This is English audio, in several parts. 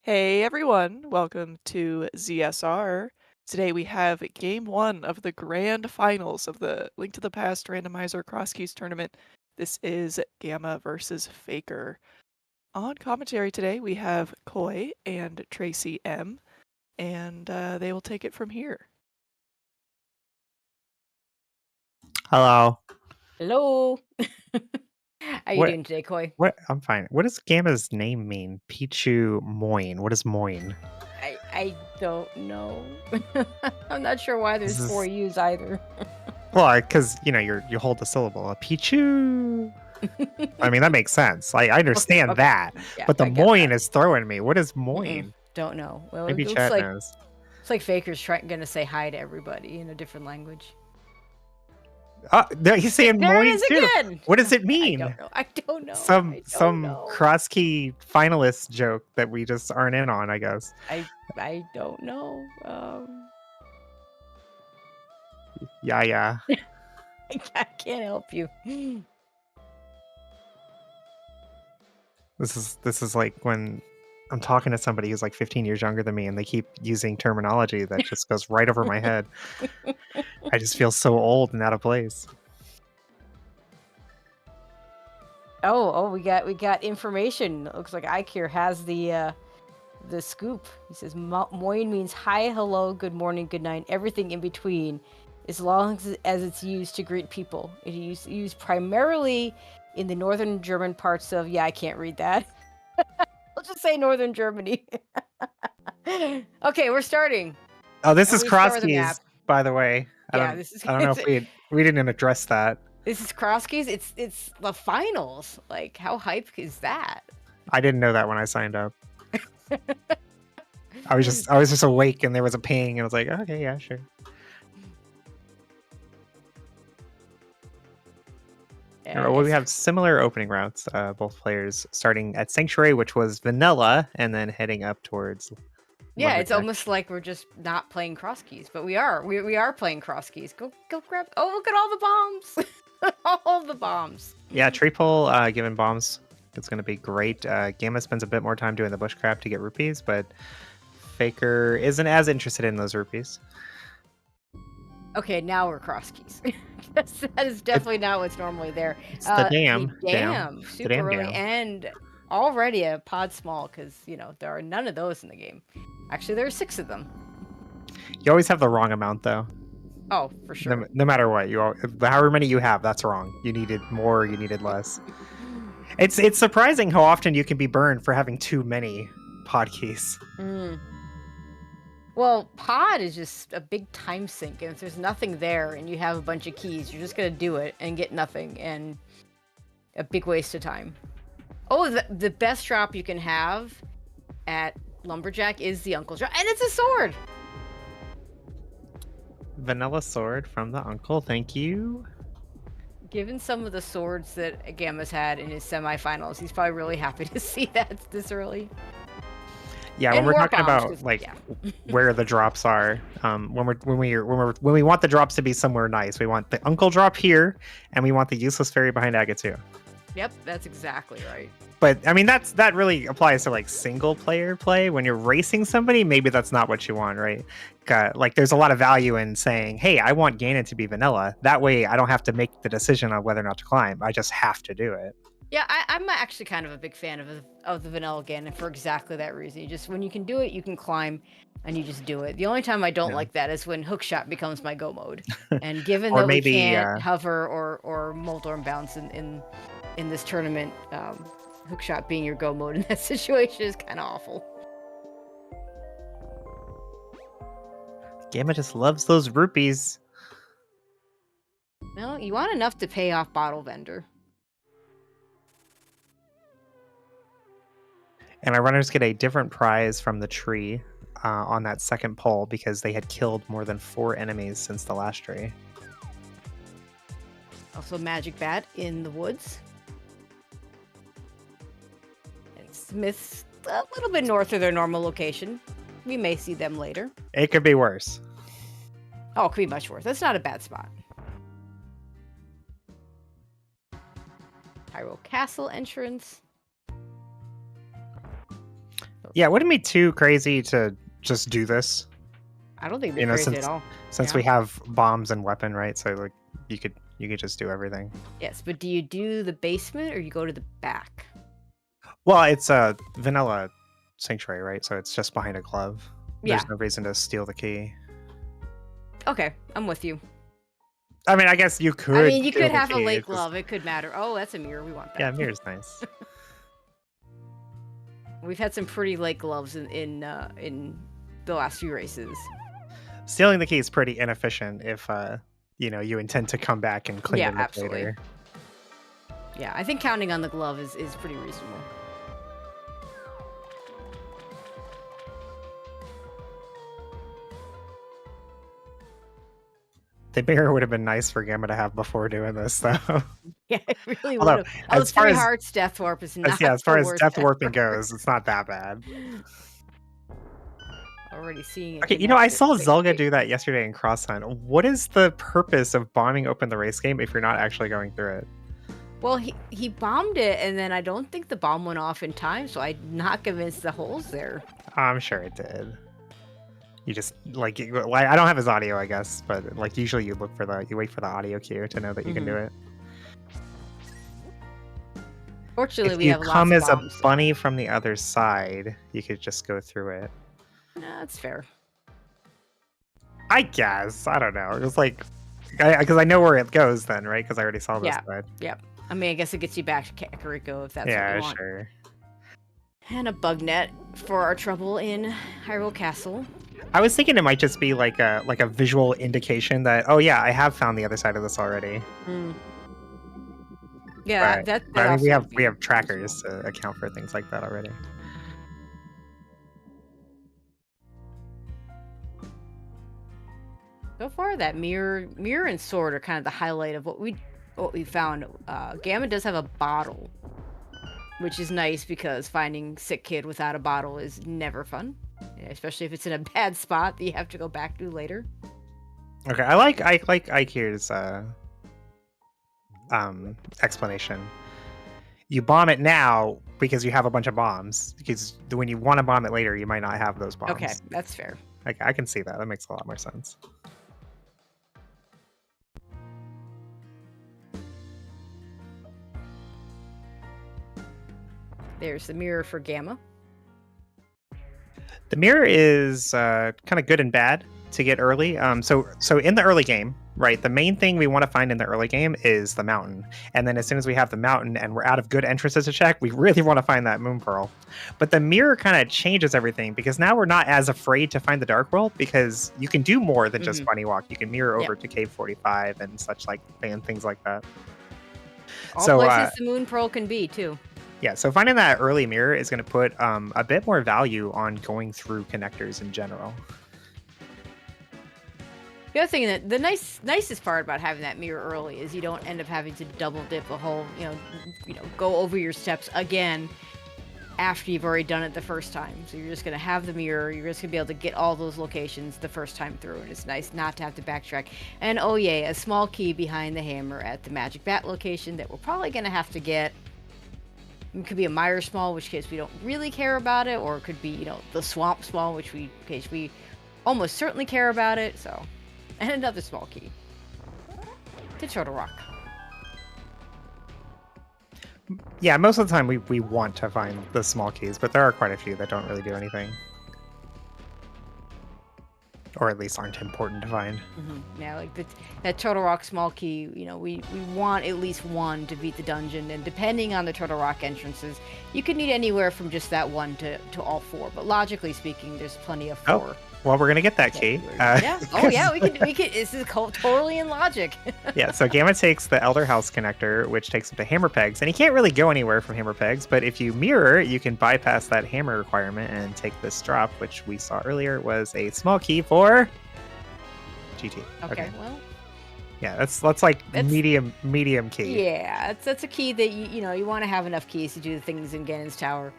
Hey everyone, welcome to ZSR. Today we have game one of the grand finals of the Link to the Past randomizer Crosskeys tournament. This is Gamma versus Faker. On commentary today we have Koi and Tracy M, and they will take it from here. Hello. Hello. How you doing today, Koi? I'm fine. What does Gamma's name mean? Pichu Moin. What is Moin? I don't know. I'm not sure why there's This four is U's either. well, because you hold the syllable. A Pichu. I mean that makes sense. I understand Okay. that, Yeah, but the I get Moin that. is throwing me. What is Mm-mm, Moin? don't know. Well, Maybe it looks chat like knows. it's like Faker's gonna say hi to everybody in a different language. He's saying There it Moin is too. again. What does it I mean? don't know. I don't know. Some I don't some know. Crosskey finalist joke that we just aren't in on, I guess. I don't know. Yeah. I can't help you. This is like when I'm talking to somebody who's like 15 years younger than me and they keep using terminology that just goes right over my head. I just feel so old and out of place. Oh, we got information. It looks like Ikir has the scoop. He says Moin means hi, hello, good morning, good night, everything in between, as long as it's used to greet people. It is used primarily in the northern German parts of, I can't read that. I'll just say northern Germany. Okay, we're starting. Oh, this And is we start with a map. Crosskeys, by the way. Yeah, this is I don't know if we didn't address that. this is Crosskeys. It's the finals. Like, how hype is that? I didn't know that when I signed up. I was just awake and there was a ping and I was like, okay, yeah, sure. Well, we have similar opening routes, both players starting at Sanctuary, which was vanilla, and then heading up towards Yeah, it's Lumberjack. almost like we're just not playing Crosskeys, but we are. We are playing Crosskeys. Go grab. Oh, look at all the bombs! All the bombs. Yeah, tree pull, giving bombs. It's going to be great. Gamma spends a bit more time doing the bushcraft to get rupees, but Faker isn't as interested in those rupees. Okay, now we're Crosskeys. That is definitely not what's normally there. It's the dam. Super The dam early dam. and already a pod small because there are none of those in the game. Actually, there are 6 of them. You always have the wrong amount, though. Oh, for sure. No matter what, however many you have, that's wrong. You needed more, you needed less. It's surprising how often you can be burned for having too many pod keys. Well, pod is just a big time sink, and if there's nothing there and you have a bunch of keys, you're just gonna do it and get nothing, and a big waste of time. Oh, the best drop you can have at Lumberjack is the Uncle drop, and it's a sword! Vanilla sword from the uncle, thank you. Given some of the swords that Gamma's had in his semifinals, he's probably really happy to see that this early. Yeah, when we're talking about where the drops are, when we want the drops to be somewhere nice, we want the uncle drop here, and we want the useless fairy behind Agatha. Yep, that's exactly right. But I mean, that really applies to like single player play. When you're racing somebody, maybe that's not what you want, right? Like, there's a lot of value in saying, "Hey, I want Ganon to be vanilla. That way, I don't have to make the decision on whether or not to climb. I just have to do it." Yeah, I'm actually kind of a big fan of the vanilla Ganon for exactly that reason. When you can do it, you can climb, and you just do it. The only time I don't like that is when hookshot becomes my go mode. And given that we can't hover or Moldorm bounce in this tournament, hookshot being your go mode in that situation is kind of awful. Gamma just loves those rupees. No, you want enough to pay off Bottle Vendor. And our runners get a different prize from the tree on that second pole because they had killed more than 4 enemies since the last tree. Also, Magic Bat in the woods. And Smith's a little bit north of their normal location. We may see them later. It could be worse. Oh, it could be much worse. That's not a bad spot. Hyrule Castle entrance. Yeah, it wouldn't be too crazy to just do this. I don't think it'd be crazy at all. Since we have bombs and weapon, right? So like you could just do everything. Yes, but do you do the basement or you go to the back? Well, it's a vanilla sanctuary, right? So it's just behind a glove. Yeah. There's no reason to steal the key. Okay, I'm with you. I mean, I guess you could. I mean, you steal could the have a key, lake it's just- glove. It could matter. Oh, that's a mirror. We want that. Yeah, mirror's nice. We've had some pretty lake gloves in the last few races. Stealing the key is pretty inefficient if you intend to come back and clean Yeah, it up absolutely. later. Yeah, I think counting on the glove is pretty reasonable. The mirror would have been nice for Gamma to have before doing this, though. Yeah, it really Although, would have. Oh, as far Three as- Hearts Death Warp is not as far the as worst depth warping ever. goes, it's not that bad. Already seeing it. Okay, I saw Zelda do that yesterday in Cross Hunt. What is the purpose of bombing open the race game if you're not actually going through it? Well, he bombed it, and then I don't think the bomb went off in time, so I'm not convinced the hole's there. I'm sure it did. You just I don't have his audio, I guess, but like usually you wait for the audio cue to know that you can do it. Fortunately, If we you have come lots as of a bombs. bunny from the other side, you could just go through it. No, that's fair. I guess. I don't know. It was like, because I know where it goes then, right? Because I already saw this Yeah. side. Yep. I mean, I guess it gets you back to Kakariko if that's what Yeah, you want. sure. And a bug net for our trouble in Hyrule Castle. I was thinking it might just be like a visual indication that, oh yeah, I have found the other side of this already. Yeah, But- that But I mean, also we would be- have trackers to account for things like that already. So far, that mirror and sword are kind of the highlight of what we found. Gamma does have a bottle, which is nice because finding sick kid without a bottle is never fun, especially if it's in a bad spot that you have to go back to later. Okay, I like Ikir's explanation. You bomb it now because you have a bunch of bombs. Because when you want to bomb it later, you might not have those bombs. Okay, that's fair. Okay, I can see that. That makes a lot more sense. There's the mirror for Gamma. The mirror is kind of good and bad to get early. So in the early game, right, the main thing we want to find in the early game is the mountain. And then as soon as we have the mountain and we're out of good entrances to check, we really want to find that moon pearl. But the mirror kind of changes everything because now we're not as afraid to find the dark world because you can do more than just bunny walk. You can mirror over to Cave 45 and such and things like that. All So, places the moon pearl can be too. Yeah, so finding that early mirror is going to put a bit more value on going through connectors in general. The other thing that the nicest part about having that mirror early is you don't end up having to double dip a whole, go over your steps again after you've already done it the first time. So you're just gonna have the mirror. You're just gonna be able to get all those locations the first time through, and it's nice not to have to backtrack. And oh yay, a small key behind the hammer at the magic bat location that we're probably gonna have to get. It could be a mire small, in which case we don't really care about it, or it could be, the swamp small, which we almost certainly care about it. So, and another small key to Turtle Rock. Yeah, most of the time we want to find the small keys, but there are quite a few that don't really do anything. Or at least aren't important to find. Yeah, like that Turtle Rock small key, we want at least one to beat the dungeon, and depending on the Turtle Rock entrances, you could need anywhere from just that one to all four. But logically speaking, there's plenty of four. Well, we're gonna get that key. Yeah. Oh yeah, we could. This is totally in logic. Yeah. So Gamma takes the Elder House connector, which takes him to hammer pegs, and he can't really go anywhere from hammer pegs. But if you mirror, you can bypass that hammer requirement and take this drop, which we saw earlier was a small key for GT. Okay. Well. Yeah, that's medium key. Yeah, that's a key that you want to have enough keys to do the things in Ganon's Tower.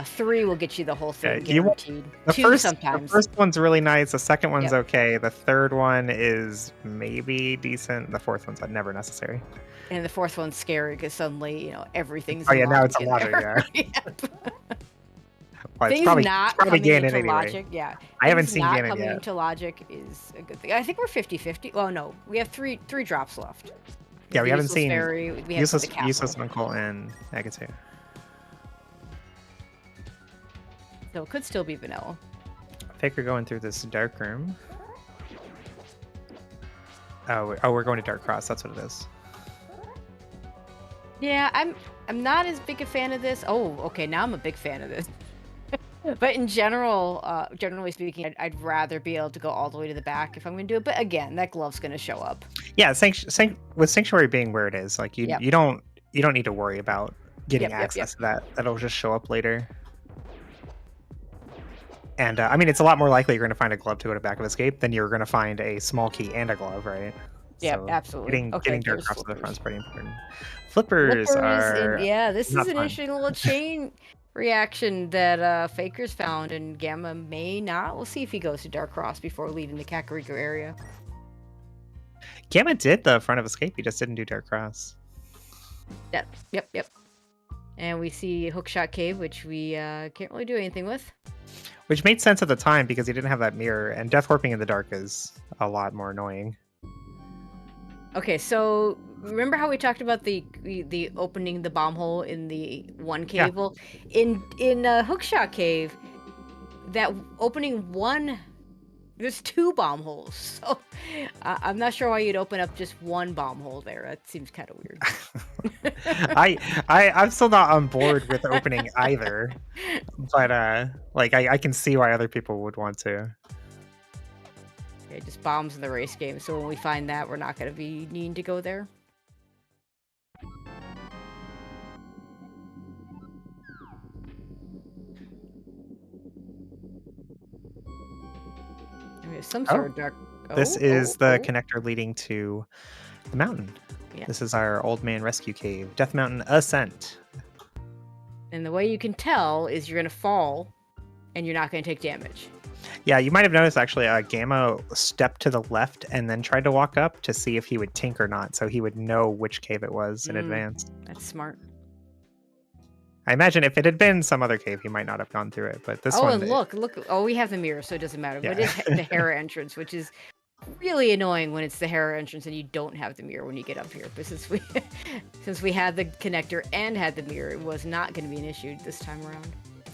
3 will get you the whole thing guaranteed. The sometimes. first one's really nice. The second one's Yep. okay. The third one is maybe decent. The fourth one's never necessary. And the fourth one's scary because suddenly, everything's. Oh yeah, now it's a in logic. there. Yeah. Yep. Well, it's Things probably, not it's probably coming Ganon into anyway. logic, yeah. I haven't Things seen not Ganon coming yet. into logic is a good thing. I think we're 50-50. Well, no, we have three drops left. Yeah, we The haven't useless seen fairy. We have the castle. useless uncle and Gammachuu. So it could still be vanilla. Faker going through this dark room. Oh, we're going to Dark Cross. That's what it is. Yeah, I'm not as big a fan of this. Oh, okay, now I'm a big fan of this. But in general, generally speaking, I'd rather be able to go all the way to the back if I'm going to do it. But again, that glove's going to show up. Yeah, with Sanctuary being where it is, like Yep. you don't need to worry about getting Yep. access to that. That'll just show up later. And I mean, it's a lot more likely you're going to find a glove to go to back of escape than you're going to find a small key and a glove, right? Yep, So absolutely. Getting Dark there's Cross to the flippers. front is pretty important. Flippers are yeah, this is not an fun. interesting little chain reaction that Faker's found, and Gamma may not. We'll see if he goes to Dark Cross before leaving the Kakariko area. Gamma did the front of escape. He just didn't do Dark Cross. Yep. And we see Hookshot Cave, which we can't really do anything with. Which made sense at the time because he didn't have that mirror, and Death Warping in the dark is a lot more annoying. Okay, so remember how we talked about the opening the bomb hole in the one cave? Yeah. Well, in Hookshot Cave, that opening one, there's 2 bomb holes. So I'm not sure why you'd open up just one bomb hole there. That seems kind of weird. I'm still not on board with opening either, but like I can see why other people would want to. Okay, just bombs in the race game. So when we find that, we're not going to be needing to go there. I mean, some sort of dark. This is the connector leading to the mountain. Yeah. This is our old man rescue cave, Death Mountain Ascent. And the way you can tell is you're going to fall, and you're not going to take damage. Yeah, you might have noticed actually Gamma stepped to the left and then tried to walk up to see if he would tink or not, so he would know which cave it was in advance. That's smart. I imagine if it had been some other cave, he might not have gone through it, but this Oh, one... and look. Oh, we have the mirror, so it doesn't matter. Yeah. But it is the Hera entrance, which is really annoying when it's the Hera entrance and you don't have the mirror when you get up here. But since we had the connector and had the mirror, it was not going to be an issue this time around.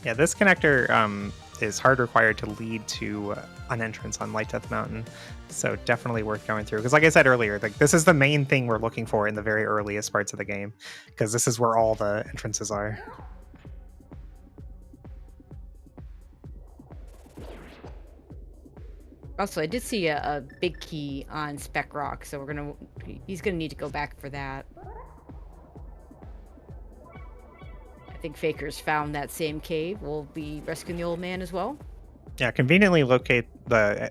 Yeah, this connector is hard required to lead to an entrance on Light Death Mountain, so definitely worth going through. Because like I said earlier, like this is the main thing we're looking for in the very earliest parts of the game, because this is where all the entrances are. Also, I did see a big key on Spec Rock, so he's gonna need to go back for that. I think Faker's found that same cave. We'll be rescuing the old man as well. Yeah, conveniently locate the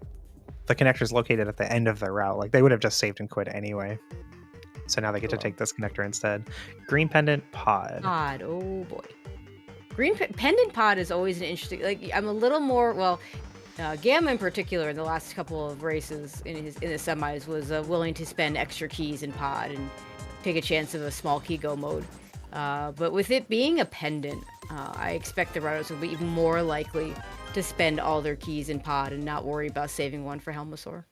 connector's located at the end of their route. Like they would have just saved and quit anyway. So now they get to take this connector instead. Green Pendant Pod. Oh boy. Green Pendant Pod is always an interesting. Like I'm a little more Gamma in particular in the last couple of races in the semis was willing to spend extra keys in Pod and take a chance of a small key go mode. But with it being a pendant, I expect the runners will be even more likely to spend all their keys in Pod and not worry about saving one for Helmasaur.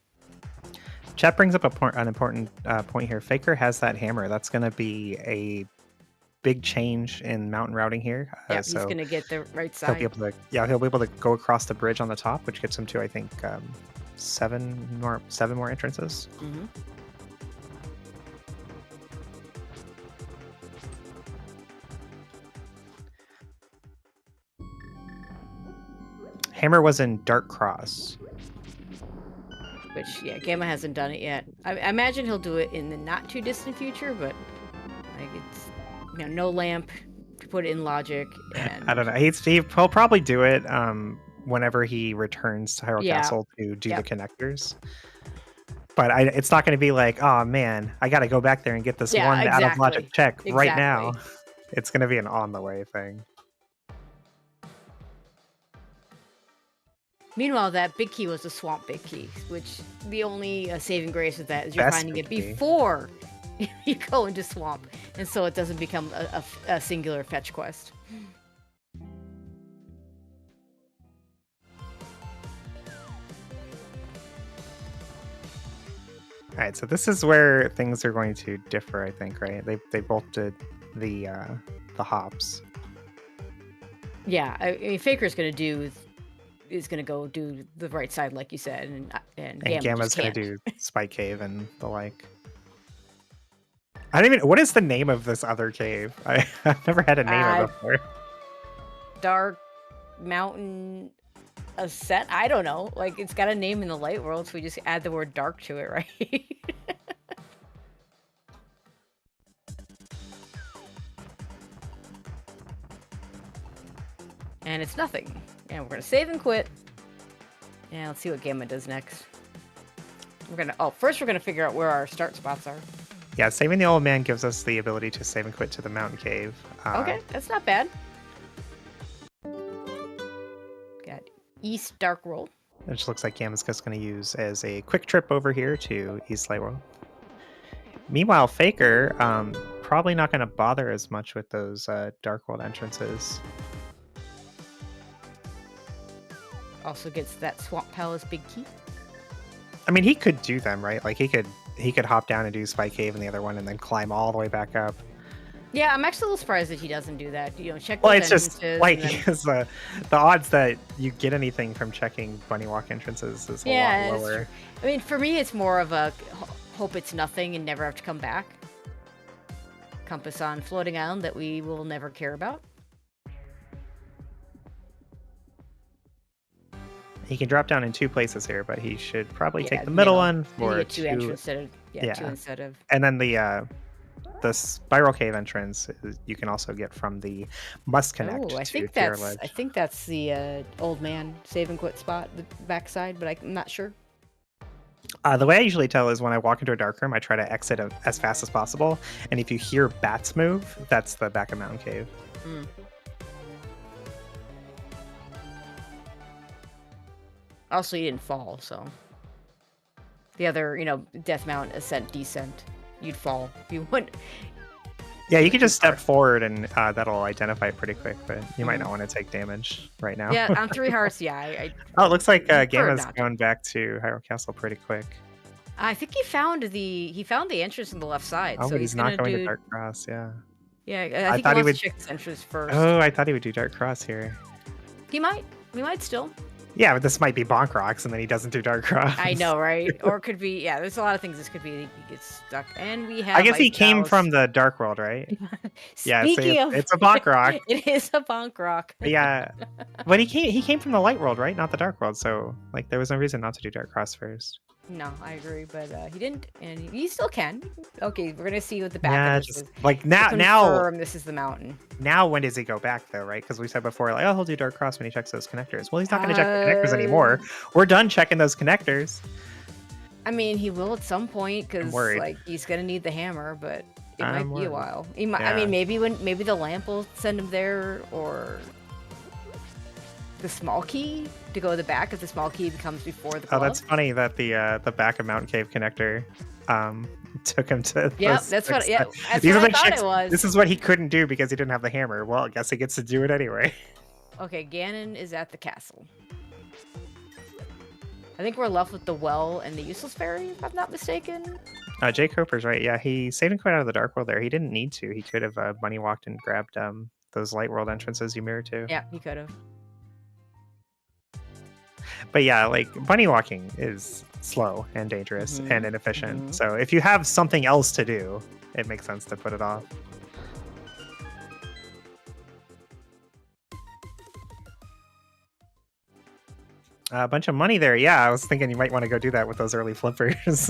Chat brings up an important point here. Faker has that hammer. That's going to be a big change in mountain routing here. Yeah, so he's going to get the right side. He'll be able to go across the bridge on the top, which gets him to I think 7 more entrances. Mm-hmm. Hammer was in Dark Cross. Which, yeah, Gamma hasn't done it yet. I imagine he'll do it in the not too distant future, but like it's no lamp to put it in logic. And I don't know. He'll probably do it whenever he returns to Hyrule Castle to do the connectors. But it's not going to be like, oh man, I got to go back there and get this one out of logic check right now. It's going to be an on the way thing. Meanwhile, that big key was a swamp big key, which the only saving grace with that is you're finding it before you go into swamp, and so it doesn't become a singular fetch quest. right, so this is where things are going to differ, I think, right? They both did the hops. Yeah, I mean, Faker's gonna go do the right side, like you said, and Gamma Gamma's just gonna can't. do Spike Cave and the like. I don't even. What is the name of this other cave? I've never had a name of it before. Dark Mountain Ascent. I don't know. Like it's got a name in the light world, so we just add the word dark to it, right? And it's nothing. And we're gonna save and quit. And let's see what Gamma does next. First we're gonna figure out where our start spots are. Yeah, saving the old man gives us the ability to save and quit to the mountain cave. Okay, that's not bad. Got East Dark World. Which looks like Gamma's just going to use as a quick trip over here to East Light World. Meanwhile, Faker, probably not going to bother as much with those Dark World entrances. Also gets that Swamp Palace big key. I mean, he could do them, right? Like he could hop down and do Spike Cave in the other one and then climb all the way back up. Yeah, I'm actually a little surprised that he doesn't do that. You know, check. Well, those it's just like then... because the odds that you get anything from checking bunny walk entrances is a lot lower. I mean, for me, it's more of a hope it's nothing and never have to come back. Compass on floating island that we will never care about. He can drop down in two places here, but he should probably take the middle one for two instead of two instead of. And then the spiral cave entrance you can also get from the must connect. Oh, I think that's the old man save and quit spot, the backside, but I'm not sure. The way I usually tell is when I walk into a dark room, I try to exit as fast as possible, and if you hear bats move, that's the back of Mountain Cave. Mm. Also, you didn't fall, so the other, Death Mountain ascent, descent, you'd fall if you wouldn't. Yeah, you can just step forward and that'll identify it pretty quick, but you might not want to take damage right now. Yeah, on 3 hearts, yeah. Oh, it looks like Gamma's going back to Hyrule Castle pretty quick. I think he found the entrance on the left side. Oh, so but he's not going to Dark Cross, yeah. Yeah, I think he wants to check this entrance first. Oh, I thought he would do Dark Cross here. He might still. Yeah, but this might be Bonk Rocks, and then he doesn't do Dark Cross. I know, right? Or it could be, yeah, there's a lot of things this could be. He gets stuck. And we have I guess he came from the Dark World, right? Yeah, it's a Bonk Rock. It is a Bonk Rock. Yeah, but he came from the Light World, right? Not the Dark World, so like there was no reason not to do Dark Cross first. No, I agree, but he didn't, and he still can. Okay, we're gonna see what the back of this is. Like now, this is the mountain. Now, when does he go back though, right? Because we said before, like, oh, he'll do Dark Cross when he checks those connectors. Well, he's not gonna check the connectors anymore. We're done checking those connectors. I mean, he will at some point because like he's gonna need the hammer, but it might be a while. He might. Yeah. I mean, maybe the lamp will send him there, or the small key to go to the back if the small key becomes before the glove. Oh, that's funny that the back of Mountain Cave connector took him to. Yeah, that's what I thought it was. This is what he couldn't do because he didn't have the hammer. Well, I guess he gets to do it anyway. Okay, Ganon is at the castle. I think we're left with the well and the useless fairy, if I'm not mistaken. Jay Coper's right. Yeah, he saved and quit out of the Dark World there. He didn't need to. He could have bunny walked and grabbed those Light World entrances you mirror to. Yeah, he could have. But yeah, like bunny walking is slow and dangerous and inefficient. So if you have something else to do, it makes sense to put it off. A bunch of money there. Yeah, I was thinking you might want to go do that with those early flippers.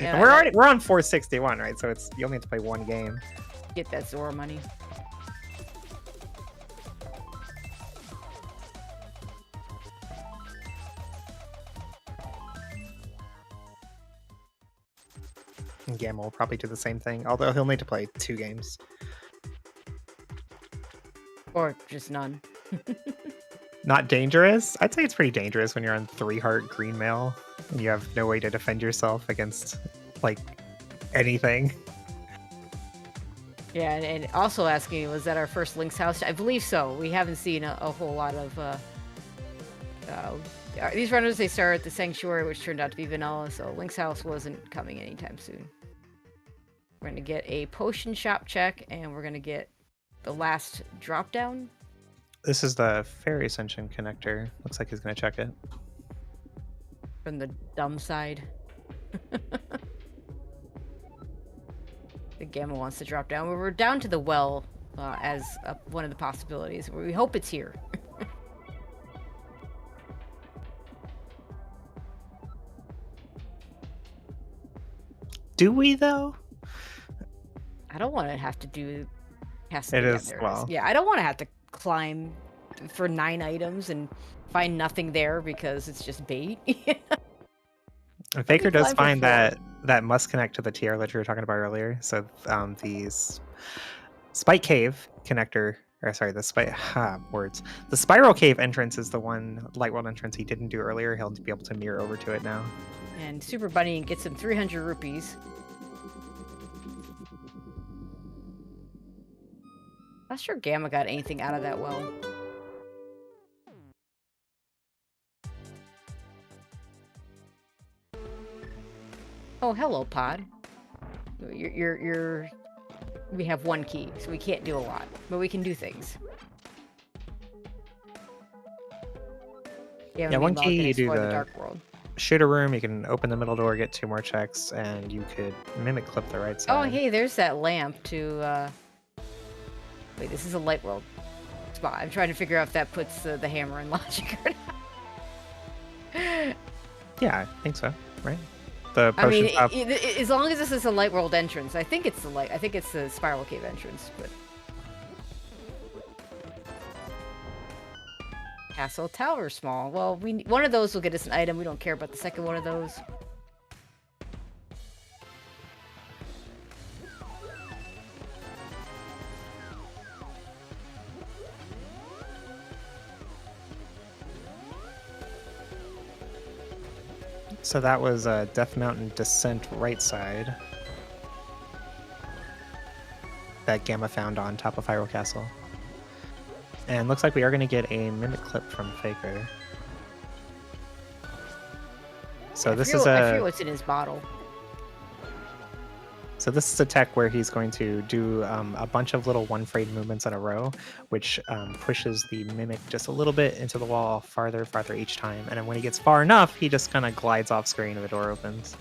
Yeah, we're on 461, right? So you only have to play one game. Get that Zora money. Gamma will probably do the same thing, although he'll need to play 2 games. Or just none. Not dangerous? I'd say it's pretty dangerous when you're on 3-heart green mail and you have no way to defend yourself against, like, anything. Yeah, and also asking, was that our first Link's house? I believe so. We haven't seen a whole lot of These runners, they start at the sanctuary, which turned out to be vanilla, so Link's house wasn't coming anytime soon. We're going to get a potion shop check, and we're going to get the last drop down. This is the Fairy Ascension connector. Looks like he's going to check it. From the dumb side. The Gamma wants to drop down. We're down to the well as one of the possibilities. We hope it's here. Do we, though? I don't want to have to do... It is, well... Yeah, I don't want to have to climb for 9 items and find nothing there because it's just bait. And Faker does find that must connect to the TR that you were talking about earlier. So these Spike Cave connector, or sorry, the Spiral Cave entrance is the one Light World entrance he didn't do earlier. He'll be able to mirror over to it now. And Super Bunny gets him 300 rupees. Not sure Gamma got anything out of that well. Oh, hello, Pod. We have 1 key, so we can't do a lot, but we can do things. Yeah, 1 key, you do the Dark World. Shooter room, you can open the middle door, get 2 more checks, and you could mimic clip the right side. Oh, hey, there's that lamp to, Wait, this is a Light World spot. I'm trying to figure out if that puts the hammer in logic or not. Yeah, I think so, right? The potion shop. As long as this is a Light World entrance, I think it's the Spiral Cave entrance, but... Castle Tower Small. Well, one of those will get us an item. We don't care about the second one of those. So that was Death Mountain Descent right side that Gamma found on top of Hyrule Castle. And looks like we are going to get a mimic clip from Faker. So I forget what's in his bottle. So this is a tech where he's going to do a bunch of little one-frame movements in a row, which pushes the mimic just a little bit into the wall, farther each time. And then when he gets far enough, he just kind of glides off screen and the door opens.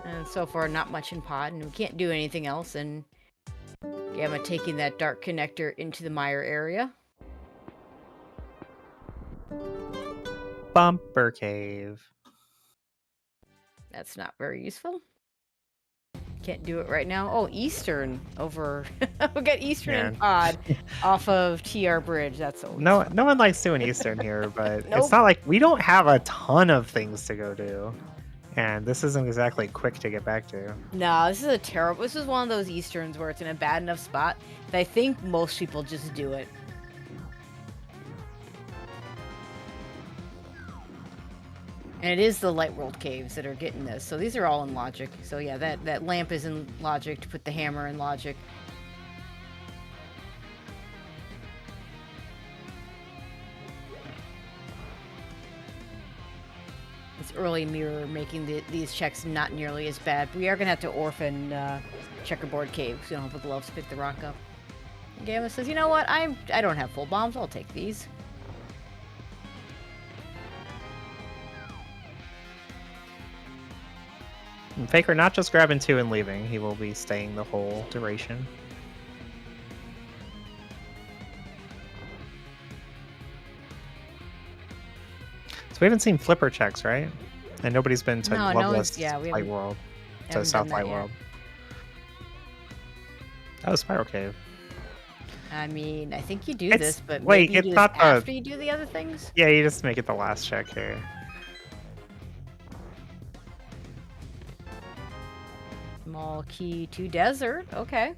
And so far, not much in Pod, and we can't do anything else. And Gamma taking that dark connector into the mire area. Bumper Cave. That's not very useful. Can't do it right now. Oh, Eastern over. We got Eastern and Pod off of TR Bridge. That's always no fun. No one likes doing Eastern here, but Nope. It's not like we don't have a ton of things to go do. And this isn't exactly quick to get back to. No, this is one of those Easterns where it's in a bad enough spot that I think most people just do it. And it is the Light World caves that are getting this. So these are all in logic. So yeah, that lamp is in logic to put the hammer in logic. Early mirror making these checks not nearly as bad. We are gonna have to orphan Checkerboard Cave because we don't have the gloves to pick the rock up. And Gamma says, you know what? I don't have full bombs. I'll take these. And Faker not just grabbing 2 and leaving. He will be staying the whole duration. So we haven't seen flipper checks, right? And nobody's been to Loveless Light World, to South Light World. That was Spiral Cave. I mean, I think you do this, but wait, maybe you it's do this not after you do the other things? Yeah, you just make it the last check here. Small key to desert. Okay.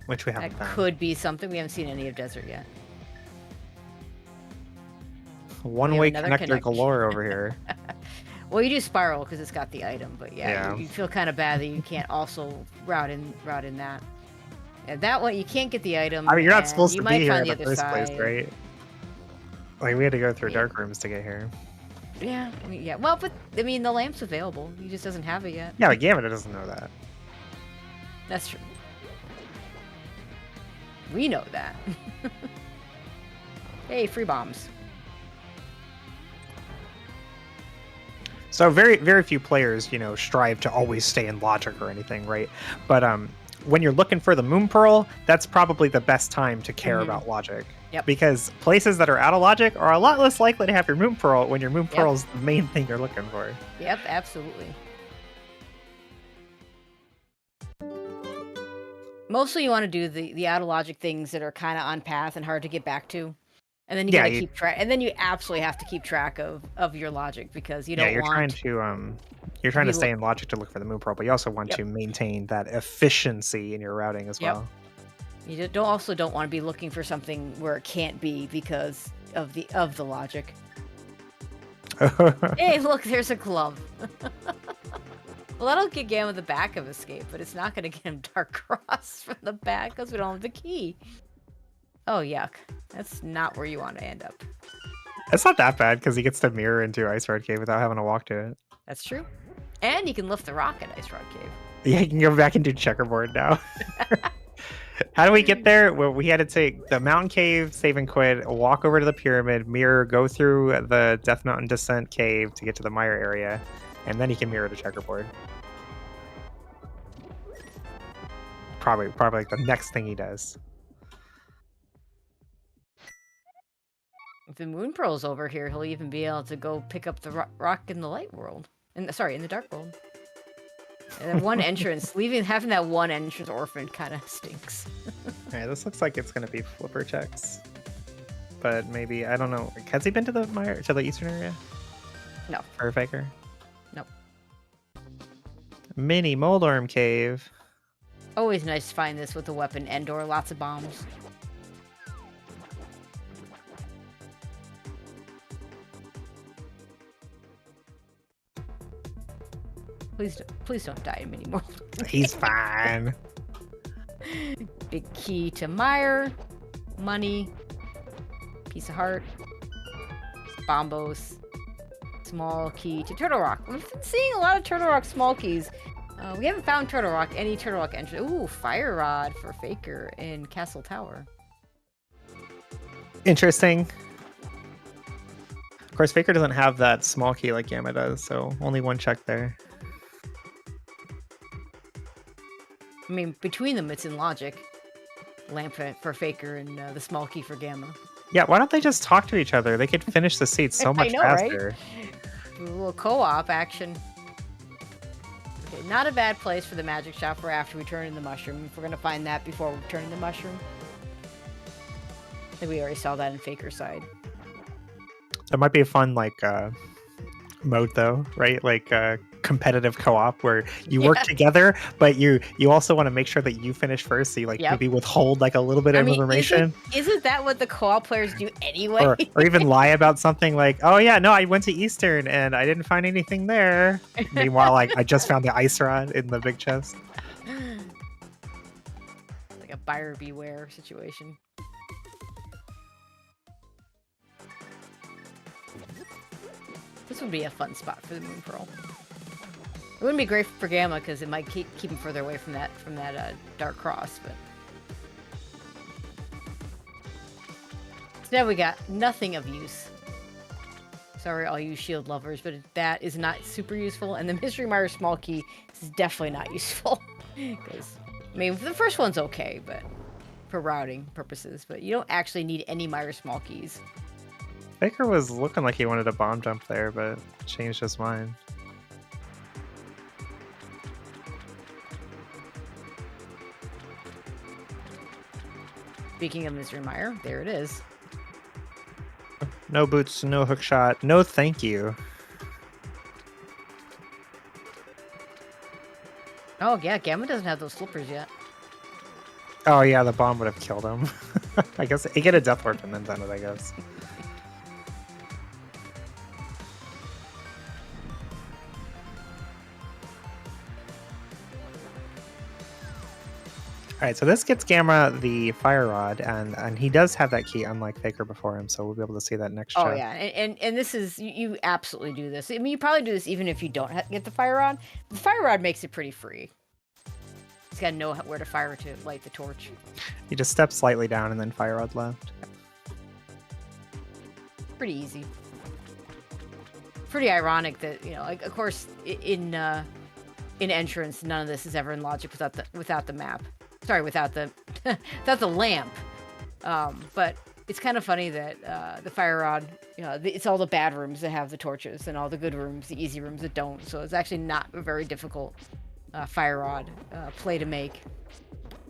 Which we haven't That found. could be something. We haven't seen any of desert yet. One-way another connector connection. galore over here. Well, you do spiral because it's got the item, but Yeah. you feel kind of bad that you can't also route in that. And that one, you can't get the item. I mean, you're not and supposed you to might be here find in the the other first place, side. right? Like, we had to go through Yeah. dark rooms to get here. Yeah, yeah. Well, but I mean, the lamp's available. He just doesn't have it yet. Yeah, but Gammon doesn't know that. That's true. We know that. Hey, free bombs. So very, very few players, strive to always stay in logic or anything, right? But when you're looking for the Moon Pearl, that's probably the best time to care about logic. Yep. Because places that are out of logic are a lot less likely to have your Moon Pearl when your Moon Pearl is the main thing you're looking for. Yep, absolutely. Mostly you want to do the out of logic things that are kind of on path and hard to get back to. And then you gotta keep track, and then you absolutely have to keep track of your logic because you don't you're want. You're trying to stay in logic to look for the Moon Pearl, but you also want to maintain that efficiency in your routing as well. You don't want to be looking for something where it can't be because of the logic. Hey, look, there's a glove. Well, that'll get Gammon the back of escape, but it's not going to get him Dark Cross from the back because we don't have the key. Oh, yuck. That's not where you want to end up. It's not that bad because he gets to mirror into Ice Road Cave without having to walk to it. That's true. And you can lift the rock at Ice Rock Cave. Yeah, you can go back and do checkerboard now. How do we get there? Well, we had to take the Mountain Cave, save and quit, walk over to the pyramid, mirror, go through the Death Mountain Descent Cave to get to the Mire area, and then he can mirror to checkerboard. Probably like the next thing he does. If the Moon Pearl's over here, he'll even be able to go pick up the rock in the light world. In the dark world. And then one entrance, having that one entrance orphan kind of stinks. Alright, this looks like it's gonna be flipper checks. But maybe, I don't know. Has he been to the eastern area? No. For Faker? Nope. Mini Moldorm Cave. Always nice to find this with a weapon and/or lots of bombs. Please don't die anymore. He's fine. Big key to Mire, money, piece of heart, bombos, small key to Turtle Rock. We've been seeing a lot of Turtle Rock small keys. We haven't found any Turtle Rock entrance. Ooh, Fire Rod for Faker in Castle Tower. Interesting. Of course, Faker doesn't have that small key like Gamma does, so only one check there. I mean, between them, it's in logic. Lamp for Faker and the small key for Gamma. Yeah, why don't they just talk to each other? They could finish the seats so much faster. Right? Do a little co-op action. Okay, not a bad place for the magic shop for after we turn in the mushroom. If we're gonna find that before we turn in the mushroom. I think we already saw that in Faker's side. That might be a fun mode though, right? Like competitive co-op where you work together, but you also want to make sure that you finish first, so you maybe withhold a little bit of information. Isn't that what the co-op players do anyway? or even lie about something like, oh yeah, no, I went to Eastern and I didn't find anything there. Meanwhile, I just found the ice rod in the big chest. Like a buyer beware situation. This would be a fun spot for the Moon Pearl. It wouldn't be great for Gamma because it might keep him further away from that Dark Cross, but so now we got nothing of use. Sorry, all you shield lovers, but that is not super useful, and the Mystery Mire small key is definitely not useful. Because I mean, the first one's okay, but for routing purposes, but you don't actually need any Mire small keys. Baker was looking like he wanted a bomb jump there, but changed his mind. Speaking of Mystery Mire, there it is. No boots, no hook shot, no thank you. Oh yeah, Gamma doesn't have those slippers yet. Oh yeah, the bomb would have killed him. I guess he get a death warp and then done it, I guess. right, so this gets Gamma the fire rod, and he does have that key, unlike Faker before him, so we'll be able to see that next Oh check. yeah, and this is you absolutely do this. I mean, you probably do this even if you don't get the fire rod. The fire rod makes it pretty free. He's got to know where to fire to light the torch. You just step slightly down and then fire rod left. Pretty easy. Pretty ironic that, you know, like, of course in Entrance none of this is ever in logic without the map. Sorry, without the without the lamp. But it's kind of funny that the fire rod, you know, it's all the bad rooms that have the torches and all the good rooms, the easy rooms that don't. So it's actually not a very difficult fire rod play to make.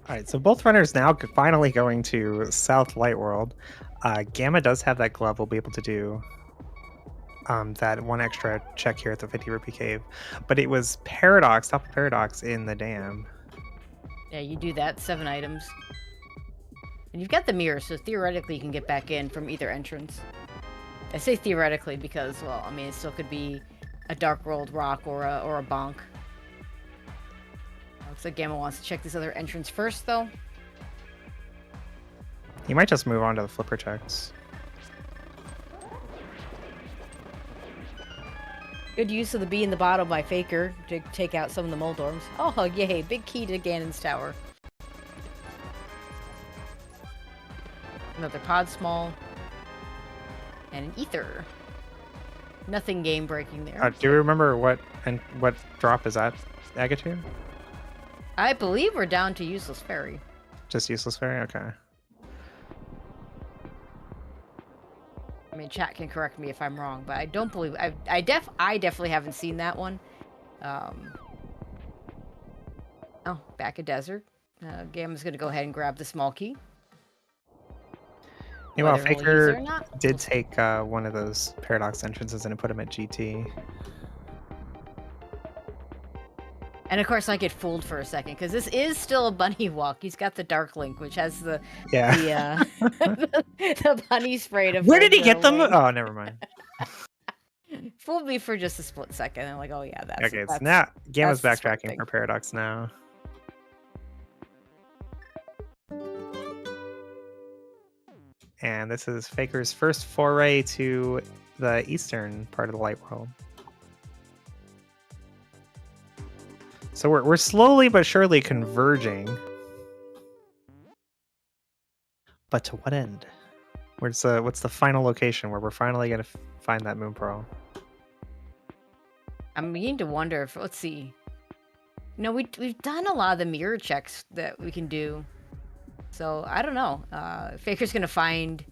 All right, so both runners now finally going to South Light World. Gamma does have that glove. We'll be able to do that one extra check here at the 50 rupee cave. But it was Paradox, top of Paradox in the dam. Yeah, you do that, 7 items. And you've got the mirror, so theoretically you can get back in from either entrance. I say theoretically because, well, I mean, it still could be a Dark World rock or a bonk. Looks like Gamma wants to check this other entrance first, though. You might just move on to the flipper checks. Good use of the bee in the bottle by Faker to take out some of the Moldorms. Oh, yay, big key to Ganon's tower. Another pod small. And an ether. Nothing game breaking there. Do you remember what drop is that, Gammachuu? I believe we're down to Useless Fairy. Just Useless Fairy? Okay. I mean, chat can correct me if I'm wrong, but I don't believe... I definitely haven't seen that one. Oh, back a desert. Gamma's going to go ahead and grab the small key. Meanwhile, Faker did take one of those Paradox entrances and put him at GT. And of course, I get fooled for a second because this is still a bunny walk. He's got the Dark Link, which has the the bunny spray. Where did he get them? Oh, never mind. Fooled me for just a split second. I'm like, oh yeah, that's okay. It's now Gamma's backtracking for Paradox now. And this is Faker's first foray to the eastern part of the Light World. So we're slowly but surely converging. But to what end? What's the final location where we're finally gonna find that Moon Pearl? I'm beginning to wonder if, let's see. No, we've done a lot of the mirror checks that we can do. So I don't know. Faker's gonna find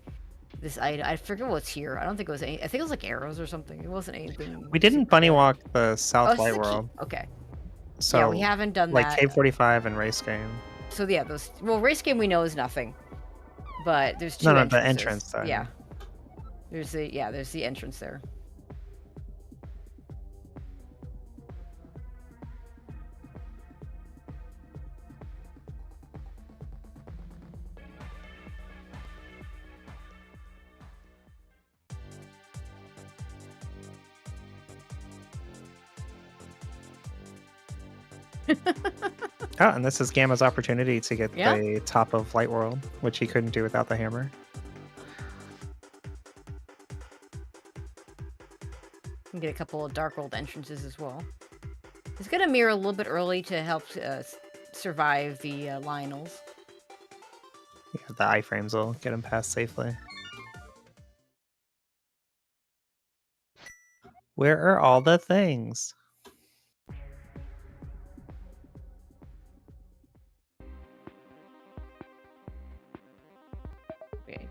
this item. I forget what's here. I don't think it was any. I think it was like arrows or something. It wasn't anything. We didn't bunny walk the South Light World. Okay. So yeah, we haven't done like that. Cave 45 and Race Game. So yeah, those. Well, Race Game we know is nothing, but there's two. No, the entrance. Yeah. There's the entrance there. Oh, and this is Gamma's opportunity to get the top of Light World, which he couldn't do without the hammer. You can get a couple of Dark World entrances as well. He's gonna mirror a little bit early to help survive the Lionels. Yeah, the iframes will get him past safely. Where are all the things?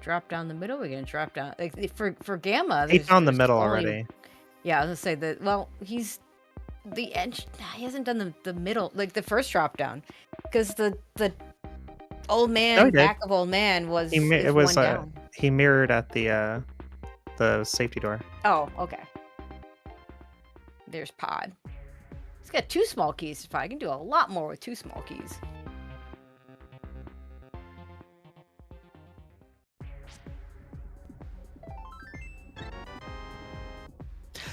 Drop down the middle. We're gonna drop down like for Gamma. He's down the middle already. Yeah, I was gonna say that. Well, he's the edge. He hasn't done the middle, like the first drop down, because the old man back of old man was one down. He mirrored at the safety door. Oh, okay. There's Pod. He's got 2 small keys. I can do a lot more with 2 small keys.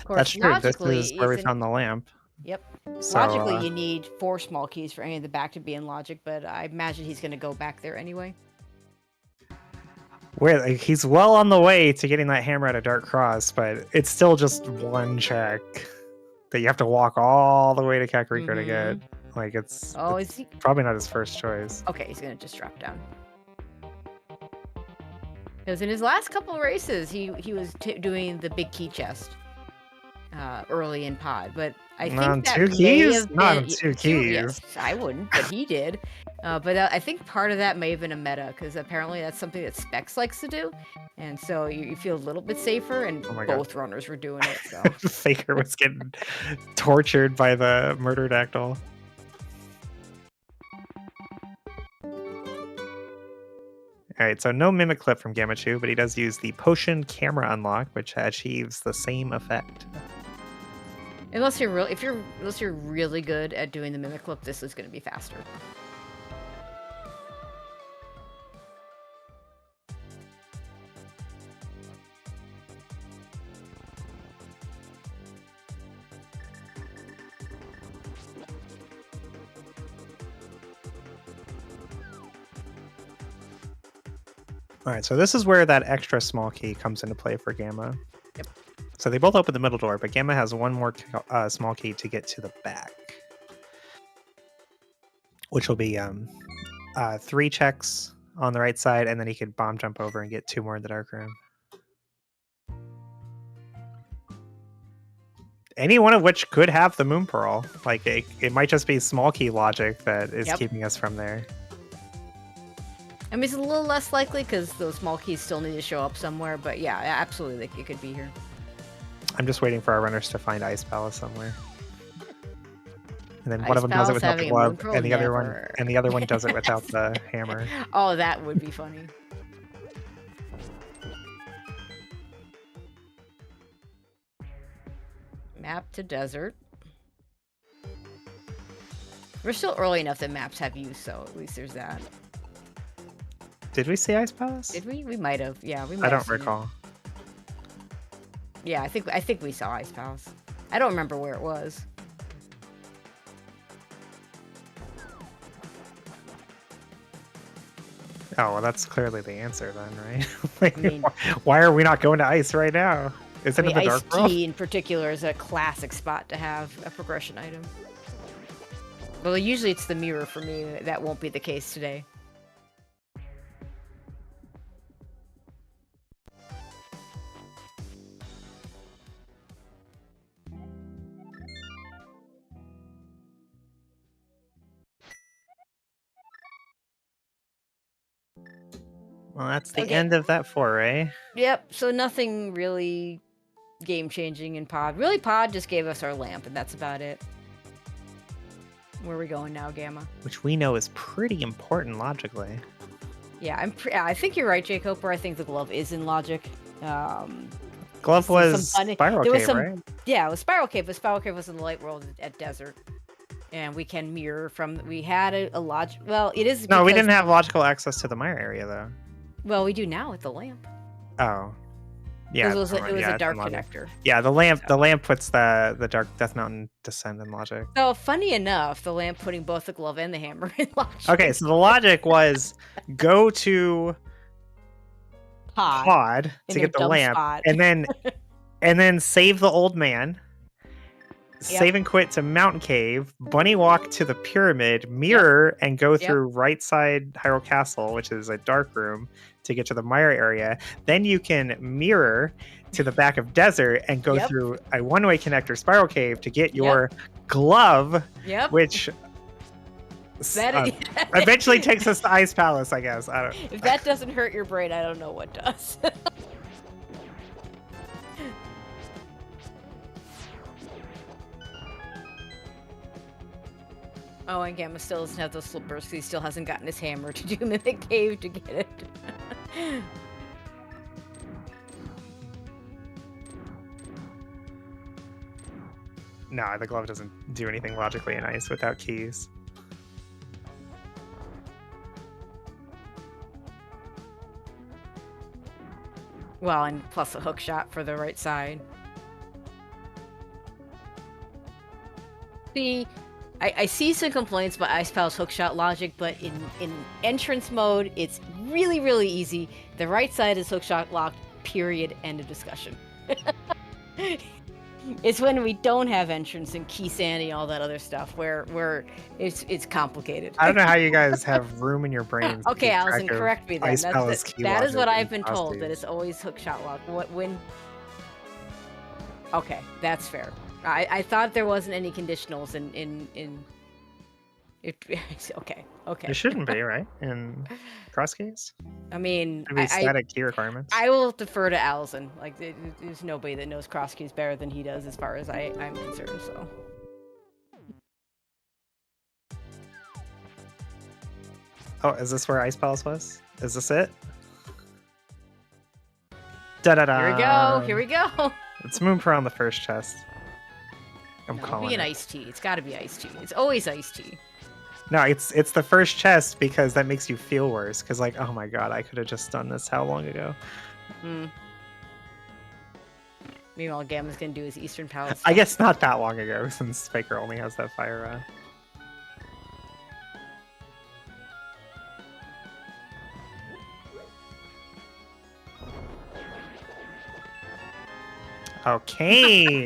That's true. This is where we found the lamp. Yep. So, Logically, you need 4 small keys for any of the back to be in logic, but I imagine he's going to go back there anyway. he's well on the way to getting that hammer out of Dark Cross, but it's still just one check that you have to walk all the way to Kakariko to get. Like, it's Is he? probably not his first choice. Okay, he's going to just drop down. Because in his last couple of races, he was doing the big key chest early in pod, but I think on that 2 may keys? have Not been on 2 keys. Yes, I wouldn't, but he did. But I think part of that may have been a meta, because apparently that's something that Specs likes to do, and so you feel a little bit safer, and both runners were doing it. So Faker was getting tortured by the Murderdactyl. Alright, so no Mimic Clip from Gammachuu, but he does use the Potion Camera Unlock, which achieves the same effect. unless you're really good at doing the Mimic Clip, this is going to be faster. All right, so this is where that extra small key comes into play for Gamma. Yep. So they both open the middle door, but Gamma has one more small key to get to the back, which will be 3 checks on the right side, and then he could bomb jump over and get 2 more in the dark room. Any one of which could have the Moon Pearl. Like, it might just be small key logic that is keeping us from there. I mean, it's a little less likely because those small keys still need to show up somewhere, but yeah, absolutely, it could be here. I'm just waiting for our runners to find Ice Palace somewhere. And then Ice one of them does it Palace without the having a Moon glove, Pearl? and the Never. other one does it without the hammer. Oh, that would be funny. Map to desert. We're still early enough that maps have use, so at least there's that. Did we see Ice Palace? Did we? We might have. Yeah, we might I have don't seen it. recall. Yeah, I think we saw Ice Palace. I don't remember where it was. Oh, well, that's clearly the answer then, right? Like, I mean- why are we not going to ice right now? Is it in the Ice dark world? Tea in particular is a classic spot to have a progression item. Well, usually it's the mirror for me. That won't be the case today. Well, that's the Okay. end of that foray. Yep, so nothing really game-changing in Pod. Really, Pod just gave us our lamp, and that's about it. Where are we going now, Gamma? Which we know is pretty important logically. Yeah, I think you're right, Jay Coper. I think the glove is in logic. Glove some was funny- Spiral there was Cave, some- right? Yeah, it was Spiral Cave, but Spiral Cave was in the light world at Desert. And we can mirror from... We had a logic... Well, it is... No, we because- didn't have logical access to the Mire area, though. Well, we do now with the lamp. Oh. Yeah, Because it was yeah, a it's dark in logic. connector. Yeah, the lamp puts the Dark Death Mountain descend in logic. So, funny enough, the lamp putting both the glove and the hammer in logic. Okay, so the logic was go to Pod in to their get the dumb lamp, spot. and then save the old man. Yep. Save and quit to Mountain Cave, bunny walk to the pyramid, mirror, and go through right side Hyrule Castle, which is a dark room, to get to the Mire area. Then you can mirror to the back of Desert and go through a one-way connector Spiral Cave to get your glove, which eventually takes us to Ice Palace, I guess. I don't. If that doesn't hurt your brain, I don't know what does. Oh, and Gamma still doesn't have those slippers because he still hasn't gotten his hammer to do Mimic Cave to get it. No, the glove doesn't do anything logically in ice without keys. Well, and plus a hook shot for the right side. See, I see some complaints about Ice Palace hookshot logic, but in entrance mode, it's really, really easy. The right side is hookshot locked, period, end of discussion. It's when we don't have entrance and key sandy and all that other stuff where it's complicated. I don't know how you guys have room in your brains. to Okay, keep Allison, track of correct me then. Ice Palace key That is what logic I've and been told, that Crosskeys. it's always hookshot lock. When... Okay, that's fair. I thought there wasn't any conditionals in... Okay. It shouldn't be, right? In Crosskeys? I mean, Should be static key requirements. I will defer to Allison. Like, there's nobody that knows Crosskeys better than he does, as far as I'm concerned. So. Oh, is this where Ice Palace was? Is this it? Da-da-da! Here we go. Here we go. It's Moonpearl on the first chest. I'm It'll calling be an it. iced tea. It's got to be iced tea. It's always iced tea. No, it's the first chest because that makes you feel worse. Because like, oh my god, I could have just done this how long ago? Meanwhile, Gamma's gonna do his Eastern Palace. I guess not that long ago, since Faker only has that fire rod. Okay.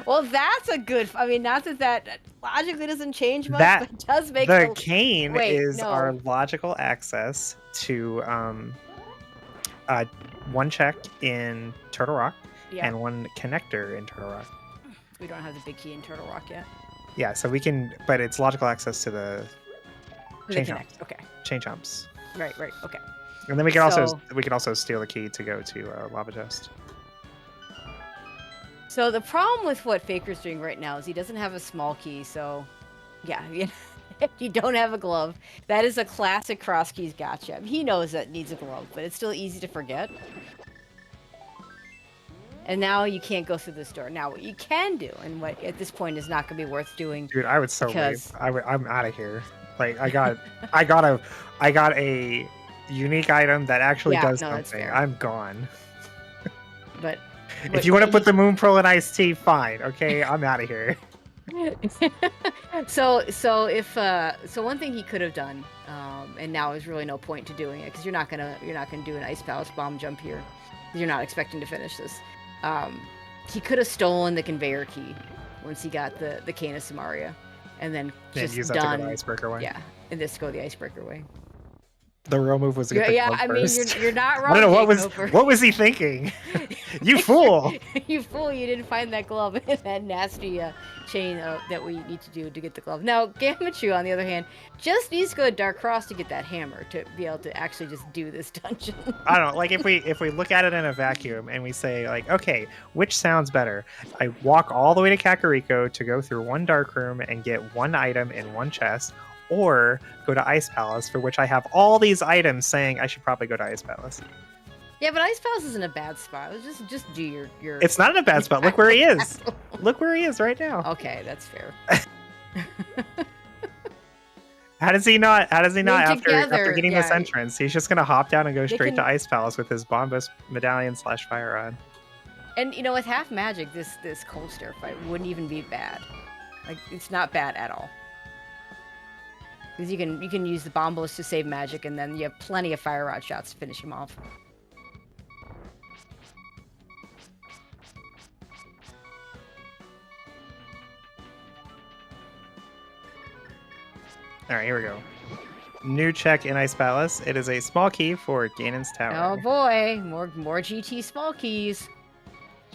Well, that's a good. I mean, not that logically doesn't change much, That- but it does make The cane Wait, is no. our logical access to one check in Turtle Rock Yeah, and one connector in Turtle Rock. we don't have the big key in Turtle Rock yet. Yeah, so we can, but it's logical access to the The chain connect. jumps. Okay. Chain jumps. Right. Okay. And then we can So- also steal the key to go to Lava Chest. So the problem with what Faker's doing right now is he doesn't have a small key. So, yeah, if you don't have a glove, that is a classic Crosskeys gotcha. He knows that needs a glove, but it's still easy to forget. And now you can't go through this door. Now what you can do, and what at this point is not going to be worth doing. Dude, I would so Because- leave. I'm out of here. Like I got a unique item that actually Yeah, does no, that's something. fair. I'm gone. But If you want to put the Moonpearl in iced tea, fine. Okay, I'm out of here. so one thing he could have done, and now is really no point to doing it because you're not gonna do an Ice Palace bomb jump here. You're not expecting to finish this. He could have stolen the conveyor key once he got the Cane of Samaria, and then And just use that to done. go the icebreaker way. Yeah, and just go the icebreaker way. The real move was to get the Yeah, glove I mean first. you're not wrong. I don't know Jake what was he thinking? You fool! You fool! You didn't find that glove in that nasty chain that we need to do to get the glove. Now, Gammachuu, on the other hand, just needs to go to Dark Cross to get that hammer to be able to actually just do this dungeon. I don't know. Like if we look at it in a vacuum and we say like, okay, which sounds better? I walk all the way to Kakariko to go through one dark room and get one item in one chest, or go to Ice Palace, for which I have all these items saying I should probably go to Ice Palace. Yeah, but Ice Palace isn't a bad spot. Just do your. It's not in a bad spot. Look where he is. Look where he is right now. Okay, that's fair. How does he not after together, getting this yeah. entrance? He's just gonna hop down and go They straight to can- Ice Palace with his Bombus medallion / fire rod. And you know, with half magic, this cold stare fight wouldn't even be bad. Like it's not bad at all. Because you can use the bombos to save magic, and then you have plenty of fire rod shots to finish him off. All right, here we go. New check in Ice Palace. It is a small key for Ganon's Tower. Oh boy, more GT small keys.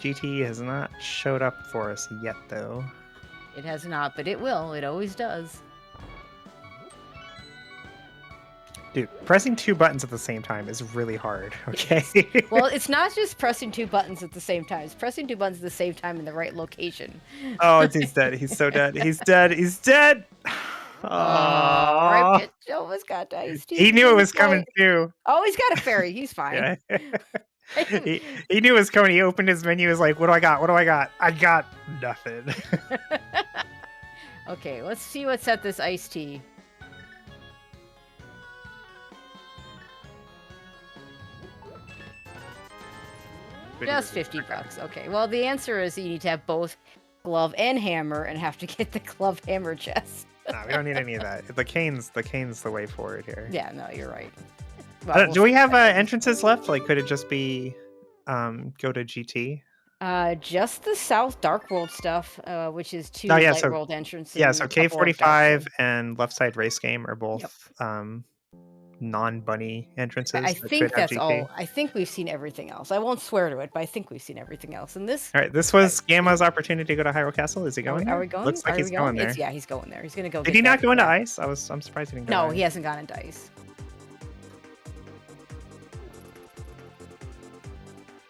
GT has not showed up for us yet, though. It has not, but it will. It always does. Dude, pressing 2 buttons at the same time is really hard, okay? Well, it's not just pressing 2 buttons at the same time. It's pressing 2 buttons at the same time in the right location. Oh, he's dead. He's so dead. He's dead. He's dead. Right, Oh, Pitch almost got iced. he knew it was coming too. Oh, he's got a fairy. He's fine. Yeah. he knew it was coming. He opened his menu. He was like, "What do I got? What do I got? I got nothing." Okay, let's see what's at this iced tea. Just $50. Okay. Well, the answer is you need to have both glove and hammer and have to get the glove hammer chest. No, we don't need any of that. The cane's the way forward here. Yeah, no, you're right. Do we have entrances left? Like, could it just be go to GT? Just the South Dark World stuff, which is 2 Oh, yeah, Light so- World entrances. Yeah, and so a couple of Dark K45 World. and Left Side Race Game are both non-bunny entrances. I that think should have that's GT. all. I think we've seen everything else. I won't swear to it, but I think we've seen everything else. And this. All right, this was Gamma's opportunity to go to Hyrule Castle. Is he going? Are we going? Looks like he's going there. Yeah, he's going there. He's gonna go. Did get he not that go into crap. ice? I'm surprised he didn't go. No, to he ice. hasn't gone into ice.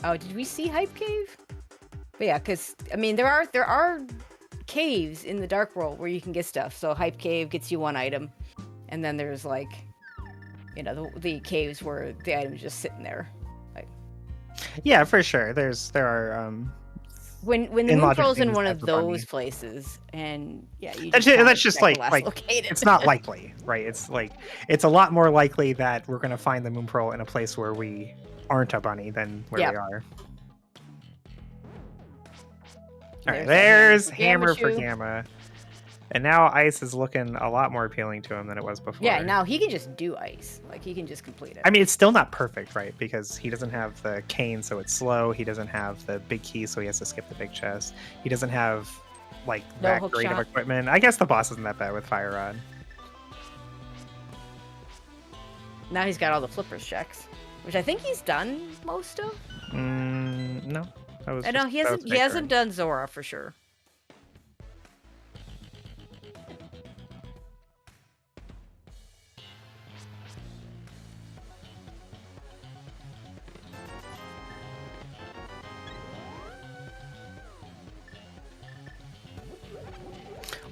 Oh, did we see Hype Cave? But yeah, because I mean, there are caves in the Dark World where you can get stuff. So Hype Cave gets you 1 item, and then there's like, you know, the caves where the item is just sitting there. Yeah, for sure. There are When the In moon logic pearl's in things one that of are funny. those places, and yeah, you That's kinda just check like the last located. it's not likely, right? It's a lot more likely that we're gonna find the Moon Pearl in a place where we aren't a bunny than where Yep. we are. All right, There's there's the hammer for Gammachuu. Gamma, and now ice is looking a lot more appealing to him than it was before. Yeah, now he can just do ice. Like he can just complete it. I mean, it's still not perfect, right? Because he doesn't have the cane, so it's slow. He doesn't have the big key, so he has to skip the big chest. He doesn't have like No that hook great of shot. equipment. I guess the boss isn't that bad with Fire Rod. Now he's got all the flippers checks, which I think he's done most of. No, that was. I know just- he that hasn't. was He Faker. hasn't done Zora for sure.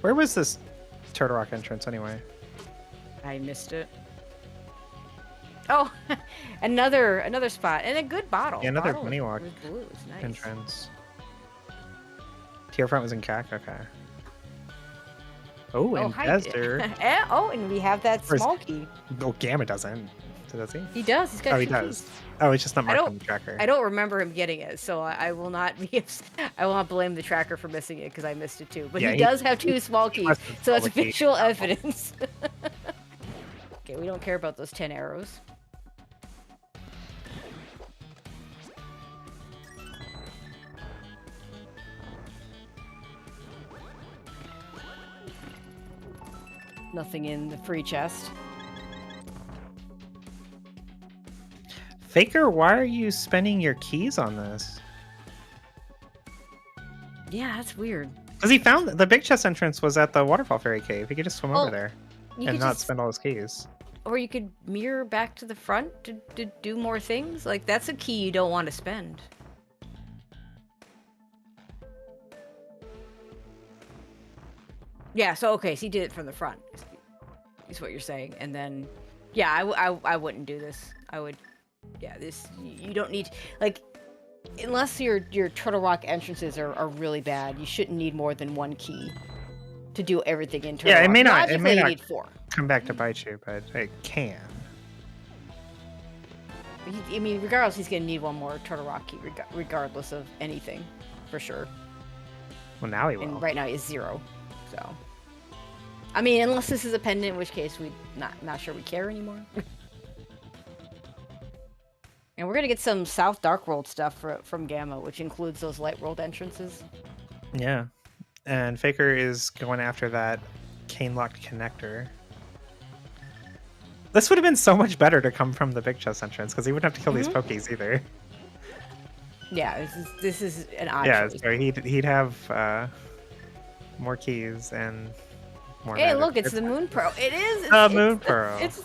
Where was this Turtle Rock entrance anyway? I missed it. Oh, another spot and a good bottle. Yeah, another Bottle Bunny Walk with blue. It's nice. entrance. Tearfront was in CAC. Okay. Oh, and hi- Desert. and we have that Where's- small key. Oh, Gamma doesn't. Does he? He does. He's got. Oh, he 2 does. keys. Oh, it's just not I marked don't- on the tracker. I don't remember him getting it, so I will not be. I will not blame the tracker for missing it because I missed it too. But Yeah, he he- does have 2 small keys, must have so that's probably- visual evidence. Okay, we don't care about those 10 arrows. Nothing in the free chest. Faker, why are you spending your keys on this? Yeah, that's weird. Because he found the big chest entrance was at the Waterfall Fairy Cave. He could just swim Oh, over there You and could not just, spend all his keys. or you could mirror back to the front to do more things. Like that's a key you don't want to spend. Yeah. So okay, so he did it from the front. Is what you're saying, and then, yeah, I wouldn't do this. I would, yeah, this you don't need like. Unless your Turtle Rock entrances are really bad, you shouldn't need more than 1 key to do everything in Turtle Yeah, Rock. it may not- it Logically, may you not- need 4. Come back to bite you, but it can. I mean, regardless, he's gonna need 1 more Turtle Rock key, regardless of anything, for sure. Well, now he will. And right now he's 0, so. I mean, unless this is a pendant, in which case we not sure we care anymore. And we're gonna get some South Dark World stuff from Gamma, which includes those Light World entrances. Yeah. And Faker is going after that cane-locked connector. This would have been so much better to come from the big chest entrance, because he wouldn't have to kill these Pokies either. Yeah, this is an odd Yeah, choice. so he'd have more keys and more Hey, magic. look, it's the Moon Pearl. It is. The Moon Pearl. It's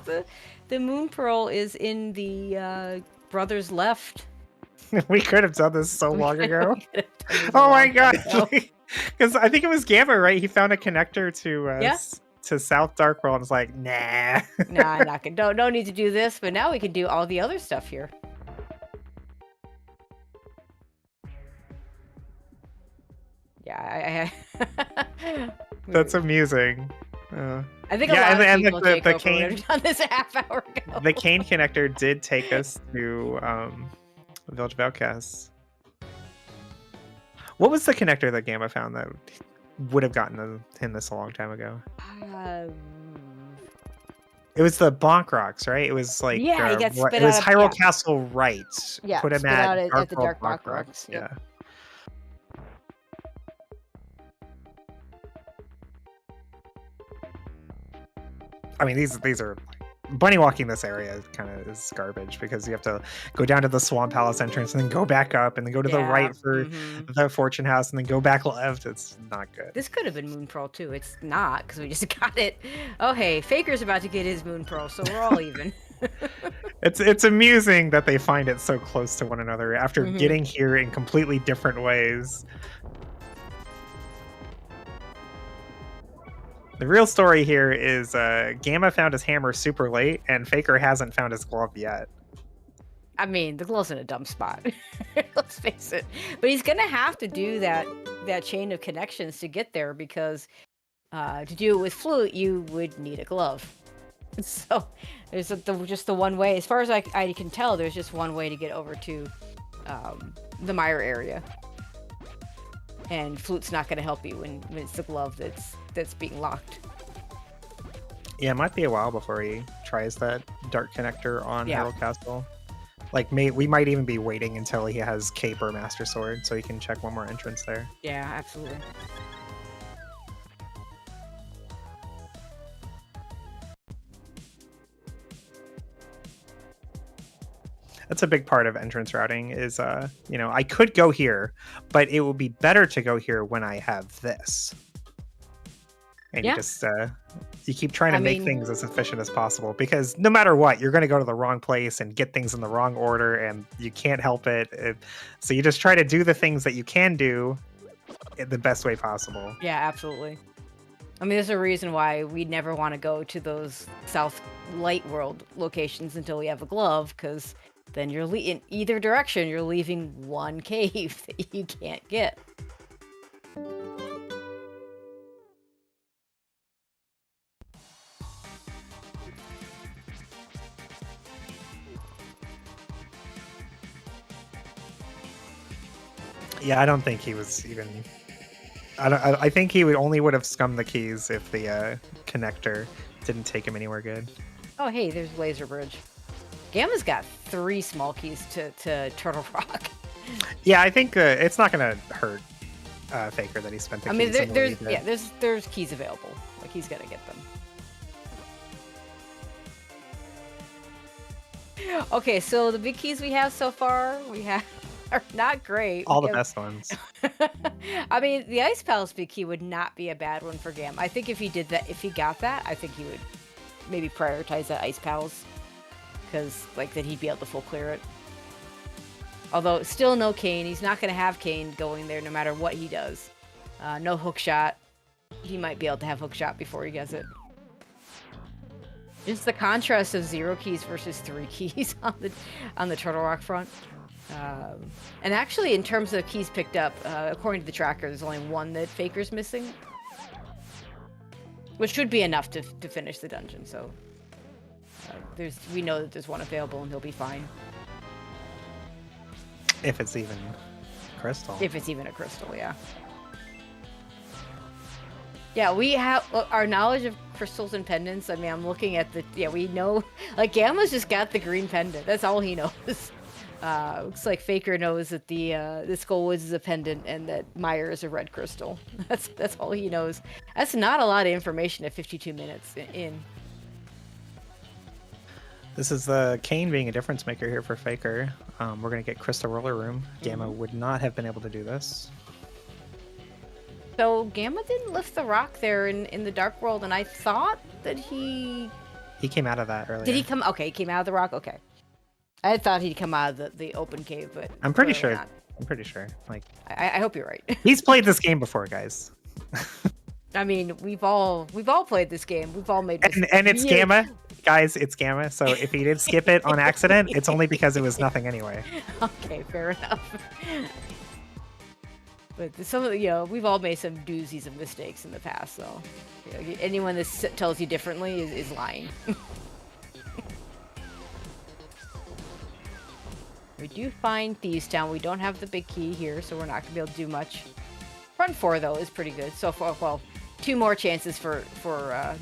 the Moon Pearl is in the Brothers Left. We could have done this so long ago. We could have done this a Oh my long god! time ago. Because I think it was Gamma, right? He found a connector to Yeah. to South Dark World and was like, nah. Nah, I'm not gonna. Don't need to do this, but now we can do all the other stuff here. Yeah, I That's amusing. I think a Yeah, lot and of people the take over would cane- have done this a half hour ago. The cane connector did take us to Village of Outcasts. What was the connector that Gamma found that would have gotten him this a long time ago? It was the Bonk Rocks, right? It was like Yeah, he got spit it was out of Hyrule Castle, right? Yeah, Put him spit at out at the World Dark Bonk Rocks. Yeah. Yep. I mean, these are bunny walking this area kind of is garbage because you have to go down to the Swamp Palace entrance and then go back up and then go to the right for the Fortune House and then go back left. It's not good. This could have been Moon Pearl too. It's not because we just got it. Oh hey, Faker's about to get his Moon Pearl, so we're all even. It's amusing that they find it so close to one another after getting here in completely different ways. The real story here is Gamma found his hammer super late, and Faker hasn't found his glove yet. I mean, the glove's in a dumb spot. Let's face it. But he's gonna have to do that chain of connections to get there because to do it with Flute, you would need a glove. So there's just the one way. As far as I can tell, there's just one way to get over to the Mire area. And Flute's not going to help you when it's the glove that's being locked. Yeah, it might be a while before he tries that dark connector on Hyrule Castle. Like, we might even be waiting until he has Cape or Master Sword so he can check one more entrance there. Yeah, absolutely. That's a big part of entrance routing is, you know, I could go here, but it would be better to go here when I have this. And you just, you keep trying to make things as efficient as possible because no matter what, you're going to go to the wrong place and get things in the wrong order and you can't help it. So you just try to do the things that you can do in the best way possible. Yeah, absolutely. I mean, there's a reason why we never want to go to those South Light World locations until we have a glove, because then you're in either direction, you're leaving one cave that you can't get. Yeah, I don't think he was even. I think he would have scummed the keys if the connector didn't take him anywhere good. Oh, hey, there's Laser Bridge. Gamma's got 3 small keys to Turtle Rock. Yeah, I think it's not gonna hurt Faker that he spent the keys. I mean, there's keys available. Like, he's gonna get them. Okay, so the big keys we have so far, are not great. All the best ones. I mean, the Ice Palace big key would not be a bad one for Gamma. I think if he got that, I think he would maybe prioritize that Ice Palace. Because, like, then he'd be able to full clear it. Although, still no Kane. He's not going to have Kane going there no matter what he does. No hook shot. He might be able to have hook shot before he gets it. Just the contrast of 0 keys versus 3 keys on the Turtle Rock front. And actually, in terms of keys picked up, according to the tracker, there's only 1 that Faker's missing. Which should be enough to finish the dungeon, so... we know that there's 1 available and he'll be fine. If it's even crystal. If it's even a crystal, yeah. Yeah, we have our knowledge of crystals and pendants. I mean, I'm looking at we know, like, Gamma's just got the green pendant. That's all he knows. Looks like Faker knows that the Skullwoods is a pendant and that Mire is a red crystal. That's all he knows. That's not a lot of information at 52 minutes in. This is the Kane being a difference maker here for Faker. We're going to get Crystal Roller Room. Gamma would not have been able to do this. So Gamma didn't lift the rock there in the Dark World, and I thought that he came out of that earlier. Did he come? Okay, he came out of the rock? Okay. I thought he'd come out of the open cave, but... I'm pretty sure. Not. I'm pretty sure. Like, I hope you're right. He's played this game before, guys. I mean, we've all played this game. We've all made mistakes. And it's Gamma. Guys, it's Gamma, so if he did skip it on accident, it's only because it was nothing anyway. Okay, fair enough. But some of we've all made some doozies of mistakes in the past, so anyone that tells you differently is lying. We do find Thieves Town. We don't have the big key here, so we're not gonna be able to do much. Front 4 though is pretty good. So far, well, 2 more chances for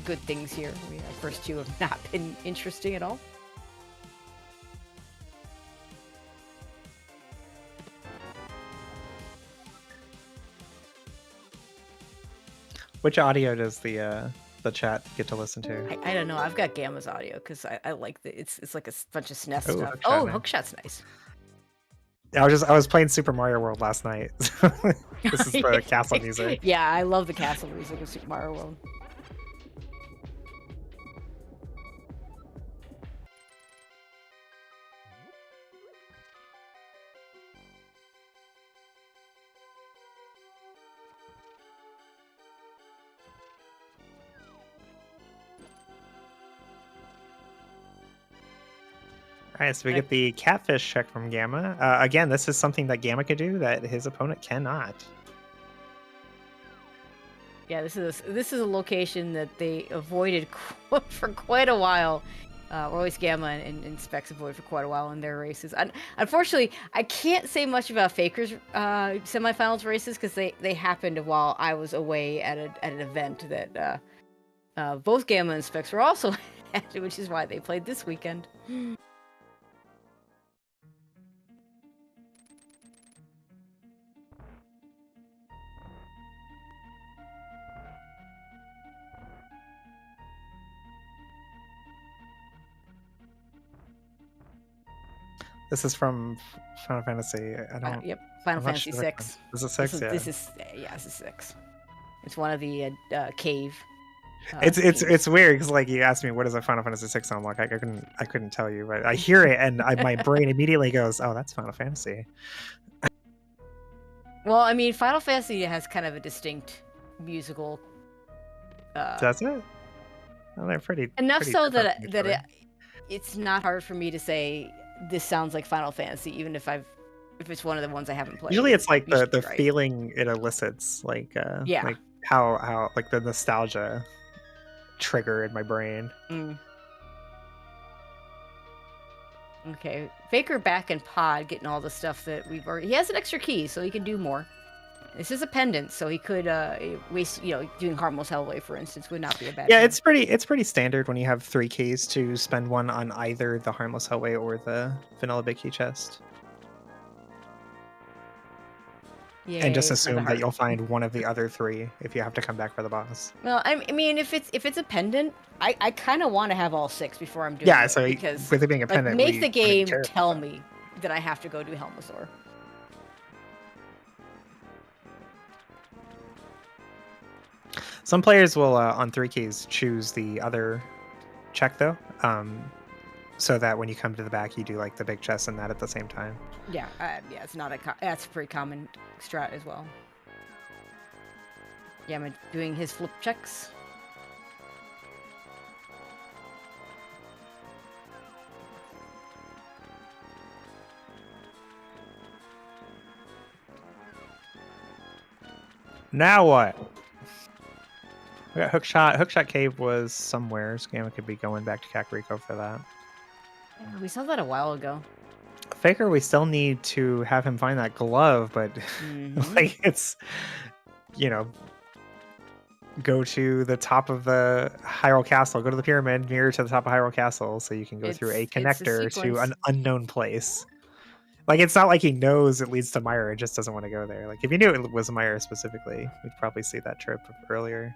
good things here. Our first 2 have not been interesting at all. Which audio does the chat get to listen to? I don't know. I've got Gamma's audio because I like the it's like a bunch of SNES Oh, stuff. Hookshot, Oh, nice. Hookshot's nice. I was playing Super Mario World last night. This is the castle music. Yeah, I love the castle music of Super Mario World. All right, so we get the catfish check from Gamma. Again, this is something that Gamma could do that his opponent cannot. Yeah, this is a location that they avoided for quite a while. Or at least Gamma and Specs avoided for quite a while in their races. Unfortunately, I can't say much about Faker's semifinals races because they happened while I was away at an event that both Gamma and Specs were also at, which is why they played this weekend. This is from Final Fantasy. I don't. Yep, Final I'm not Fantasy sure. 6. Is it 6? Yeah. This is 6. It's one of the cave. It's weird because like you asked me what is a Final Fantasy 6 sound like. I couldn't tell you, but I hear it and my brain immediately goes, "Oh, that's Final Fantasy." Well, I mean, Final Fantasy has kind of a distinct musical. Does it? Well, they're pretty Enough pretty so different from each other. it's not hard for me to say this sounds like Final Fantasy, even if it's one of the ones I haven't played. Usually, it's like the right. feeling it elicits, like Yeah. like how like the nostalgia trigger in my brain. Okay, Faker back in Pod, getting all the stuff that we've already. He has an extra key, so he can do more. This is a pendant, so he could waste. Doing Harmless Hellway, for instance, would not be a bad. Yeah, thing. it's pretty standard when you have 3 keys to spend one on either the Harmless Hellway or the Vanilla Big Key chest. Yeah, And just assume that you'll find one of the other 3 if you have to come back for the boss. Well, I mean, if it's a pendant, I kind of want to have all 6 before I'm doing Yeah, it, so because with it being a pendant, make the game tell me that I have to go do Helmasaur. Some players will on 3 keys choose the other check though, so that when you come to the back, you do like the big chest and that at the same time. Yeah, it's not that's a pretty common strat as well. Yeah, I'm doing his flip checks. Now what? We got Hookshot. Hookshot Cave was somewhere. Gamma could be going back to Kakariko for that. Yeah, we saw that a while ago. Faker, we still need to have him find that glove, but like it's, go to the top of the Hyrule Castle, go to the pyramid near to the top of Hyrule Castle, so you can go through a connector to an unknown place. Like, it's not like he knows it leads to Myra, it just doesn't want to go there. Like, if you knew it was Myra specifically, we'd probably see that trip earlier.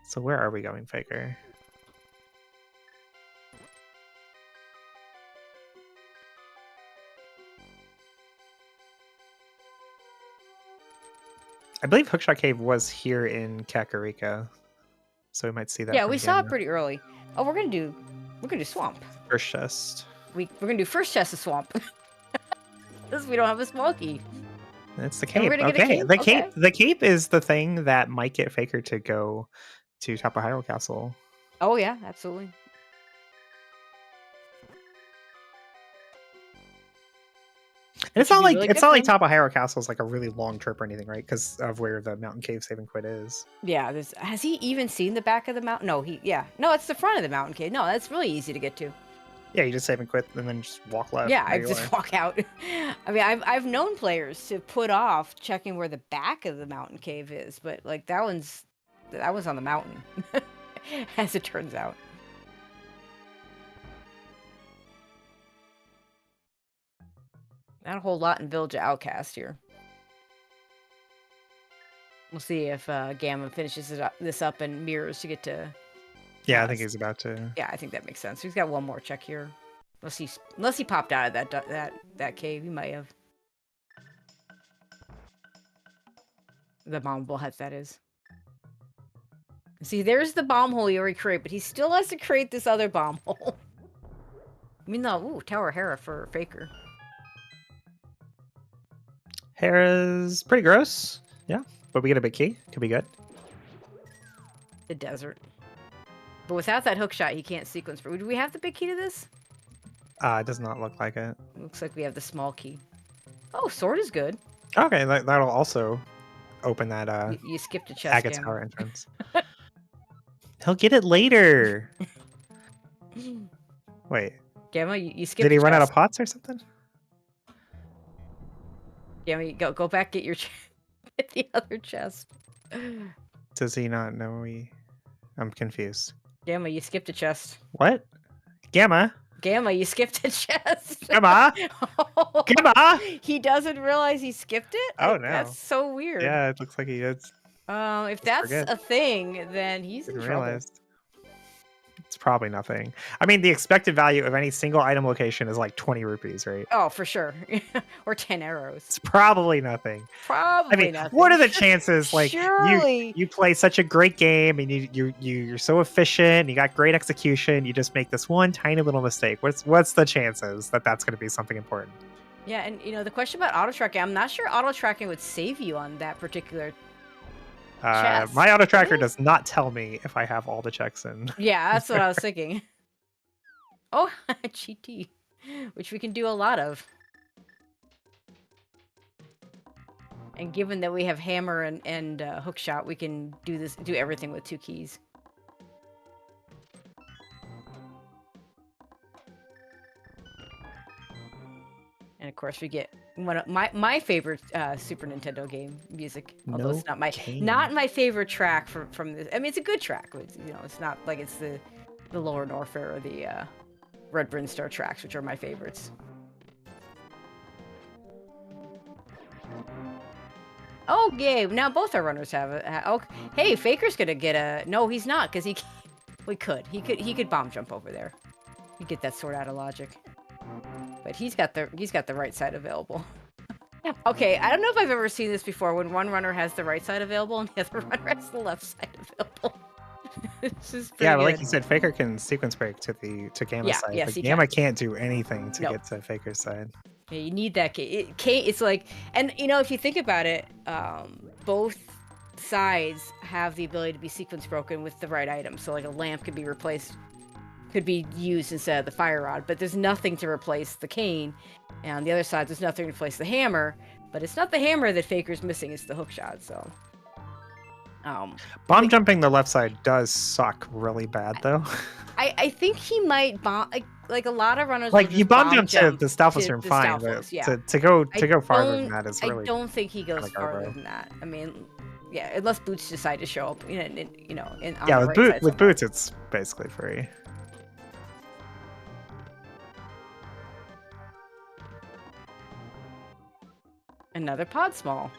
So where are we going, Faker? I believe Hookshot Cave was here in Kakariko, so we might see that. Yeah, we saw it pretty early. Oh, we're gonna do swamp. First chest. We're gonna do first chest of swamp. Because we don't have a small key. It's the cape. Okay, the cape is the thing that might get Faker to go to top of Hyrule Castle. Oh yeah, absolutely. And it's Which not would be like really it's good not for like him. top of Hyrule Castle is like a really long trip or anything, right? Because of where the mountain cave save and quit is. Yeah, has he even seen the back of the mountain? No, no, it's the front of the mountain cave. No, that's really easy to get to. Yeah, you just save and quit, and then just walk left. Yeah, There I you just are. walk out. I mean, I've known players to put off checking where the back of the mountain cave is, but like that was on the mountain, as it turns out. Not a whole lot in Village of Outcast here. We'll see if Gamma finishes this up and mirrors to get to. Yeah, I think he's about to. Yeah, I think that makes sense. He's got one more check here. Unless he popped out of that cave, he might have. The bomb hole hut, that is. See, there's the bomb hole he already created, but he still has to create this other bomb hole. I mean, no, ooh, Tower Hera for Faker. Hera's pretty gross. Yeah, but we get a big key. Could be good. The desert. But without that hook shot, he can't sequence. Do we have the big key to this? It does not look like it. Looks like we have the small key. Oh, sword is good. Okay, that'll also open that You skipped a chest. Agate Tower entrance. He'll get it later. Wait. Gamma, you skipped. Did he a run out of chest. pots or something? Gamma, you go back, get your get the other chest. Does he not know I'm confused. Gamma, you skipped a chest. What? Gamma? Gamma, you skipped a chest. Gamma? Gamma? He doesn't realize he skipped it? Oh, Like, no. That's so weird. Yeah, it looks like he did. If that's forget. a thing, then he's in Didn't trouble. realize. It's probably nothing. I mean, the expected value of any single item location is like 20 rupees, right? Oh, for sure. Or 10 arrows. It's probably nothing. Probably I mean, nothing. what are the chances? Like, Surely. you play such a great game, and you're so efficient, you got great execution, you just make this one tiny little mistake. What's the chances that that's going to be something important? Yeah, and the question about auto tracking, I'm not sure auto tracking would save you on that particular. Chest. My auto tracker does not tell me if I have all the checks in. Yeah, that's what I was thinking. Oh, GT, which we can do a lot of. And given that we have hammer and hook shot, we can do everything with 2 keys. And of course, we get one of my favorite Super Nintendo game music. Although it's not my favorite track from this. I mean, it's a good track. It's not like it's the Lower Norfair or the Red Brinstar tracks, which are my favorites. Oh, yay! Now both our runners have it. Oh, hey, Faker's gonna get a. No, he's not, because he could bomb jump over there. You get that sword out of logic. But he's got the right side available. Okay, I don't know if I've ever seen this before when one runner has the right side available and the other runner has the left side available. This is pretty But like good. you said, Faker can sequence break to Gamma's side. yes, but he Gamma can. can't do anything to No. get to Faker's side. Yeah, you need that key. It's like, and if you think about it, both sides have the ability to be sequence broken with the right item. So like a lamp could be used instead of the fire rod, but there's nothing to replace the cane. And on the other side, there's nothing to replace the hammer. But it's not the hammer that Faker's missing; it's the hook shot. So, Bomb jumping the left side does suck really bad, though. I think he might bomb like a lot of runners. Like will you just bomb jump to the to Stalfos room, the fine, Stalfos, but yeah. to go I farther don't- than that is I really. don't think he goes kinda farther garbo. than that. I mean, yeah, unless Boots decide to show up, on Yeah, the with right side with somehow. boots, it's basically free. Another pod small.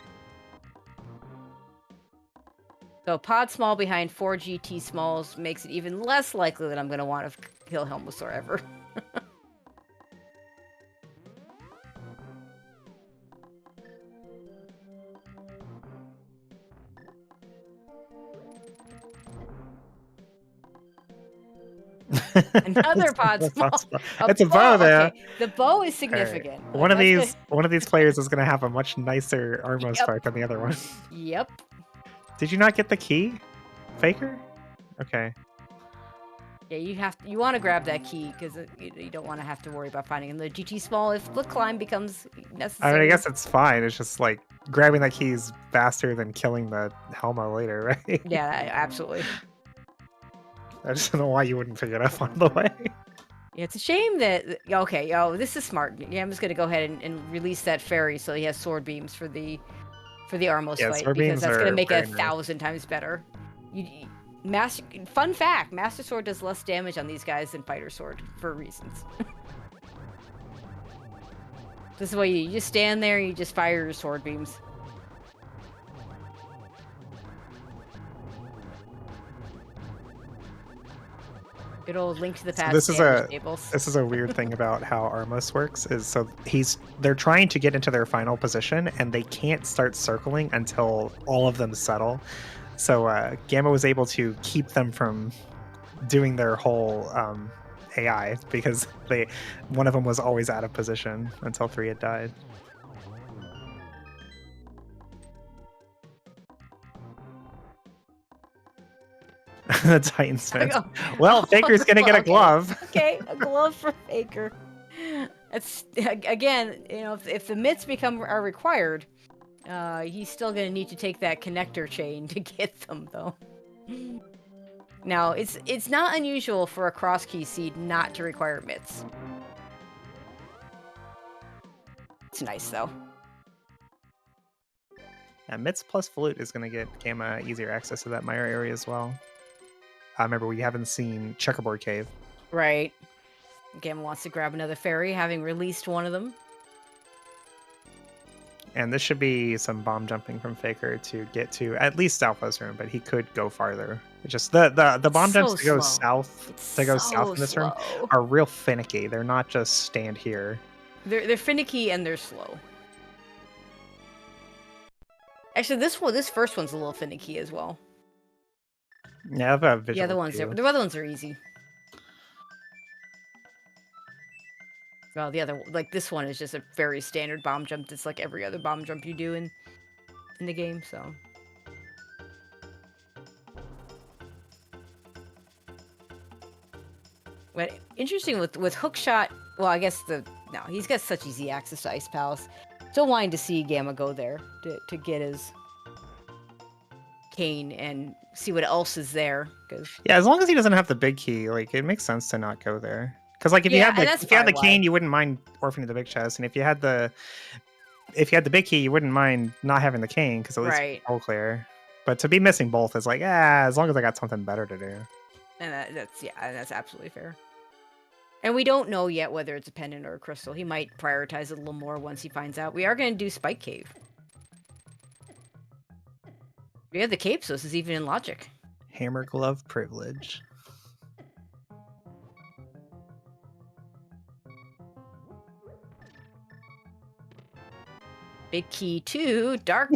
So pod small behind 4 GT smalls makes it even less likely that I'm going to want to kill Helmosaur ever. Another pod small. It's a bow there. Okay. The bow is All right. significant. One of That's these players is going to have a much nicer armor Yep. spark than the other one. Yep. Did you not get the key, Faker? Okay. Yeah, you want to grab that key because you don't want to have to worry about finding the GT small if foot climb becomes I mean, I necessary. guess it's fine. It's just like grabbing that key is faster than killing the Helma later, right? Yeah, absolutely. I just don't know why you wouldn't pick it up on the way. Yeah, it's a shame that okay, this is smart. Yeah, I'm just gonna go ahead and release that fairy so he has sword beams for the Armos Yeah, fight sword because beams that's gonna are make it very nice. 1,000 times better. Fun fact: Master Sword does less damage on these guys than Fighter Sword for reasons. This is why you just stand there and you just fire your sword beams. Good old Link to the Past damage tables. This is a weird thing about how Armos works is so they're trying to get into their final position and they can't start circling until all of them settle. So Gamma was able to keep them from doing their whole AI because one of them was always out of position until 3 had died. Titan Smith. Well, Faker's gonna get a glove. Okay, a glove for Faker. That's again, if the mitts are required, he's still gonna need to take that connector chain to get them, though. Now, it's not unusual for a Crosskey seed not to require mitts. It's nice, though. Yeah, mitts plus flute is gonna get Gamma easier access to that Mire area as well. Remember, we haven't seen Checkerboard Cave. Right. Gamma wants to grab another fairy, having released one of them. And this should be some bomb jumping from Faker to get to at least Alpha's room, but he could go farther. It's just the bomb jumps to go south in this room are real finicky. They're not just stand here. They're finicky and they're slow. Actually, this first one's a little finicky as well. Yeah, I've got visual. The other ones are easy. Well, this one is just a very standard bomb jump. It's like every other bomb jump you do in the game, so. But interesting with Hookshot, well, I guess he's got such easy access to Ice Palace. Still wanting to see Gamma go there to get his cane and see what else is there. Yeah, as long as he doesn't have the big key, like it makes sense to not go there. Because like if you had the cane, you wouldn't mind orphaning the big chest, and if you had the big key, you wouldn't mind not having the cane because at least it's all clear. But to be missing both is like, as long as I got something better to do. And that's absolutely fair. And we don't know yet whether it's a pendant or a crystal. He might prioritize it a little more once he finds out. We are going to do Spike Cave. We have the cape, so this is even in logic. Hammer glove privilege. Big key 2, dark.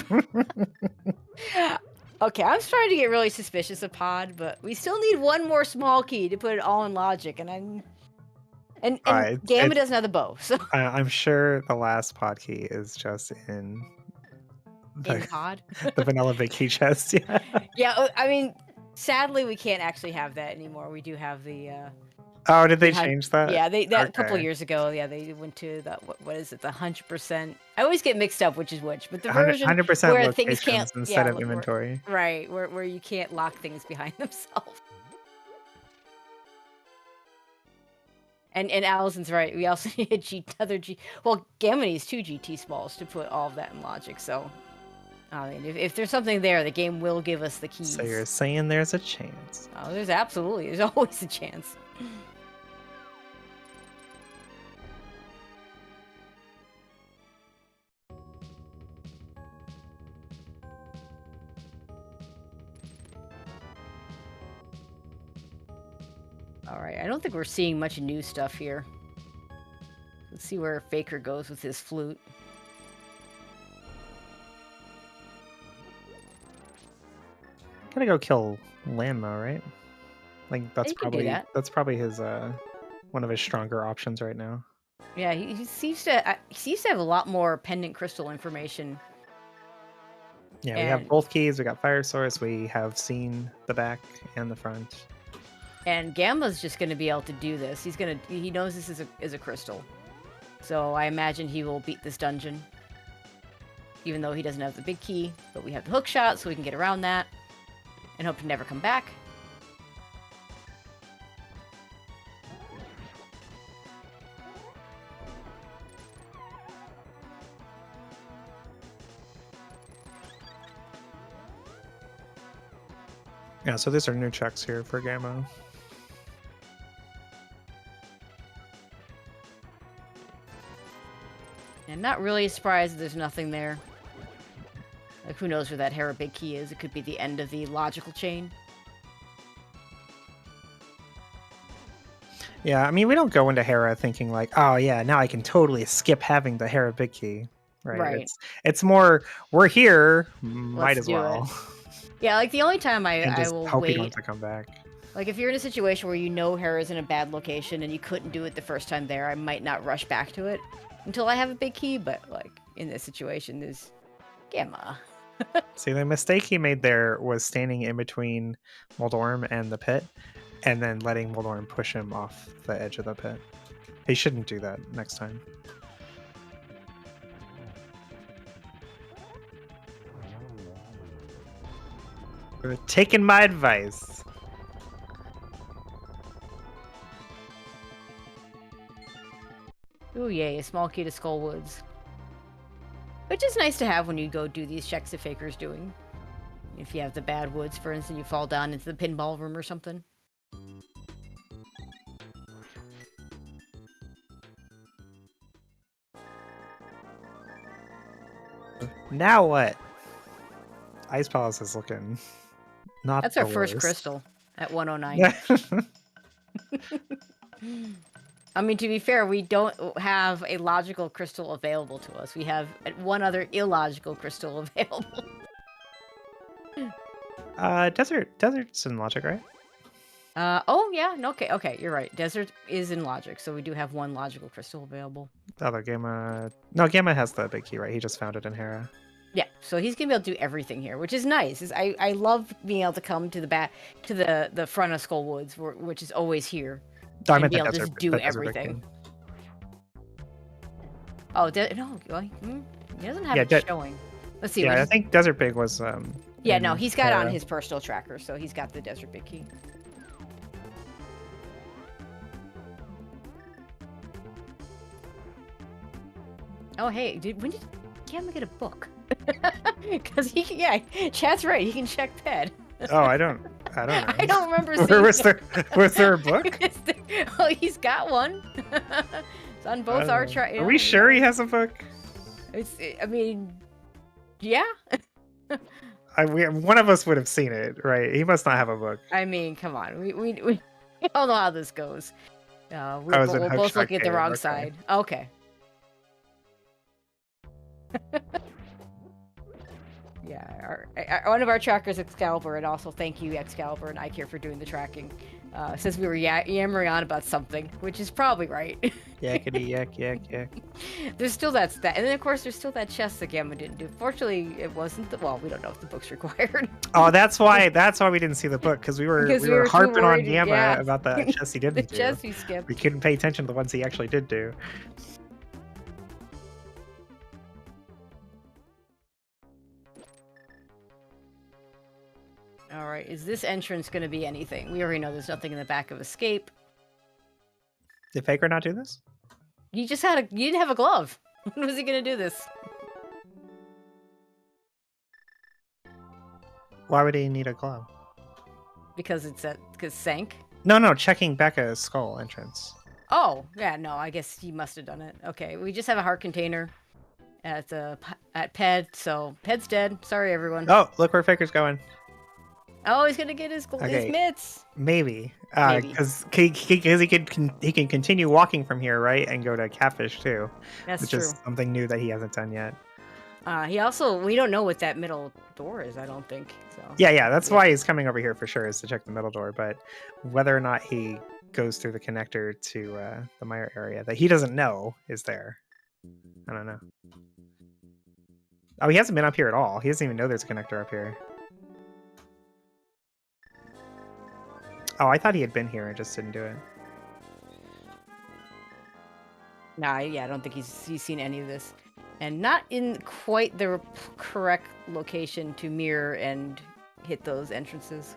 Okay, I'm starting to get really suspicious of Pod, but we still need one more small key to put it all in logic, and Gamma doesn't have the bow, so I'm sure the last Pod key is just in Pod, the vanilla big key chest. Yeah. Yeah. I mean, sadly, we can't actually have that anymore. We do have the. Oh, did they change that? Yeah, a couple of years ago. Yeah, they went to the what is it? The 100%. I always get mixed up which is which, but the version 100% where things can't instead of inventory. Right, where you can't lock things behind themselves. And Allison's right. We also need another G. Well, Gamma needs 2 GT smalls to put all of that in logic. So, I mean, if there's something there, the game will give us the keys. So you're saying there's a chance? Oh, there's always a chance. Alright, I don't think we're seeing much new stuff here. Let's see where Faker goes with his flute. Gotta go kill Lanmo, right? Like that's probably his one of his stronger options right now. Yeah, he seems to have a lot more pendant crystal information. Yeah, we have both keys. We got Fire Source. We have seen the back and the front. And Gamma's just going to be able to do this. He knows this is a crystal. So I imagine he will beat this dungeon. Even though he doesn't have the big key, but we have the hook shot, so we can get around that. And hope to never come back. Yeah, so these are new checks here for Gamma. I'm not really surprised there's nothing there. Like, who knows where that Hera big key is? It could be the end of the logical chain. Yeah, I mean, we don't go into Hera thinking like, oh yeah, now I can totally skip having the Hera big key. Right. It's more, we're here, might as well. Yeah, like the only time and I just will hope wait. He wants to come back. Like if you're in a situation where you know Hera's in a bad location and you couldn't do it the first time there, I might not rush back to it until I have a big key. But like in this situation, there's Gamma. See, the mistake he made there was standing in between Moldorm and the pit, and then letting Moldorm push him off the edge of the pit. He shouldn't do that next time. You're taking my advice. Ooh, yay, a small key to Skull Woods. Which is nice to have when you go do these checks that Faker's doing. If you have the bad woods, for instance, you fall down into the pinball room or something. Now what? Ice Palace is looking not That's the our first worst. crystal at 109. I mean, to be fair, we don't have a logical crystal available to us. We have one other illogical crystal available. Desert's in logic, right? Oh yeah, no, okay, you're right. Desert is in logic, so we do have one logical crystal available. The other Gamma has the big key, right? He just found it in Hera. Yeah, so he's gonna be able to do everything here, which is nice. I love being able to come to the back to the front of Skull Woods, which is always here, and be able to just do everything. Oh, no, he doesn't have it showing. Let's see. Yeah, I think Desert Big was. Yeah, no, he's got on his personal tracker, so he's got the Desert Big key. Oh, hey, when did Gamma get a book? Because chat's right. He can check Ped. Oh, I don't know. I don't remember seeing. Was there a book? Oh, he's got one. It's on both our track. Are we sure he has a book? I mean, yeah. One of us would have seen it, right? He must not have a book. I mean, come on. We all know how this goes. We're both looking at the wrong side. Okay. Yeah, one of our trackers, Excalibur, and also thank you, Excalibur and iCare for doing the tracking. Says we were yammering on about something, which is probably right. Yakety yak yak yak. There's still that, and then of course there's still that chest that Gamma didn't do. Fortunately, it wasn't well, we don't know if the book's required. Oh, that's why we didn't see the book because we were harping on Gamma about the chest he didn't do. The chest he skipped. We couldn't pay attention to the ones he actually did do. All right, is this entrance going to be anything? We already know there's nothing in the back of Escape. Did Faker not do this? You didn't have a glove. When was he going to do this? Why would he need a glove? Because sank? No, checking Becca's skull entrance. Oh, yeah, no, I guess he must have done it. Okay, we just have a heart container at Ped, so Ped's dead. Sorry, everyone. Oh, look where Faker's going. Oh, he's gonna get his mitts. Maybe, because he can continue walking from here, right, and go to Catfish too. That's true. Which is something new that he hasn't done yet. We don't know what that middle door is. I don't think so. Yeah, that's why he's coming over here for sure, is to check the middle door. But whether or not he goes through the connector to the Meyer area that he doesn't know is there, I don't know. Oh, he hasn't been up here at all. He doesn't even know there's a connector up here. Oh, I thought he had been here and just didn't do it. Nah, yeah, I don't think he's seen any of this. And not in quite the correct location to mirror and hit those entrances.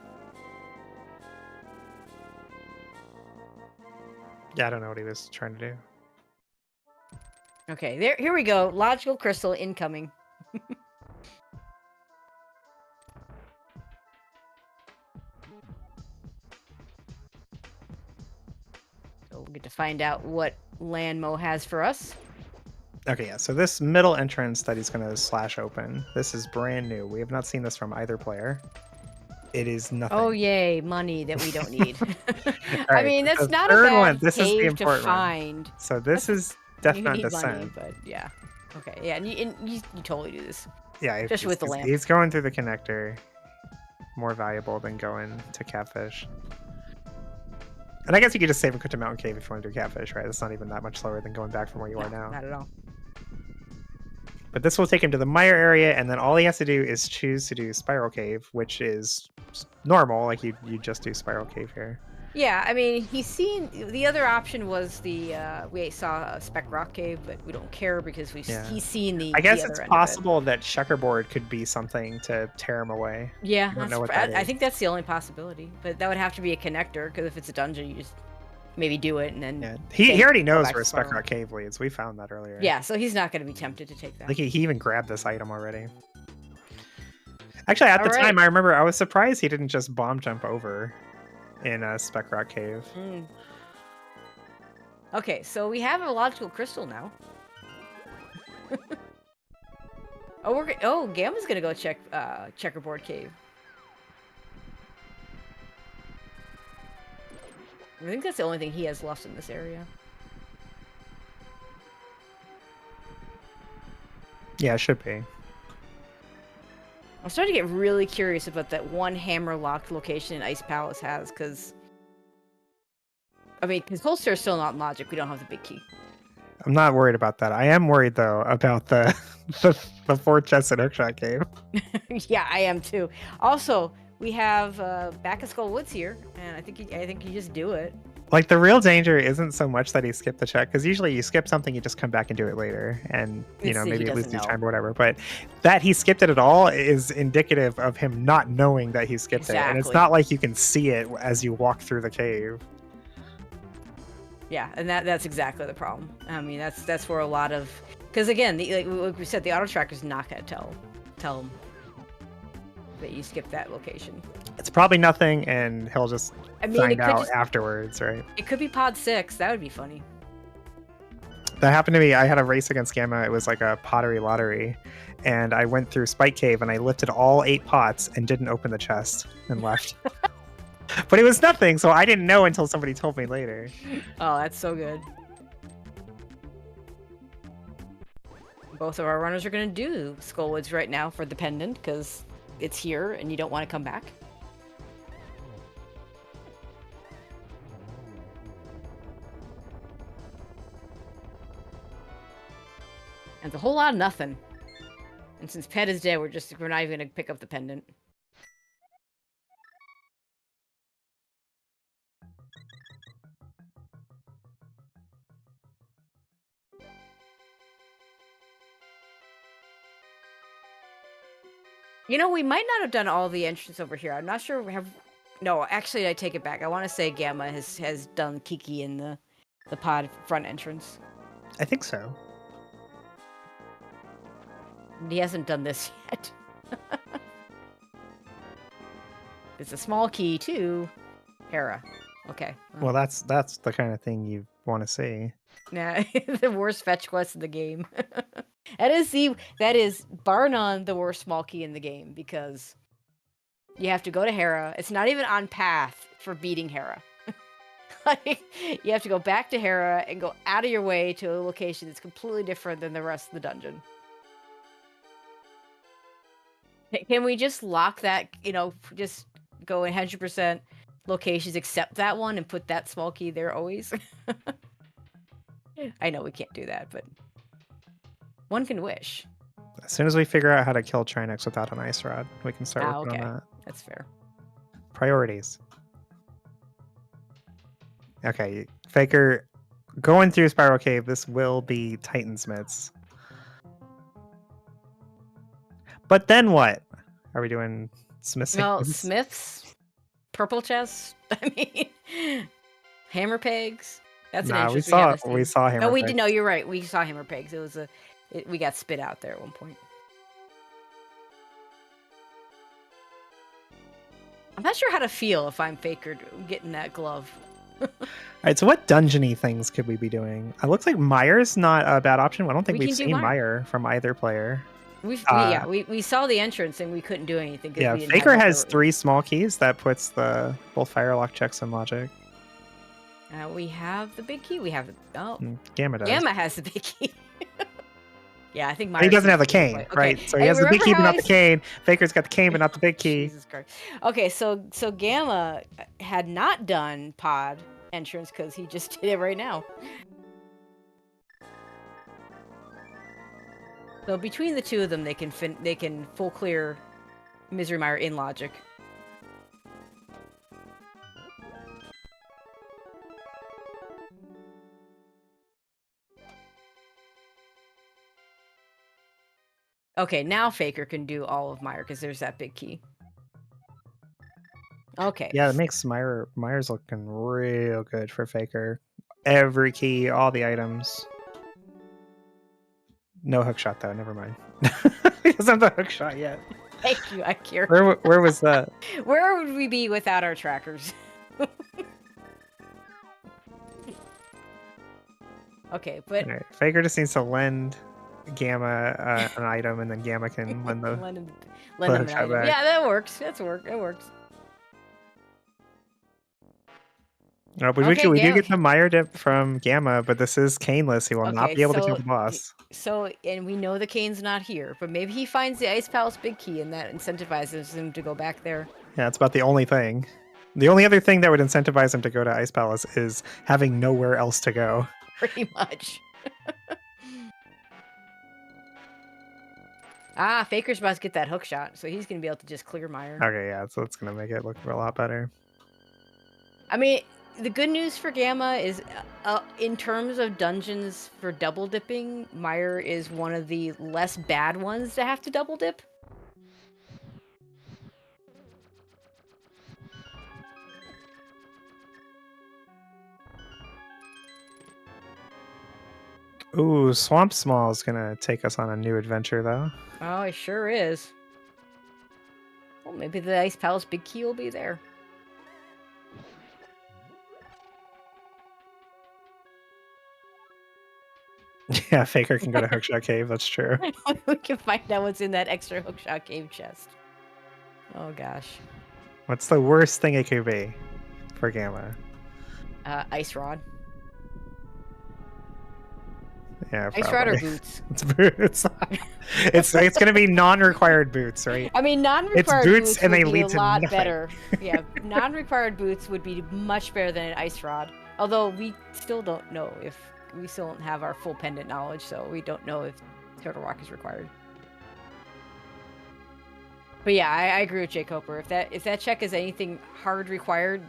Yeah, I don't know what he was trying to do. Okay, here we go. Logical crystal incoming. So we'll get to find out what Landmo has for us. Okay, yeah, so this middle entrance that he's going to slash open, this is brand new. We have not seen this from either player. It is nothing. Oh, yay, money that we don't need. I Right, mean, that's the not a third bad one, this is the cave to important one. find. So this is You definite need money, descent. but yeah. Okay, yeah, and you totally do this. Yeah, Especially with the lamp. He's going through the connector. More valuable than going to Catfish. And I guess you could just save and go to Mountain Cave if you want to do Catfish, right? It's not even that much slower than going back from where you are now. Not at all. But this will take him to the mire area, and then all he has to do is choose to do Spiral Cave, which is normal. Like you just do Spiral Cave here. Yeah, I mean, he's seen the other option was the we saw a Spec Rock Cave, but we don't care because he's seen the. I guess the it's other possible that checkerboard could be something to tear him away. Yeah, I think that's the only possibility. But that would have to be a connector because if it's a dungeon, you just maybe do it and then. Yeah, he already knows where Spec Rock Cave leads. We found that earlier. Yeah, so he's not going to be tempted to take that. Like he even grabbed this item already. Actually, at the time, I remember I was surprised he didn't just bomb jump over in a Spec Rock Cave. Okay, so we have a logical crystal now. Gamma's gonna go check Checkerboard Cave. I think that's the only thing he has left in this area. Yeah, it should be. I'm starting to get really curious about that one hammer locked location Ice Palace has, because I mean, because Holster is still not in logic. We don't have the big key. I'm not worried about that. I am worried though about the 4 chests in Hookshot Cave. Yeah, I am too. Also, we have Back of Skull Woods here, and I think you just do it. Like the real danger isn't so much that he skipped the check, because usually you skip something, you just come back and do it later, and maybe you lose your time or whatever. But that he skipped it at all is indicative of him not knowing that he skipped it, and it's not like you can see it as you walk through the cave. Yeah, and that's exactly the problem. I mean, that's where a lot of, because again, like we said, the auto tracker's not going to tell him that you skipped that location. It's probably nothing, and he'll just find out afterwards, right? It could be Pod 6. That would be funny. That happened to me. I had a race against Gamma. It was like a pottery lottery, and I went through Spike Cave, and I lifted all 8 pots and didn't open the chest and left. But it was nothing, so I didn't know until somebody told me later. Oh, that's so good. Both of our runners are going to do Skullwoods right now for the pendant, because it's here, and you don't want to come back. And it's a whole lot of nothing. And since Pet is dead, we're not even going to pick up the pendant. We might not have done all the entrances over here. I'm not sure. No, actually, I take it back. I want to say Gamma has done Kiki in the pod front entrance. I think so. He hasn't done this yet. It's a small key to Hera. Okay. Well, that's the kind of thing you want to see. Nah, the worst fetch quest in the game. That is bar none the worst small key in the game, because you have to go to Hera. It's not even on path for beating Hera. Like, you have to go back to Hera and go out of your way to a location that's completely different than the rest of the dungeon. Can we just lock that, just go 100% locations except that one and put that small key there always? I know we can't do that, but one can wish. As soon as we figure out how to kill Trinex without an ice rod, we can start working on that. That's fair. Priorities. Okay, Faker going through Spiral Cave. This will be Titansmiths. But then what? Are we doing smiths? Well, Smiths, purple chests. I mean, hammer pegs. That's an Nah, interest we haven't we seen. saw hammer No, we pegs. did. No, you're right. We saw hammer pegs. It was we got spit out there at one point. I'm not sure how to feel if I'm Faker getting that glove. All right, so what dungeony things could we be doing? It looks like Meyer's not a bad option. I don't think We we've can do seen Meyer. Meyer from either player. We saw the entrance and we couldn't do anything. 'Cause Yeah, we didn't have Faker like has 3 small keys. That puts the both Firelock checks in logic. We have the big key. We have Gamma does. Gamma has the big key. Yeah, I think But he doesn't have the cane, Okay. right? So he Hey, has the big remember key, but how not I the cane. Faker's got the cane, but not the big key. Jesus Christ. Okay, so Gamma had not done pod entrance because he just did it right now. So between the two of them, they can full clear Misery Mire in logic. Okay, now Faker can do all of Mire because there's that big key. Okay. Yeah, that makes Meyer's looking real good for Faker. Every key, all the items. No hook shot though. Never mind. He doesn't have the hook shot yet. Thank you, Akira. Where was that? Where would we be without our trackers? Okay, but Right. Faker just needs to lend Gamma an item, and then Gamma can lend the. lend him hook an shot item. back. Yeah, that works. It works. No, but Okay, we do Gamma. get the Meyer dip from Gamma, but this is caneless. He will not Okay, be able to so- kill the boss. So, and we know the Kane's not here, but maybe he finds the Ice Palace big key, and that incentivizes him to go back there. Yeah, it's about the only thing. The only other thing that would incentivize him to go to Ice Palace is having nowhere else to go. Pretty much. Faker's about to get that hook shot, so he's gonna be able to just clear Mire. Okay, yeah, so it's gonna make it look a lot better. I mean, the good news for Gamma is, in terms of dungeons for double dipping, Mire is one of the less bad ones to have to double dip. Ooh, Swamp Small is gonna take us on a new adventure, though. Oh, it sure is. Well, maybe the Ice Palace big key will be there. Yeah, Faker can go to Hookshot Cave. That's true. We can find out what's in that extra hookshot cave chest. Oh gosh. What's the worst thing it could be for Gamma? Ice rod. Yeah, Ice rod or probably. boots? It's boots. it's gonna be non-required boots, right? I mean, non-required boots and would they be lead a to lot nothing. better. Yeah, non-required boots would be much better than an ice rod. Although we still don't know if we still don't have our full pendant knowledge, so we don't know if Turtle Rock is required. But yeah, I agree with Jay Coper. If that check is anything hard required,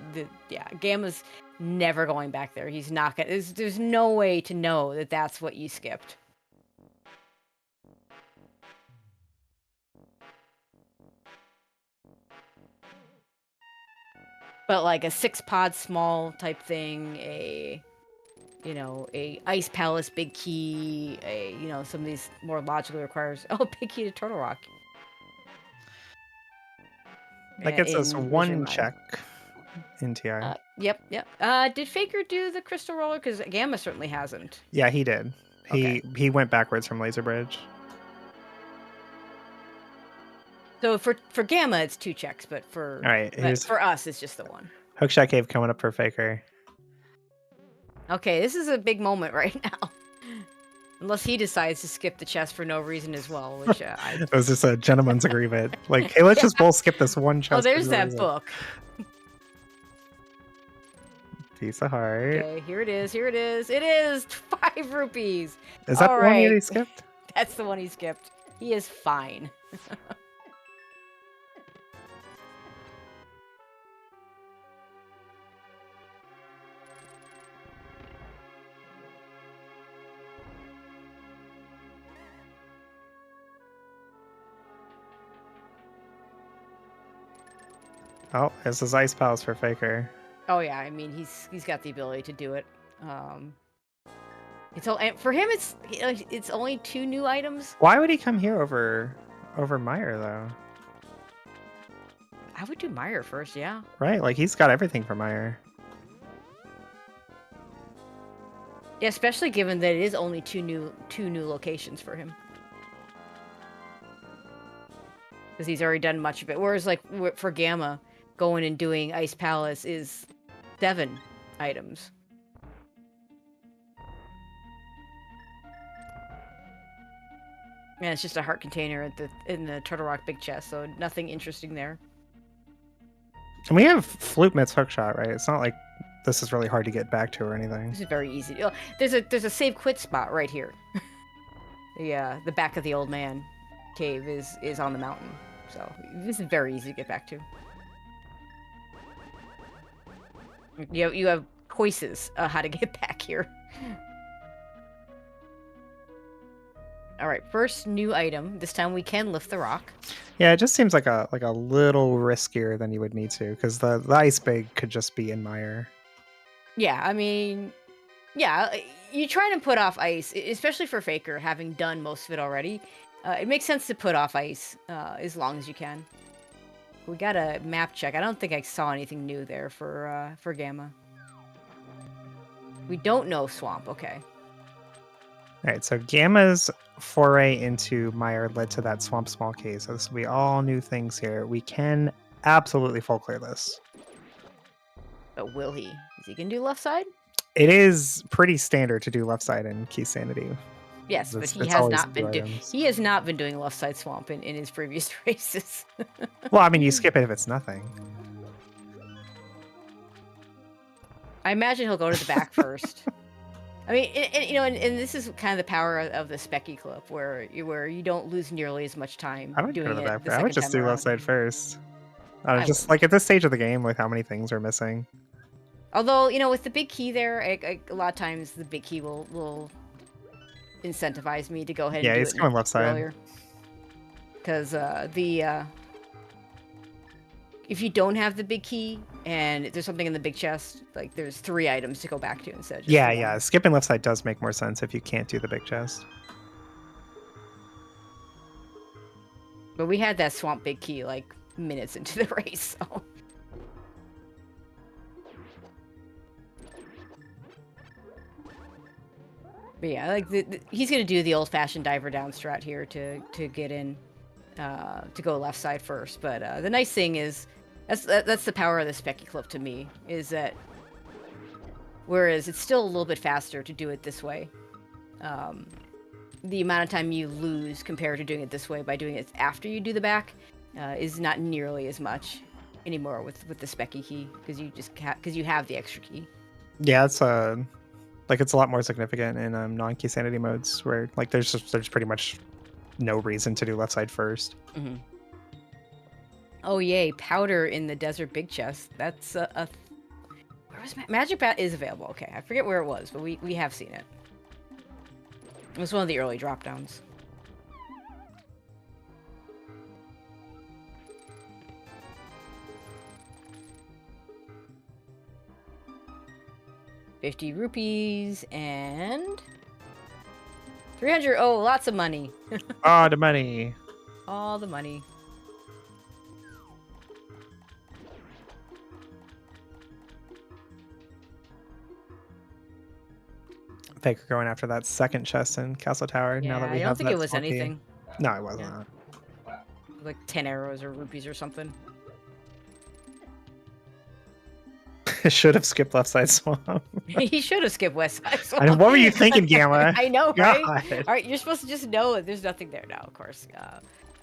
Gamma's never going back there. He's not gonna. There's no way to know that that's what you skipped. But like a 6-pod small type thing, a Ice Palace big key, some of these more logically requires big key to Turtle Rock. That gets us in one Vision Mine. check in TI. Yep. Did Faker do the Crystal Roller? Because Gamma certainly hasn't. Yeah, he did. He went backwards from Laser Bridge. So for Gamma, it's 2 checks, but for for us, it's just the one. Hookshot Cave coming up for Faker. Okay, this is a big moment right now. Unless he decides to skip the chest for no reason as well, which It was just a gentleman's agreement. Like, hey, let's just both skip this one chest. Oh, there's that book. Piece of heart. Okay, here it is. It is 5 rupees. Is that All the one right. he skipped? That's the one he skipped. He is fine. Oh, there's his ice palace for Faker. Oh yeah, I mean he's got the ability to do it. It's all and for him. It's only 2 new items. Why would he come here over Meyer though? I would do Meyer first, yeah. Right, like he's got everything for Meyer. Yeah, especially given that it is only two new locations for him. Because he's already done much of it. Whereas, like, for Gamma, going and doing Ice Palace is 7 items. And it's just a heart container in the Turtle Rock Big Chest, so nothing interesting there. And we have Flute Mit's hookshot, right? It's not like this is really hard to get back to or anything. This is very easy. Oh, there's a save quit spot right here. The back of the old man cave is on the mountain, so this is very easy to get back to. You have choices how to get back here. All right, first new item. This time we can lift the rock. Yeah, it just seems like a little riskier than you would need to, because the ice bag could just be in Meyer. Yeah, I mean, yeah, you try to put off ice, especially for Faker, having done most of it already. It makes sense to put off ice as long as you can. We got a map check. I don't think I saw anything new there for Gamma. We don't know Swamp. Okay. All right, so Gamma's foray into Meyer led to that Swamp Small Cave, so this will be all new things here. We can absolutely full clear this. But will he? Is he gonna do left side? It is pretty standard to do left side in Key Sanity. Yes, but he has not been doing left side Swamp in his previous races. Well, I mean, you skip it if it's nothing. I imagine he'll go to the back first. I mean, and this is kind of the power of the Specky clip, where you don't lose nearly as much time I would doing go to the it. back. I would just do left side first. Just would. like at this stage of the game, with how many things are missing. Although, with the big key there, a lot of times the big key will incentivize me to go ahead and do he's going left side. Because if you don't have the big key and there's something in the big chest, like there's 3 items to go back to instead. Yeah. Skipping left side does make more sense if you can't do the big chest. But we had that Swamp big key like minutes into the race, so. But yeah, like he's gonna do the old-fashioned diver down strat here to get in, to go left side first. But the nice thing is, that's the power of the Specky clip to me, is that whereas it's still a little bit faster to do it this way, the amount of time you lose compared to doing it this way by doing it after you do the back is not nearly as much anymore with the Specky key, because you have the extra key. Yeah, it's it's a lot more significant in non-key sanity modes where like there's pretty much no reason to do left side first. Mm-hmm. Oh yay, powder in the desert big chest. That's where was Magic Bat is available. Okay, I forget where it was, but we have seen it. It was one of the early drop downs. $50 and 300. Oh, lots of money. Oh, the money. All the money. Faker going after that second chest in Castle Tower. Yeah, now that we I don't have think that it was funky... anything. No, it wasn't. Yeah. Like 10 arrows or rupees or something. Should have skipped left side swamp. He should have skipped west side swamp. I mean, what were you thinking, Gamma? I know, right? God. All right, you're supposed to just know that there's nothing there now, of course.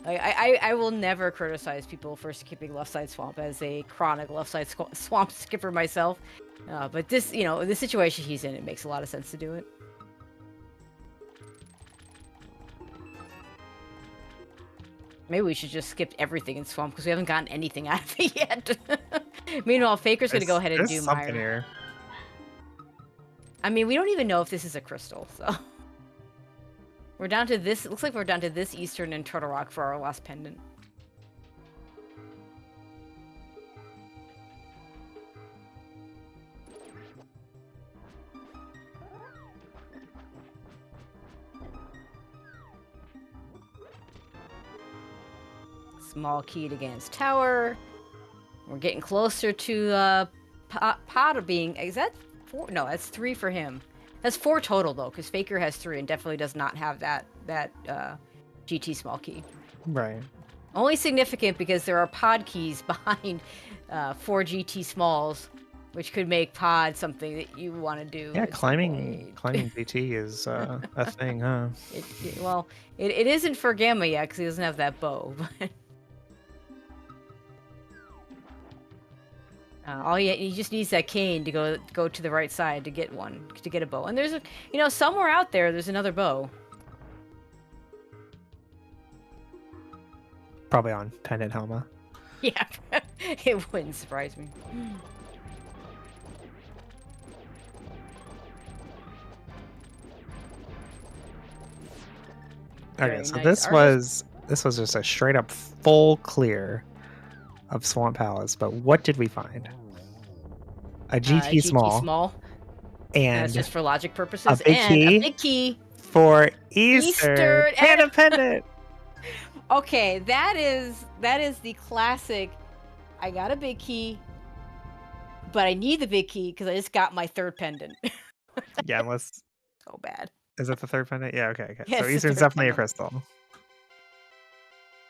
I will never criticize people for skipping left side swamp as a chronic left side swamp skipper myself. But this, the situation he's in, it makes a lot of sense to do it. Maybe we should just skip everything in Swamp because we haven't gotten anything out of it yet. Meanwhile, Faker's going to go ahead and do Meyer. Here. I mean, we don't even know if this is a crystal, so... We're down to this... It looks like we're down to this Eastern and Turtle Rock for our last pendant. Small key to Ganon's tower. We're getting closer to Pod being. Is that 4? No, that's 3 for him. That's 4 total though, because Faker has 3 and definitely does not have that GT small key. Right. Only significant because there are pod keys behind 4 GT smalls, which could make pod something that you want to do. Yeah, climbing GT is a thing, huh? It isn't for Gamma yet because he doesn't have that bow. He just needs that cane to go to the right side to get a bow. And there's somewhere out there's another bow. Probably on Pendant Helma. Yeah, it wouldn't surprise me. Okay, so this was just a straight up full clear of Swamp Palace, but what did we find? A GT small. And that's just for logic purposes. A big key for Eastern and a pendant. Okay, that is the classic. I got a big key, but I need the big key because I just got my 3rd pendant. Yeah, unless so bad. Is that the 3rd pendant? Yeah, okay. Yes, so Eastern's definitely a crystal.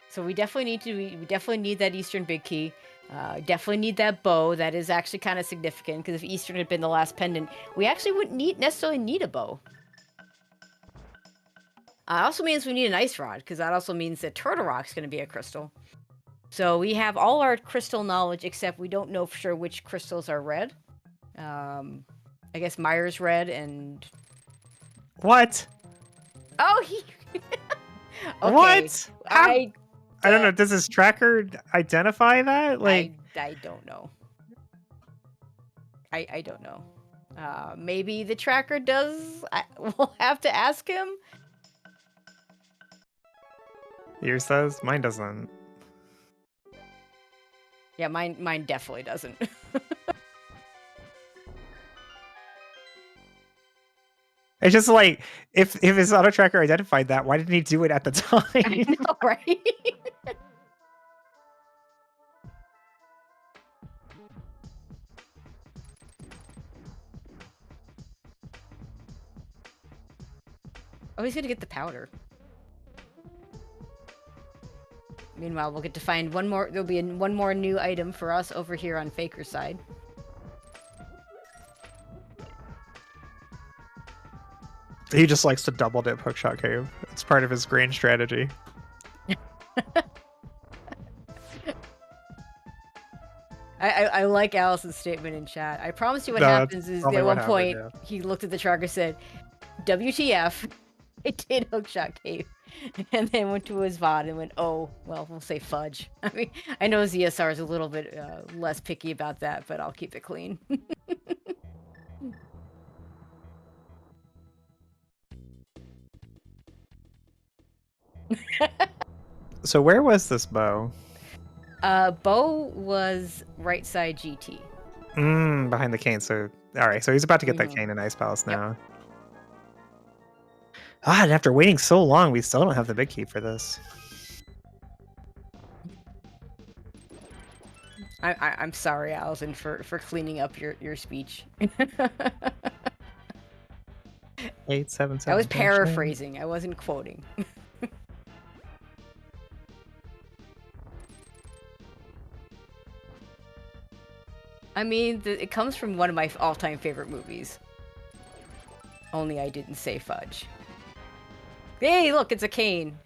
So we definitely need that Eastern big key. Definitely need that bow. That is actually kind of significant because if Eastern had been the last pendant, we actually wouldn't necessarily need a bow. It also means we need an ice rod because that also means that Turtle Rock's going to be a crystal. So we have all our crystal knowledge except we don't know for sure which crystals are red. I guess Myers red and... What? Oh, he... Okay. What? I don't know. Does his tracker identify that? Like, I don't know. I don't know. Maybe the tracker does. We'll have to ask him. Yours does? Mine doesn't. Yeah, mine definitely doesn't. It's just like, if his auto tracker identified that, why didn't he do it at the time? I know, right? Oh, he's gonna get the powder. Meanwhile, we'll get to find one more. There'll be one more new item for us over here on Faker's side. He just likes to double dip Hookshot Cave. It's part of his grand strategy. I like Alice's statement in chat. I promise you what happens is at one point he looked at the tracker and said, WTF, it did Hookshot Cave. And then went to his VOD and went, oh, well, we'll say fudge. I mean, I know ZSR is a little bit less picky about that, but I'll keep it clean. So where was this bow? Bow was right side GT. Behind the cane. So, all right. So he's about to get that cane in Ice Palace now. Yep. And after waiting so long, we still don't have the big key for this. I'm sorry, Allison, for cleaning up your speech. 877. I was paraphrasing. I wasn't quoting. I mean, it comes from one of my all-time favorite movies. Only I didn't say fudge. Hey, look, it's a cane.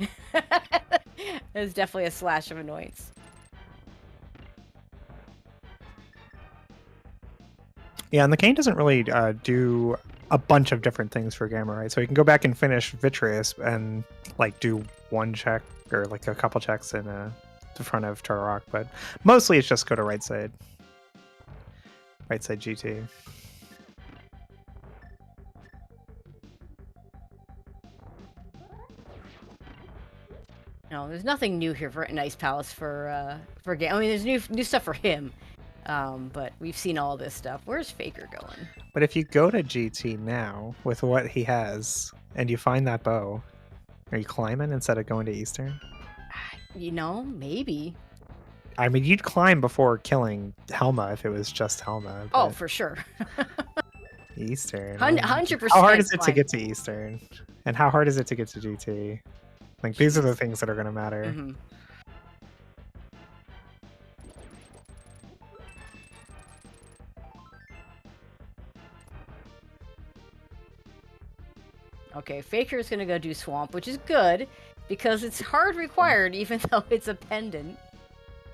It's definitely a slash of annoyance. Yeah, and the cane doesn't really do a bunch of different things for Gamma, right? So you can go back and finish Vitreous and like do one check or like a couple checks in the front of Turtle Rock, but mostly it's just go to right side. Right side GT. No, there's nothing new here for an Ice Palace for Gamma. I mean, there's new stuff for him. But we've seen all this stuff. Where's Faker going? But if you go to GT now with what he has and you find that bow, are you climbing instead of going to Eastern? You know, maybe. I mean, you'd climb before killing Helma if it was just Helma. Oh, But for sure. Eastern. 100%. How hard is it to climb. get to Eastern? And how hard is it to get to GT? Like, these are the things that are going to matter. Mhm. Okay, Faker's gonna go do Swamp, which is good, because it's hard required, even though it's a pendant.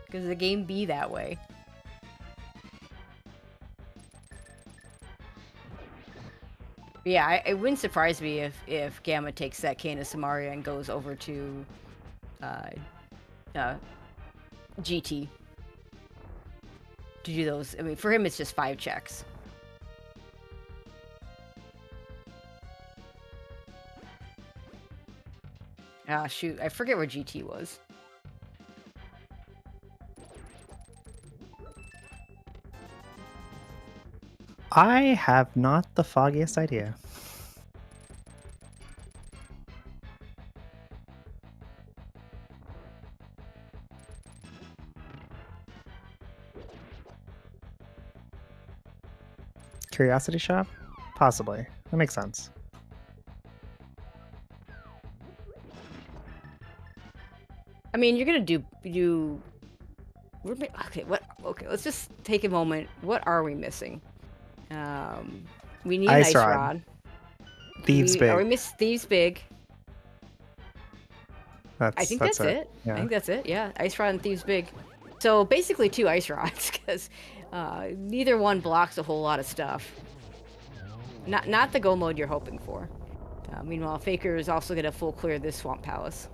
Because the game be that way. But yeah, it wouldn't surprise me if Gamma takes that Cane of Samaria and goes over to GT to do those. I mean, for him, it's just 5 checks. Ah, shoot. I forget where GT was. I have not the foggiest idea. Curiosity shop? Possibly. That makes sense. I mean, you're gonna do. Okay, what? Okay, let's just take a moment. What are we missing? We need Ice Ice Rod. Rod. Thieves Big. Or we miss Thieves Big. I think that's it. Yeah. I think that's it. Yeah, Ice Rod and Thieves Big. So basically 2 Ice Rods, because neither one blocks a whole lot of stuff. Not the go mode you're hoping for. Meanwhile, Faker is also gonna full clear this Swamp Palace.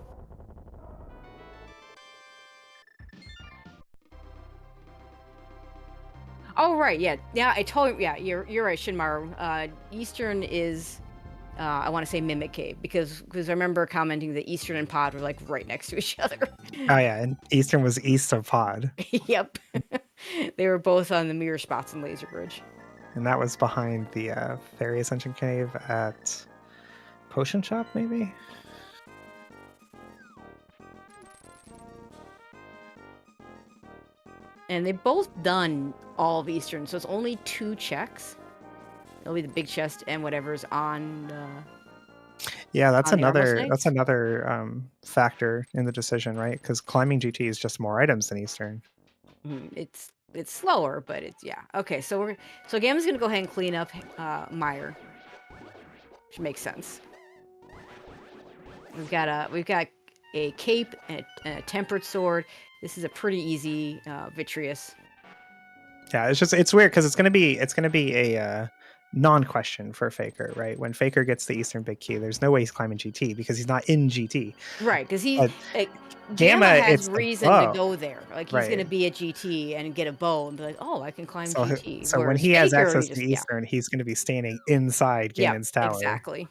Oh right, yeah, I totally, yeah, you're right, Shinmaru. Eastern is, I want to say Mimic Cave because I remember commenting that Eastern and Pod were like right next to each other. Oh yeah, and Eastern was east of Pod. Yep, they were both on the mirror spots in Laser Bridge. And that was behind the Fairy Ascension Cave at Potion Shop, maybe? And they've both done all of Eastern, so it's only 2 checks. It'll be the big chest and whatever's on. Yeah, that's on the Armor another factor in the decision, right? Because climbing GT is just more items than Eastern. It's slower, but it's, yeah. Okay, so Gamma's gonna go ahead and clean up Mire, which makes sense. We've got a cape and a tempered sword. This is a pretty easy Vitreous. Yeah, it's weird because it's gonna be a non-question for Faker, right? When Faker gets the Eastern Big Key, there's no way he's climbing GT because he's not in GT. Right, because Gamma has it's reason to go there. Like he's Right. gonna be at GT and get a bow and be like, oh, I can climb GT. So when Whereas he has Faker, access he to just, Eastern, he's going to be standing inside yeah, Ganon's tower. exactly.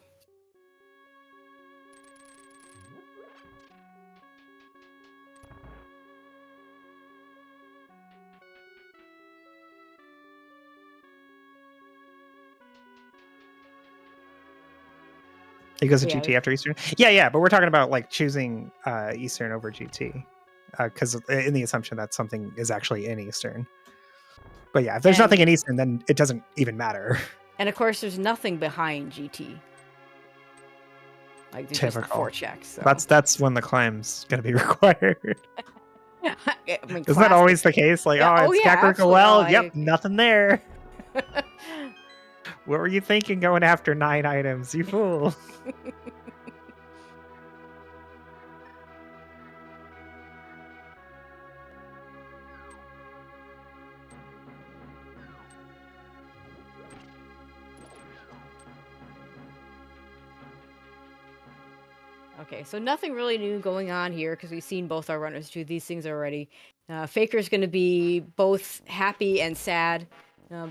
He goes to Yeah. GT after Eastern. Yeah, but we're talking about like choosing Eastern over GT, because in the assumption that something is actually in Eastern. But yeah, if there's nothing in Eastern, then it doesn't even matter. And of course, there's nothing behind GT. Like there's just the 4 checks. So. That's when the climb's going to be required. I mean, Isn't that always the case? Like, Yeah, it's yeah, Kakariko absolutely. Well, No, yep, nothing there. What were you thinking going after 9 items, you fool? Okay, so nothing really new going on here because we've seen both our runners do these things already. Faker's going to be both happy and sad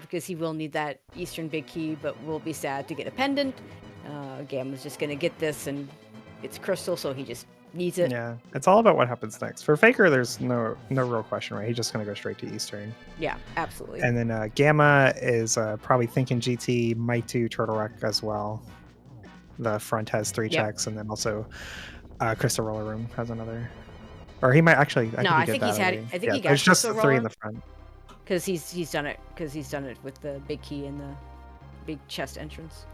because he will need that Eastern Big Key, but will be sad to get a pendant. Gamma's just going to get this, and it's crystal, so he just needs it. Yeah, it's all about what happens next. For Faker, there's no real question, right? He's just going to go straight to Eastern. Yeah, absolutely. And then Gamma is probably thinking GT might do Turtle Wreck as well. The front has 3 checks, and then also Crystal Roller Room has another. Or he might actually. I No, think he I did think that he's had. already. I think Yeah, he got there's just the crystal 3 in roller the front. because he's done it with the big key and the big chest entrance.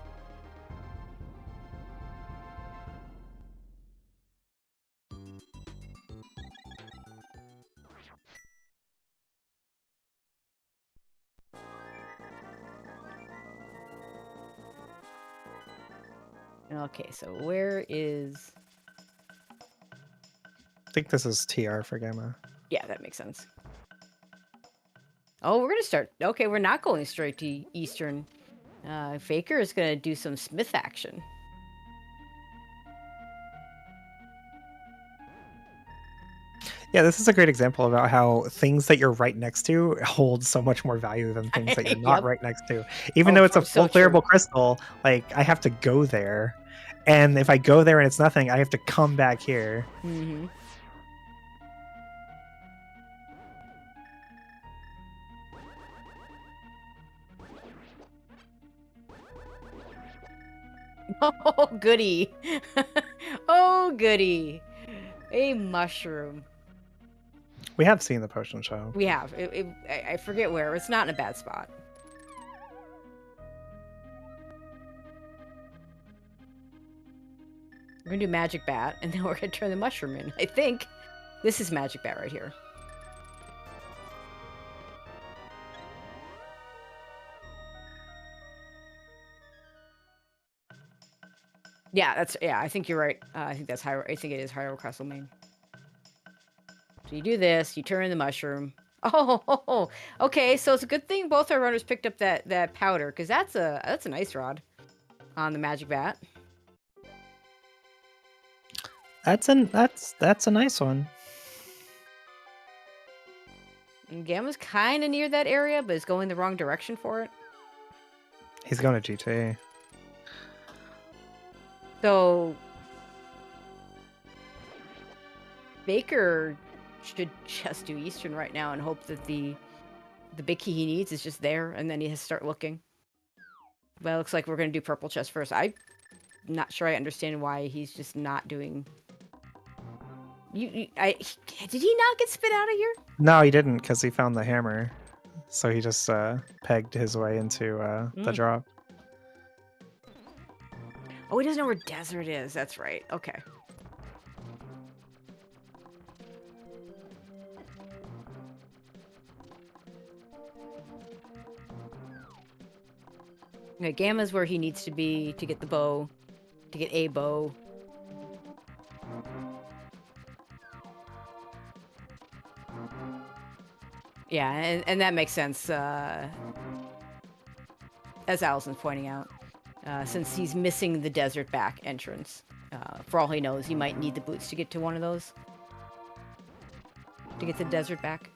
Okay, so where is? I think this is TR for Gamma. Yeah, that makes sense. Oh, we're gonna start. Okay, we're not going straight to Eastern. Faker is gonna do some Smith action. Yeah, this is a great example about how things that you're right next to hold so much more value than things that you're not Yep. right next to. Even Oh, though it's a so full clearable true. crystal, like I have to go there. And if I go there and it's nothing, I have to come back here. Mm-hmm. Oh, goody. Oh, goody. A mushroom. We have seen the potion show. We have. I forget where. It's not in a bad spot. We're gonna do Magic Bat, and then we're gonna turn the mushroom in. I think this is Magic Bat right here. Yeah, I think you're right. I think that's Hyrule. I think it is Hyrule Castle main. So you do this, you turn in the mushroom. Oh, okay. So it's a good thing both our runners picked up that powder, because that's an ice rod on the Magic Bat. That's a nice one. And Gamma's kind of near that area, but is going the wrong direction for it. He's going to GT. So Baker should just do Eastern right now and hope that the big key he needs is just there, and then he has to start looking. Well, it looks like we're going to do purple chest first. I'm not sure I understand why he's just not doing... Did he not get spit out of here? No, he didn't, because he found the hammer. So he just pegged his way into the drop. Oh, he doesn't know where desert is. That's right. Okay. Okay, Gamma's where he needs to be to get the bow, to get a bow. Yeah, and that makes sense, as Allison's pointing out. Since he's missing the desert back entrance. For all he knows, he might need the boots to get to one of those. To get the desert back.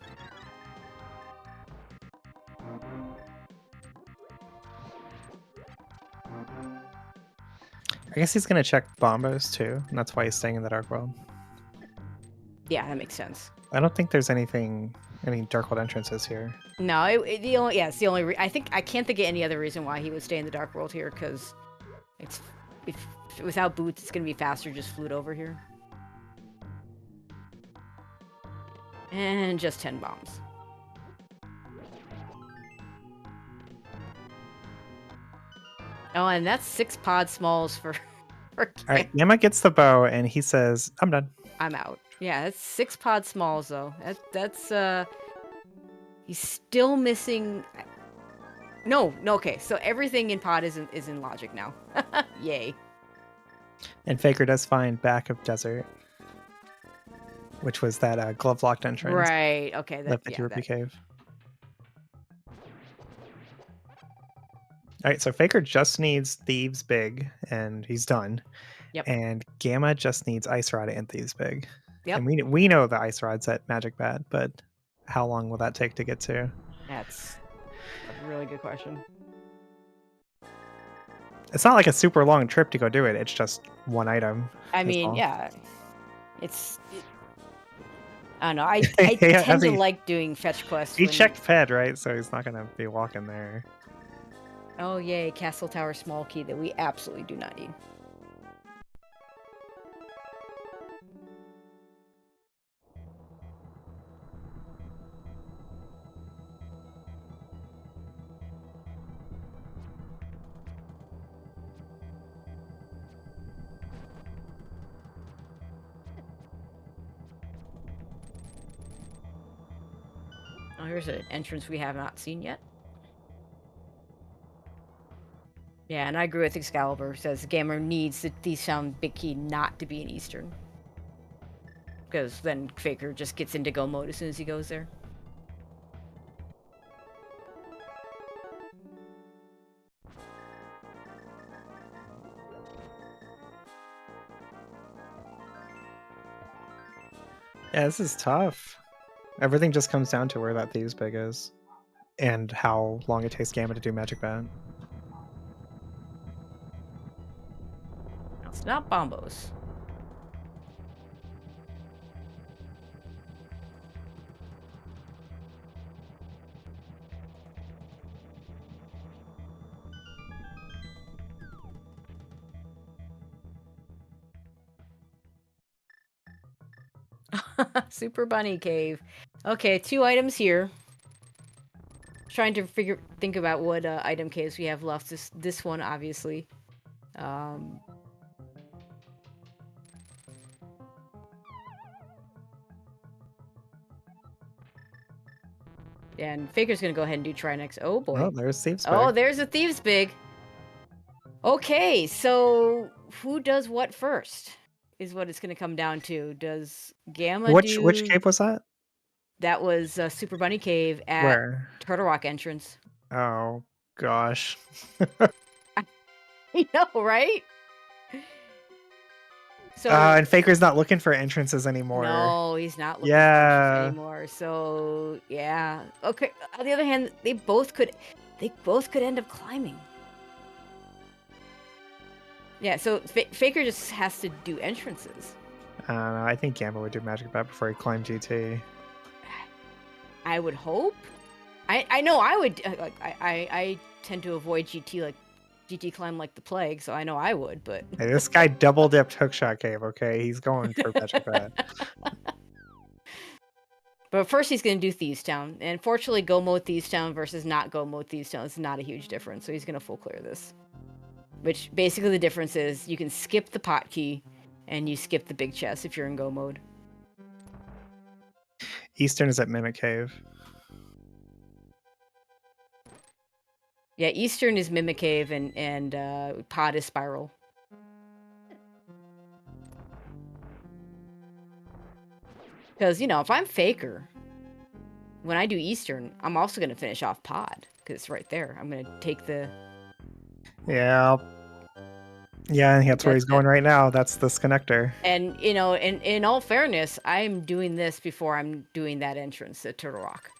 I guess he's going to check bombos too, and that's why he's staying in the Dark World. Yeah, that makes sense. I don't think there's any Dark World entrances here. No, it's the only. I can't think of any other reason why he would stay in the Dark World here, because without boots, it's gonna be faster just flute over here. And just 10 bombs. Oh, and that's 6 pod smalls for. All right, Gamma gets the bow, and he says, "I'm done. I'm out." Yeah, that's 6 pod smalls though. That's he's still missing. No, okay. So everything in pod is in logic now. Yay. And Faker does find back of desert, which was that glove locked entrance. Right. Okay. Left the Rupee Cave. All right, so Faker just needs Thieves Big, and he's done. Yep. And Gamma just needs Ice Rod and Thieves Big. Yep. And we know the Ice Rod's at Magic Bat, but how long will that take to get to? That's a really good question. It's not like a super long trip to go do it. It's just one item. I mean, yeah. I don't know. I tend to like doing fetch quests. He checked Fed, right? So he's not going to be walking there. Oh, yay. Castle Tower small key that we absolutely do not need. Oh, here's an entrance we have not seen yet. Yeah, and I agree with Excalibur. Says Gamer needs the Thiefstown Big Key not to be an Eastern. Because then Faker just gets into go mode as soon as he goes there. Yeah, this is tough. Everything just comes down to where that Thieves Big is. And how long it takes Gamma to do Magic Bat. It's not Bombos. Super Bunny Cave. Okay, 2 items here. Trying to think about what item caves we have left. This one, obviously. And Faker's gonna go ahead and do try next. Oh boy. Oh, there's Thieves Big. Oh, there's a Thieves Big. Okay, so who does what first? Is what it's gonna come down to. Does Gamma Which cave was that? That was Super Bunny Cave at Where? Turtle Rock entrance. Oh gosh. You know, right? So and Faker's not looking for entrances anymore. no, he's not looking for entrances anymore. So yeah. Okay. On the other hand, they both could end up climbing. Yeah. So Faker just has to do entrances. I don't know. I think Gamma would do Magic Bat before he climbed GT. I would hope. I know I would. I tend to avoid GT like GT climb like the plague, so I know I would. But hey, this guy double dipped Hookshot Cave. Okay, he's going for Magic Bat. But first, he's going to do Thievstown, and fortunately, go mode Thievstown versus not go mode Thievstown is not a huge difference. So he's going to full clear this. Which basically the difference is you can skip the pot key, and you skip the big chest if you're in go mode. Eastern is at Mimic Cave. Yeah, Eastern is Mimic Cave, and Pod is Spiral. Because, you know, if I'm Faker, when I do Eastern, I'm also going to finish off Pod, because it's right there. I'm going to take the... Yeah. Yeah, that's where he's going right now. That's this connector. And, you know, in all fairness, I'm doing this before I'm doing that entrance at Turtle Rock.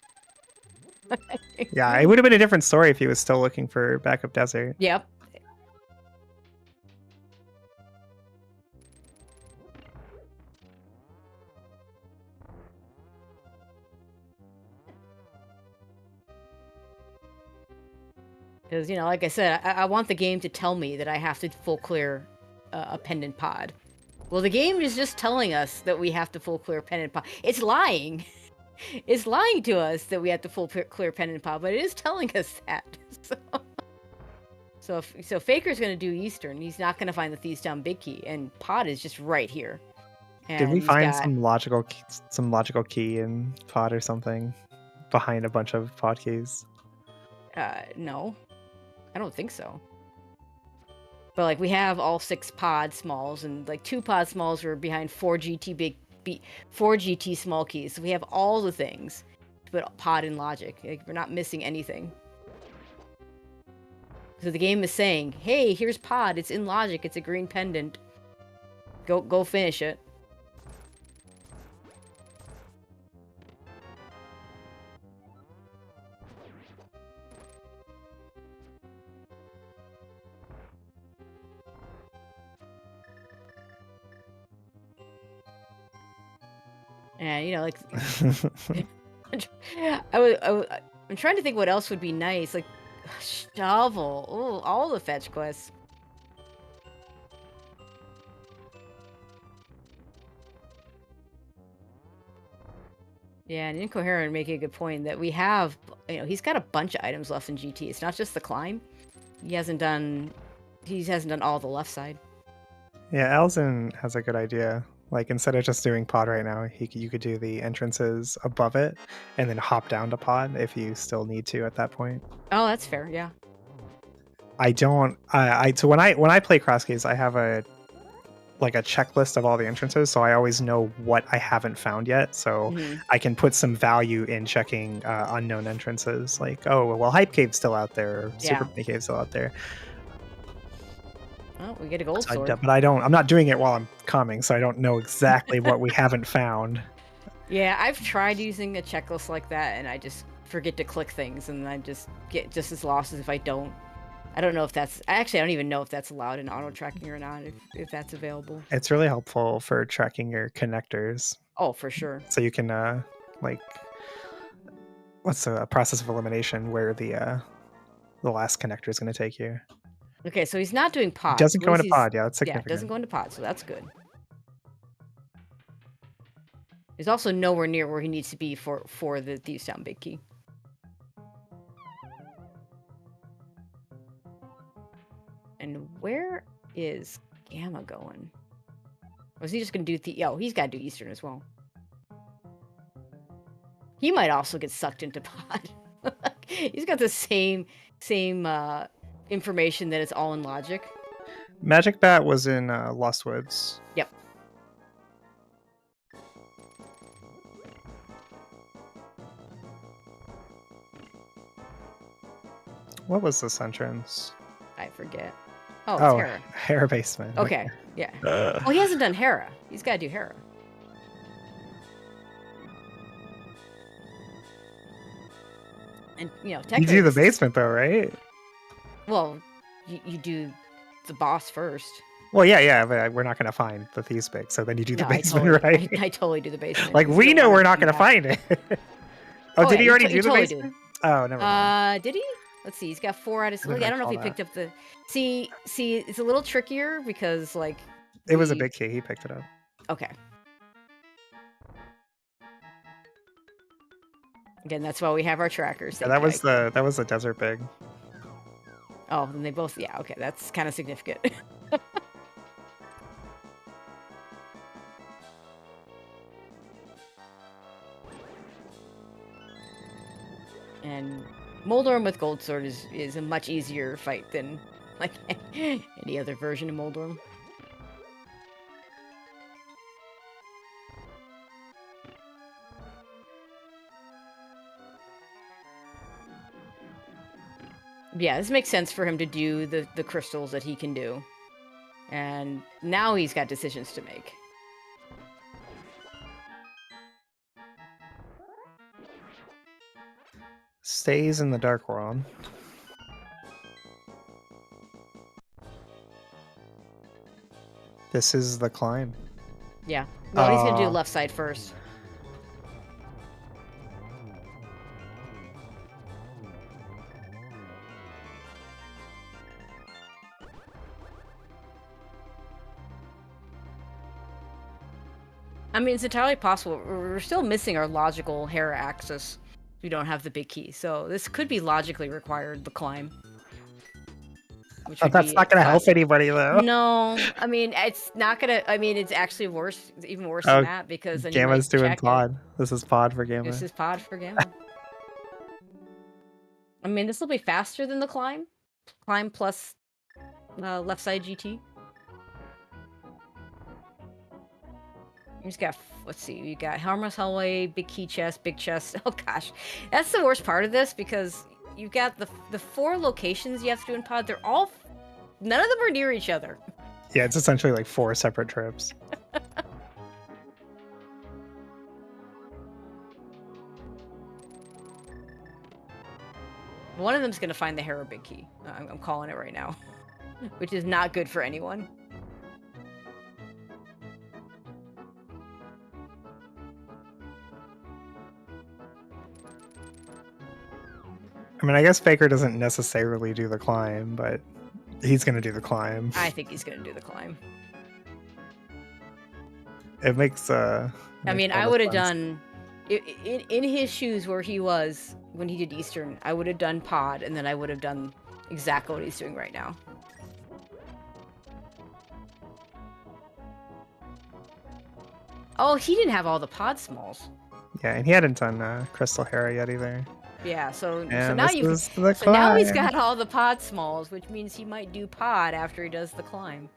Yeah, it would have been a different story if he was still looking for backup desert. Yep. Because, you know, like I said, I want the game to tell me that I have to full clear a Pendant pod. Well, the game is just telling us that we have to full clear Pendant pod. It's lying. It's lying to us that we have to full clear Pendant pod, but it is telling us that. So Faker's going to do Eastern. He's not going to find the Thievstown Big Key, and pod is just right here. And did we find some logical key in pod or something behind a bunch of pod keys? No. I don't think so. But like we have all 6 pod smalls, and like 2 pod smalls are behind 4 GT small keys. So we have all the things to put pod in logic. Like, we're not missing anything. So the game is saying, hey, here's pod, it's in logic, it's a green pendant. Go finish it. And, you know, like, I'm trying to think what else would be nice. Like, shovel. Oh, all the fetch quests. Yeah, and Incoherent making a good point that we have, you know, he's got a bunch of items left in GT. It's not just the climb. He hasn't done all the left side. Yeah, Elzen has a good idea. Like instead of just doing pod right now, you could do the entrances above it and then hop down to pod if you still need to at that point. Oh, that's fair. Yeah. I don't. So when I play Crosskeys, I have a checklist of all the entrances, so I always know what I haven't found yet. So Mhm. I can put some value in checking unknown entrances, like well, Hype Cave's still out there, or Super Yeah. Penny Cave's still out there. Oh, we get a gold So sword. but I'm not doing it while I'm coming, so I don't know exactly what we haven't found. Yeah, I've tried using a checklist like that, and I just forget to click things, and I just get just as lost as if I don't. I don't know if that's... Actually, I don't even know if that's allowed in auto-tracking or not, if that's available. It's really helpful for tracking your connectors, Oh, for sure. so you can like what's a process of elimination where the last connector is going to take you. Okay, so he's not doing It pods. doesn't At go least into he's... pod, yeah, that's Yeah, it doesn't significant. go into pods, so that's good. He's also nowhere near where he needs to be for the Thieves Town Big Key. And where is Gamma going? Or is he just going to do... Oh, he's got to do Eastern as well. He might also get sucked into pod. He's got the same information that it's all in logic. Magic Bat was in Lost Woods. Yep. What was this entrance? I forget. Oh, it's Hera. Hera Basement. Okay, yeah. Well, he hasn't done Hera. He's got to do Hera. And, you know, You technically... do the basement though, right? Well, you do the boss first. Well, yeah, but we're not going to find the Thieves Big, so then you do the No, basement, right? I totally do the basement. Like, 'cause we you don't know wanna we're not come going to back. find it. Oh, did yeah, he already do the totally basement? Oh, never mind. Did he? Let's see. He's got 4 out of... I don't I don't know if he recall picked up the... See, it's a little trickier because, like... It was a big key. He picked it up. Okay. Again, that's why we have our trackers. Yeah, that was the Desert Big. Oh, then they both... Yeah, okay. That's kind of significant. And Moldorm with Gold Sword is a much easier fight than, like, any other version of Moldorm. Yeah, this makes sense for him to do the crystals that he can do. And now he's got decisions to make. Stays in the Dark World. This is the climb. Yeah. Well, he's gonna do left side first. I mean, it's entirely possible. We're still missing our logical Hera axis. We don't have the big key, so this could be logically required, the climb. Which would That's be not going to help classic. anybody, though. No, I mean, it's not gonna... I mean, it's actually worse, even worse than that, because then Gamma's you might doing check pod. This is pod for Gamma. This is pod for Gamma. I mean, this will be faster than the climb. Climb plus left side GT. He's got... Let's see. We got Harmless Hallway, big key chest, big chest. Oh gosh, that's the worst part of this, because you've got the 4 locations you have to do in pod. They're all... None of them are near each other. Yeah, it's essentially like 4 separate trips. One of them's gonna find the Hera big key. I'm calling it right now, which is not good for anyone. I mean, I guess Faker doesn't necessarily do the climb, but he's going to do the climb. I think he's gonna do the climb. It makes I mean, all I the would have sense. done... In his shoes where he was when he did Eastern, I would have done pod, and then I would have done exactly what he's doing right now. Oh, he didn't have all the pod smalls. Yeah, and he hadn't done Crystal Hera yet either. Yeah, so And now this is the so now he's climb. got all the pod smalls, which means he might do pod after he does the climb.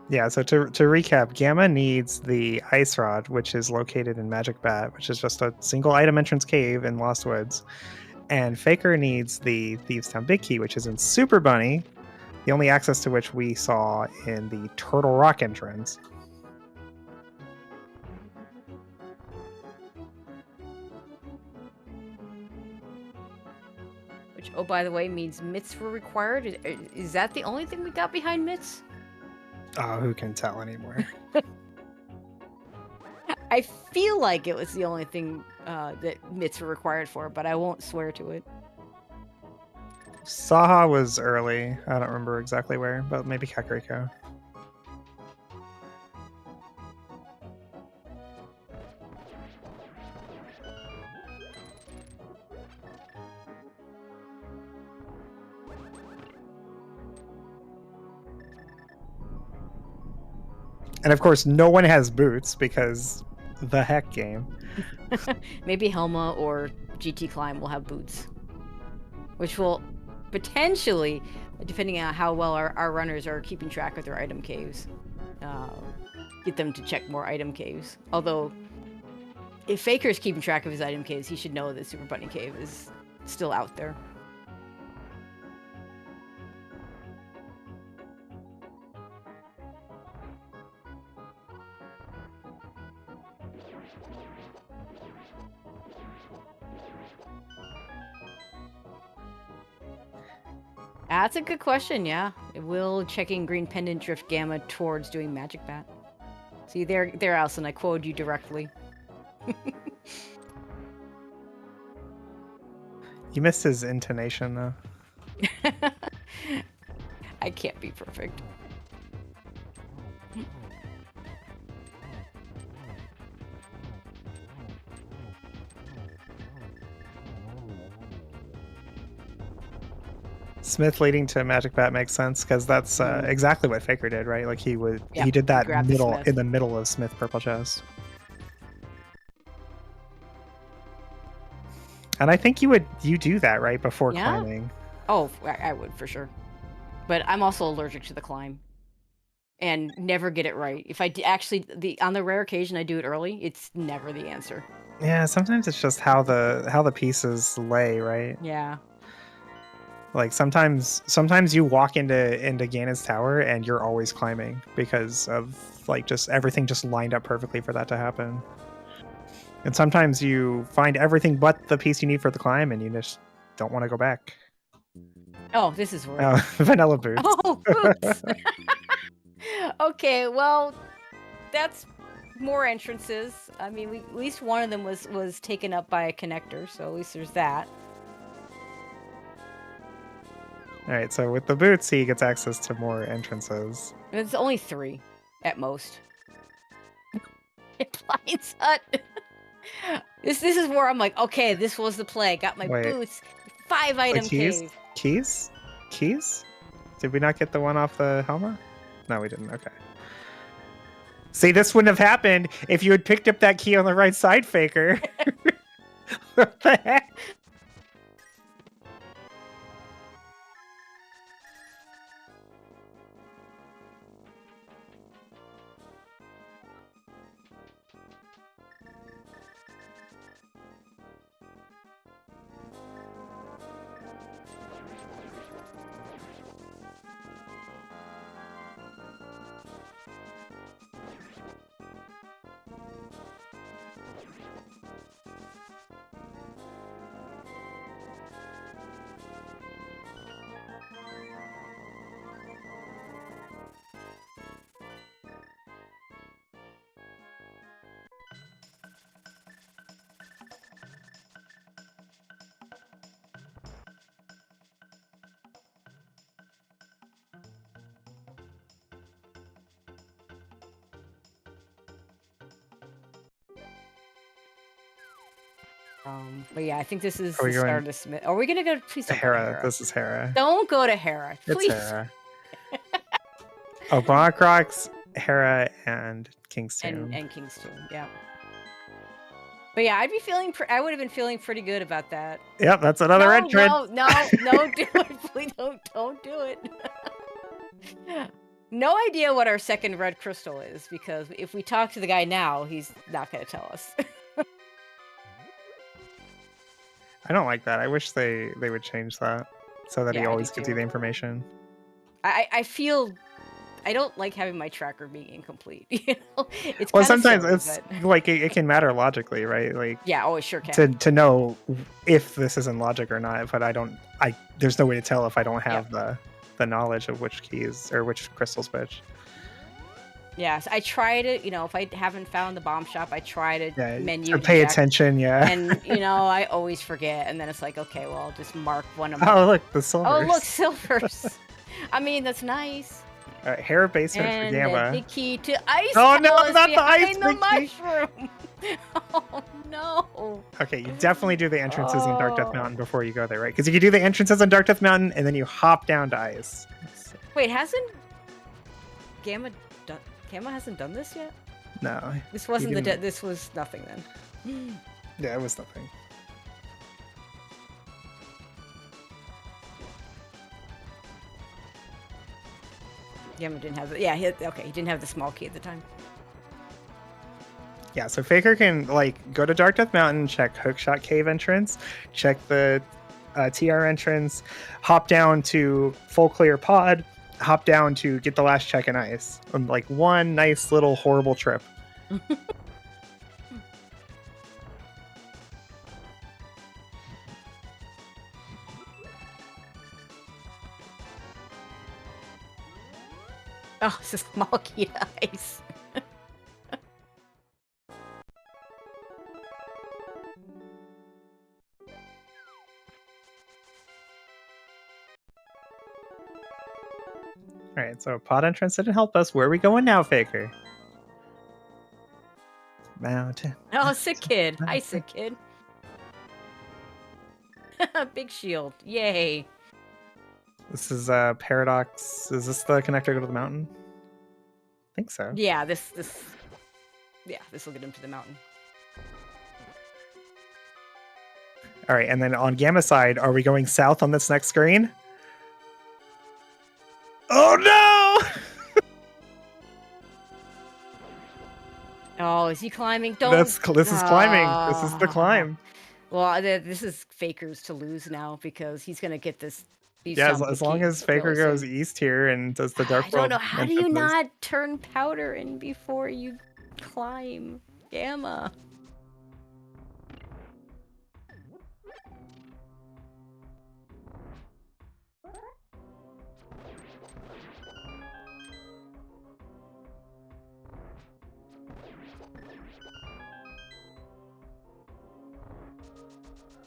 Yeah, so to recap, Gamma needs the Ice Rod, which is located in Magic Bat, which is just a single item entrance cave in Lost Woods. And Faker needs the Thieves Town Big Key, which is in Super Bunny, the only access to which we saw in the Turtle Rock entrance. Which, oh, by the way, means mitts were required. Is that the only thing we got behind mitts? Oh, who can tell anymore? I feel like it was the only thing that mitts were required for, but I won't swear to it. Saha was early. I don't remember exactly where, but maybe Kakariko. And of course, no one has boots because the heck game. Maybe Helma or GT Climb will have boots, which will potentially, depending on how well our runners are keeping track of their item caves, get them to check more item caves. Although, if Faker's keeping track of his item caves, he should know that Super Bunny Cave is still out there. That's a good question, yeah. Will checking green pendant drift Gamma towards doing Magic Bat? See, there, Alison, I quoted you directly. You missed his intonation, though. I can't be perfect. Smith leading to Magic Bat makes sense because that's exactly what Faker did, right? Like he did that in the middle of Smith Purple Chest. And I think you do that right before climbing. Oh, I would for sure. But I'm also allergic to the climb, and never get it right. If I on the rare occasion I do it early, it's never the answer. Yeah, sometimes it's just how the pieces lay, right? Yeah. Like sometimes you walk into Ganon's tower and you're always climbing because of like just everything just lined up perfectly for that to happen. And sometimes you find everything but the piece you need for the climb and you just don't want to go back. Oh, this is weird. Oh, vanilla boots. Oh, boots. Okay, well, that's more entrances. I mean, at least one of them was taken up by a connector, so at least there's that. All right, so with the boots, he gets access to more entrances. It's only 3 at most. Blind Hut. This is where I'm like, okay, this was the play. Got my boots. 5 item cave. Keys? Did we not get the one off the Helma? No, we didn't. Okay. See, this wouldn't have happened if you had picked up that key on the right side, Faker. What the heck? But yeah, I think this is the start of Smith. Are we gonna go to Hera? This is Hera. Don't go to Hera, please. It's Hera. Oh, Bonacrocs Hera and King's Tomb. And King's Tomb, yeah. But yeah, I would have been feeling pretty good about that. Yep, that's another entrance. No, do it. Please don't do it. No idea what our second red crystal is, because if we talk to the guy now, he's not going to tell us. I don't like that. I wish they would change that so that he Yeah, I always do gives you too. the information. I feel I don't like having my tracker being incomplete. You know, it's Well, kinda sometimes silly, it's but... like it can matter logically, right? Like Yeah, oh, it sure can. to know if this is in logic or not. But there's no way to tell if I don't have the knowledge of which keys or which crystals which. Yeah, so I try to, if I haven't found the bomb shop, I try to menu to pay check, attention, yeah. and I always forget, and then it's like, okay, well, I'll just mark one of them. Oh, look, the silvers. Oh, look, silvers. I mean, that's nice. All right, Hera basement And for Gamma. the big key to ice. Oh no, Palace not the ice behind the big key. mushroom. Oh no. Okay, you definitely do the entrances in Dark Death Mountain before you go there, right? Because you can do the entrances in Dark Death Mountain and then you hop down to ice. Wait, hasn't Gamma hasn't done this yet? No. This wasn't this was nothing then. Yeah, it was nothing. Gamma didn't have it. Yeah, he didn't have the small key at the time. Yeah, so Faker can go to Dark Death Mountain, check Hookshot Cave entrance, check the TR entrance, hop down to Full Clear Pod, hop down to get the last check in ice. On one nice little horrible trip. Oh, it's a small key to ice. All right, so pod entrance didn't help us. Where are we going now, Faker? Mountain. Oh, sick kid. Hi, sick kid. Big shield. Yay. This is Paradox. Is this the connector to go to the mountain? I think so. Yeah, this will get him to the mountain. All right, and then on Gamma side, are we going south on this next screen? Oh no! Oh, is he climbing? Don't. This is climbing. This is the climb. Well, this is Faker's to lose now because he's gonna get this. Yeah, as long as Faker goes east here and does the Dark World. I don't know. How do you not turn powder in before you climb Gamma?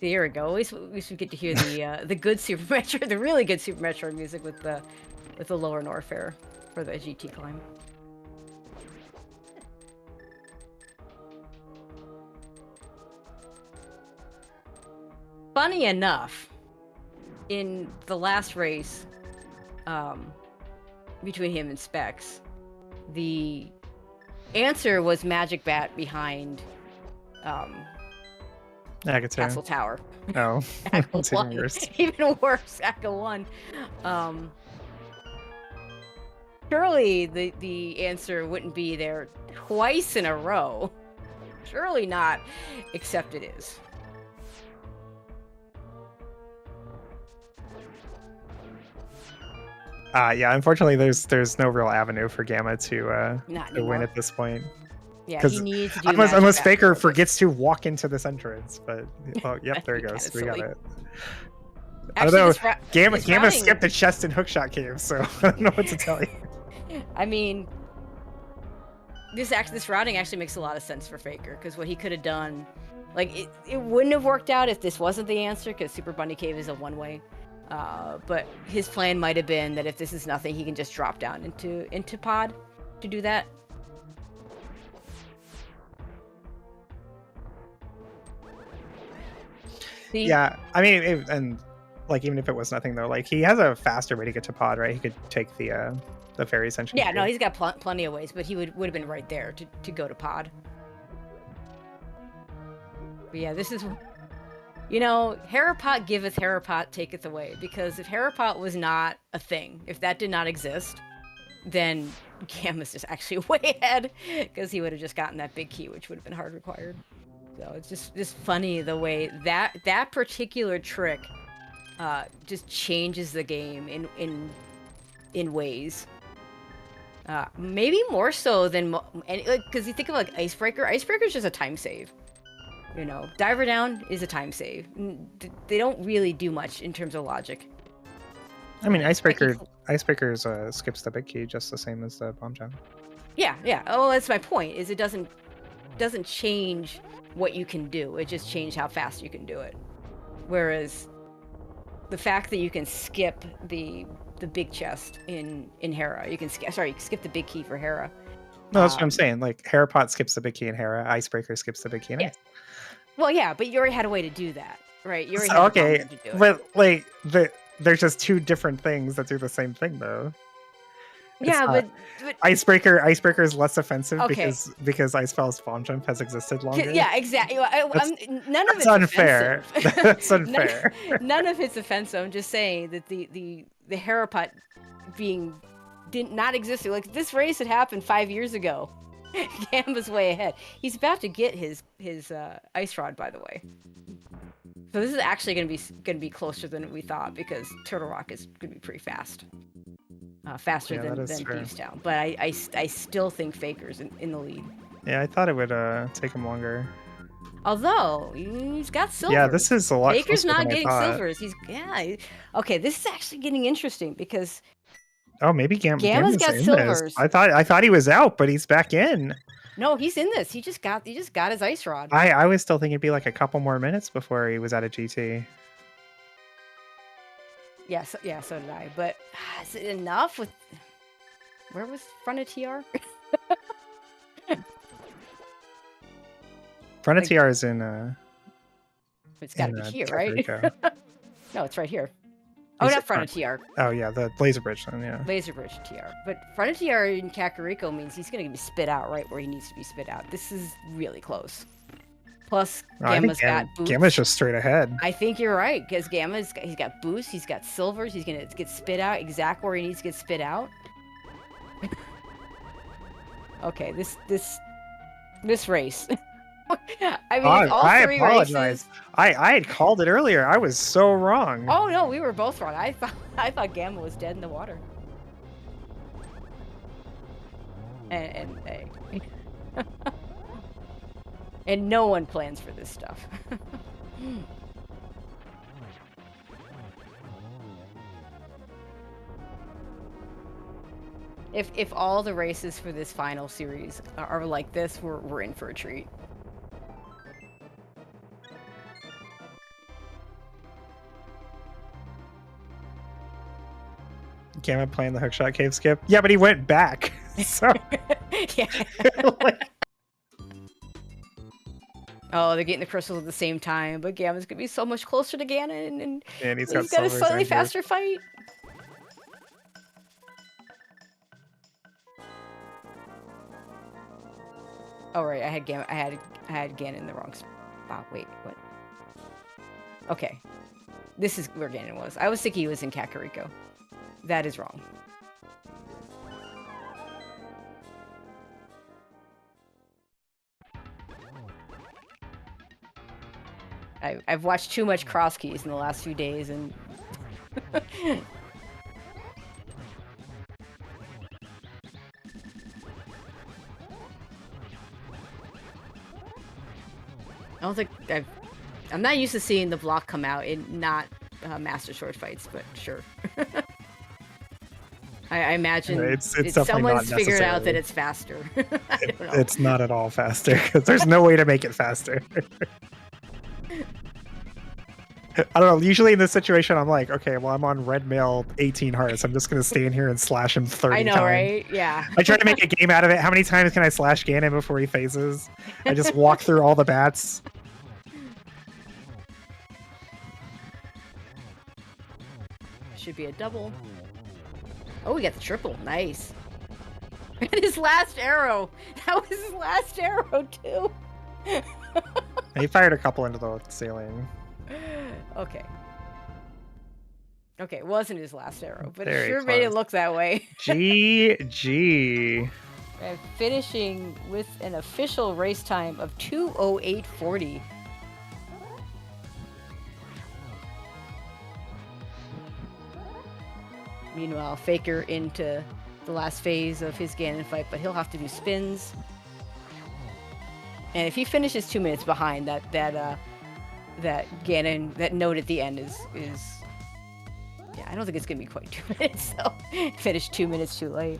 There we go. At least we get to hear the good Super Metroid, the really good Super Metroid music with the lower Norfair for the GT climb. Funny enough, in the last race, between him and Specs, the answer was Magic Bat behind Castle Tower. Oh, it's even worse. Even worse, Echo 1. Surely the answer wouldn't be there twice in a row. Surely not, except it is. Yeah, unfortunately, there's no real avenue for Gamma to win at this point. Yeah, he needs to do unless Faker forgets to walk into this entrance. But yep, there he goes. We got it. Actually, I don't know. Gamma skipped the chest and hookshot cave, so I don't know what to tell you. I mean, this routing actually makes a lot of sense for Faker, because what he could have done, it wouldn't have worked out if this wasn't the answer, because Super Bunny Cave is a one-way. But his plan might have been that if this is nothing, he can just drop down into pod to do that. See? Yeah, I mean, even if it was nothing though, he has a faster way to get to pod, right? He could take the the fairy ascension. Yeah, key. no, he's got plenty of ways, but he would have been right there to go to pod. But yeah, this is, you know, Harapot giveth, Harapot taketh away. Because if Harapot was not a thing, if that did not exist, then Gamma's just actually way ahead, because he would have just gotten that big key, which would have been hard required. So it's just funny the way that particular trick just changes the game in ways. Maybe more so than, because you think of like Icebreaker. Icebreaker is just a time save. You know, Diver Down is a time save. They don't really do much in terms of logic. I mean, Icebreaker's skips the big key just the same as the bomb jump. Yeah, yeah. Oh, that's my point. Is it doesn't change what you can do. It just changes how fast you can do it. Whereas the fact that you can skip the big chest in Hera, you can skip the big key for Hera. No, that's what I'm saying. Like Harapot skips the big key in Hera, Icebreaker skips the big key in Yeah. Ice. Well, yeah, but you already had a way to do that, right? You already So, had okay, to do it. but like there's just two different things that do the same thing, though. Yeah, but Icebreaker is less offensive Okay. because Icefell's bomb jump has existed longer. yeah, exactly. None of it's unfair. offensive. That's unfair. None of it's offensive. I'm just saying that the Harapot did not exist. Like, this race had happened 5 years ago. Gamba's way ahead. He's about to get his ice rod, by the way. So this is actually gonna be closer than we thought, because Turtle Rock is gonna be pretty fast. Faster than Beefstown. But I still think Faker's in the lead. Yeah, I thought it would take him longer. Although he's got silvers. Yeah, this is a lot. Baker's closer not than I getting thought. silvers. Okay. This is actually getting interesting, because Oh, maybe Gamma's got in silvers. This. I thought he was out, but he's back in. no, he's in this. He just got his ice rod. I was still thinking it'd be like a couple more minutes before he was out of GT. Yes, yeah, so did I. But is it enough with? Where was front of TR? Front of TR is in. It's got to be here, right? Rico. No, it's right here. Oh, Is not it front of TR. Oh yeah, the Laser Bridge then, yeah. Laser Bridge TR. But front of TR in Kakariko means he's going to be spit out right where he needs to be spit out. This is really close. Plus, Gamma's got boots. Gamma's just straight ahead. I think you're right, because he's got boosts, he's got silvers, he's going to get spit out exactly where he needs to get spit out. Okay, this race. I mean, all three apologize. races. I had called it earlier. I was so wrong. Oh no, we were both wrong. I thought Gamma was dead in the water. And and no one plans for this stuff. If all the races for this final series are like this, we're in for a treat. Gamma playing the hookshot cave skip. Yeah, but he went back. So Yeah. like, Oh, they're getting the crystals at the same time, but Gamma's gonna be so much closer to Ganon, and he's got a silvers slightly and faster fight. Oh right, I had Ganon in the wrong spot. Wait, what? Okay, this is where Ganon was. I was thinking he was in Kakariko. That is wrong. I've watched too much Crosskeys in the last few days, and I don't think I'm not used to seeing the block come out in not Master Sword fights, but sure. I imagine it's definitely someone's not figured out necessary. that it's faster. I don't know. It's not at all faster because there's no way to make it faster. I don't know. Usually in this situation, I'm like, okay, well, I'm on red mail 18 hearts. I'm just going to stay in here and slash him 30 I know, times. right? Yeah. I try to make a game out of it. How many times can I slash Ganon before he phases? I just walk through all the bats. Should be a double. Oh, we got the triple. Nice. And his last arrow. That was his last arrow, too. He fired a couple into the ceiling. Okay. Okay, it wasn't his last arrow, but it Very sure made it close. look that way. GG. And finishing with an official race time of 2:08:40. Meanwhile, Faker into the last phase of his Ganon fight, but he'll have to do spins. And if he finishes 2 minutes behind, that Ganon, that note at the end is yeah, I don't think it's gonna be quite 2 minutes. So finish 2 minutes too late.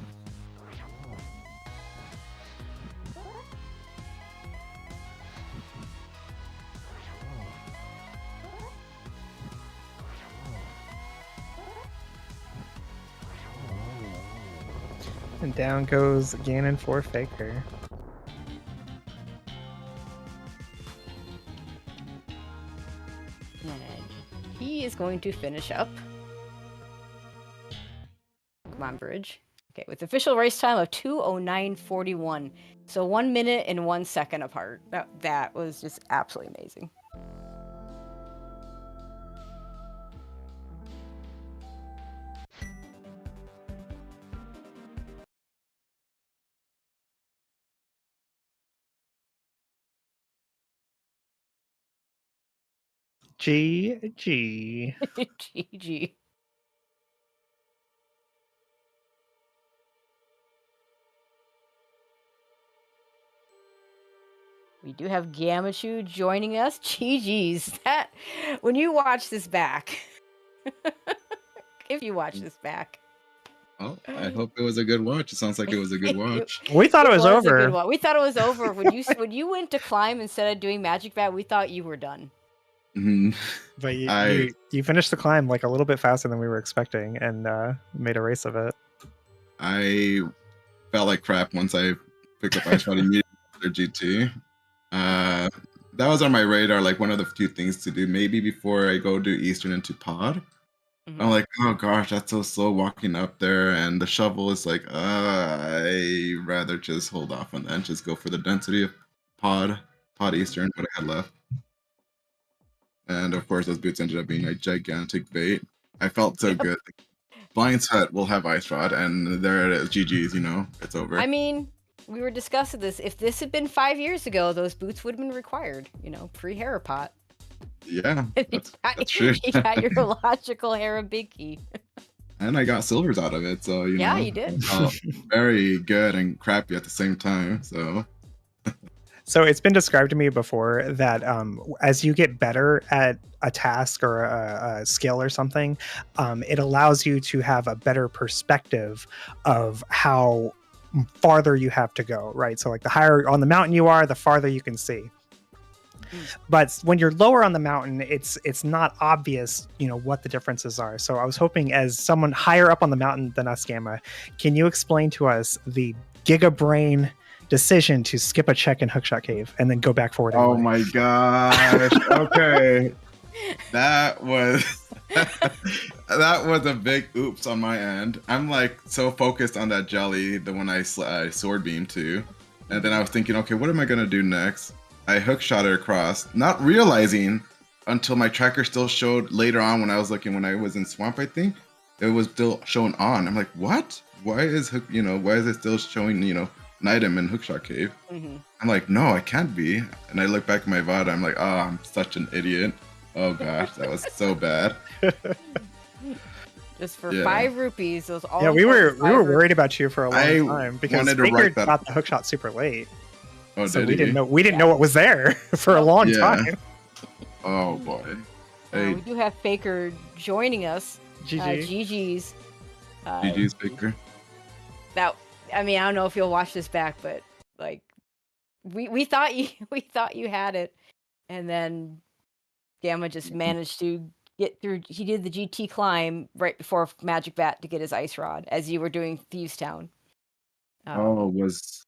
And down goes Ganon for Faker. And he is going to finish up. Come on, Bridge. Okay, with official race time of 2:09:41. So 1 minute and 1 second apart. That was just absolutely amazing. GG. GG. We do have Gammachuu joining us. GG's. That when you watch this back, if you watch this back. Oh, I hope it was a good watch. It sounds like it was a good watch. We thought it was a over. good one. We thought it was over when you went to climb instead of doing Magic Bat. We thought you were done. But you finished the climb like a little bit faster than we were expecting, and made a race of it. I felt like crap once I picked up Ice Rod immediately after GT. That was on my radar, like one of the few things to do, maybe before I go do Eastern into Pod. I'm like, oh gosh, that's so slow walking up there, and the shovel is like, I rather just hold off on that and just go for the density of Pod Eastern, what I had left. And of course, those boots ended up being a gigantic bait. I felt so good. Blind Sweat will have Ice Rod, and there it is. GG's, you know, it's over. I mean, we were discussing this. If this had been 5 years ago, those boots would have been required, you know, pre-Harapot. Yeah, that's true. You got your logical Harabiki. And I got silvers out of it, so, you know. Yeah, you did. Very good and crappy at the same time, so. So it's been described to me before that as you get better at a task or a skill or something, it allows you to have a better perspective of how farther you have to go, right? So like the higher on the mountain you are, the farther you can see. But when you're lower on the mountain, it's not obvious, you know, what the differences are. So I was hoping, as someone higher up on the mountain than us, Gamma, can you explain to us the Giga Brain decision to skip a check in Hookshot Cave and then go back forward? Oh my gosh. Okay. That was that was a big oops on my end. I'm like so focused on that jelly, the one I sword beam to. And then I was thinking, okay, what am I gonna do next? I hookshot it across, not realizing until my tracker still showed later on when I was looking, when I was in Swamp, I think, it was still showing on. I'm like, what? Why is it still showing, you know, an item in Hookshot Cave? I'm like, no, I can't be. And I look back at my VOD, I'm like, oh, I'm such an idiot. Oh gosh, that was so bad. Just for 5 rupees, those all. Yeah, we were worried about you for a long time because Baker got the hookshot super late. Oh, so we didn't know what was there for a long time. Oh boy. We do have Faker joining us. GG's. GG's Faker. Now, I mean, I don't know if you'll watch this back, but like, we thought you had it, and then Gamma just managed to get through. He did the GT climb right before Magic Bat to get his Ice Rod as you were doing Thieves Town. Was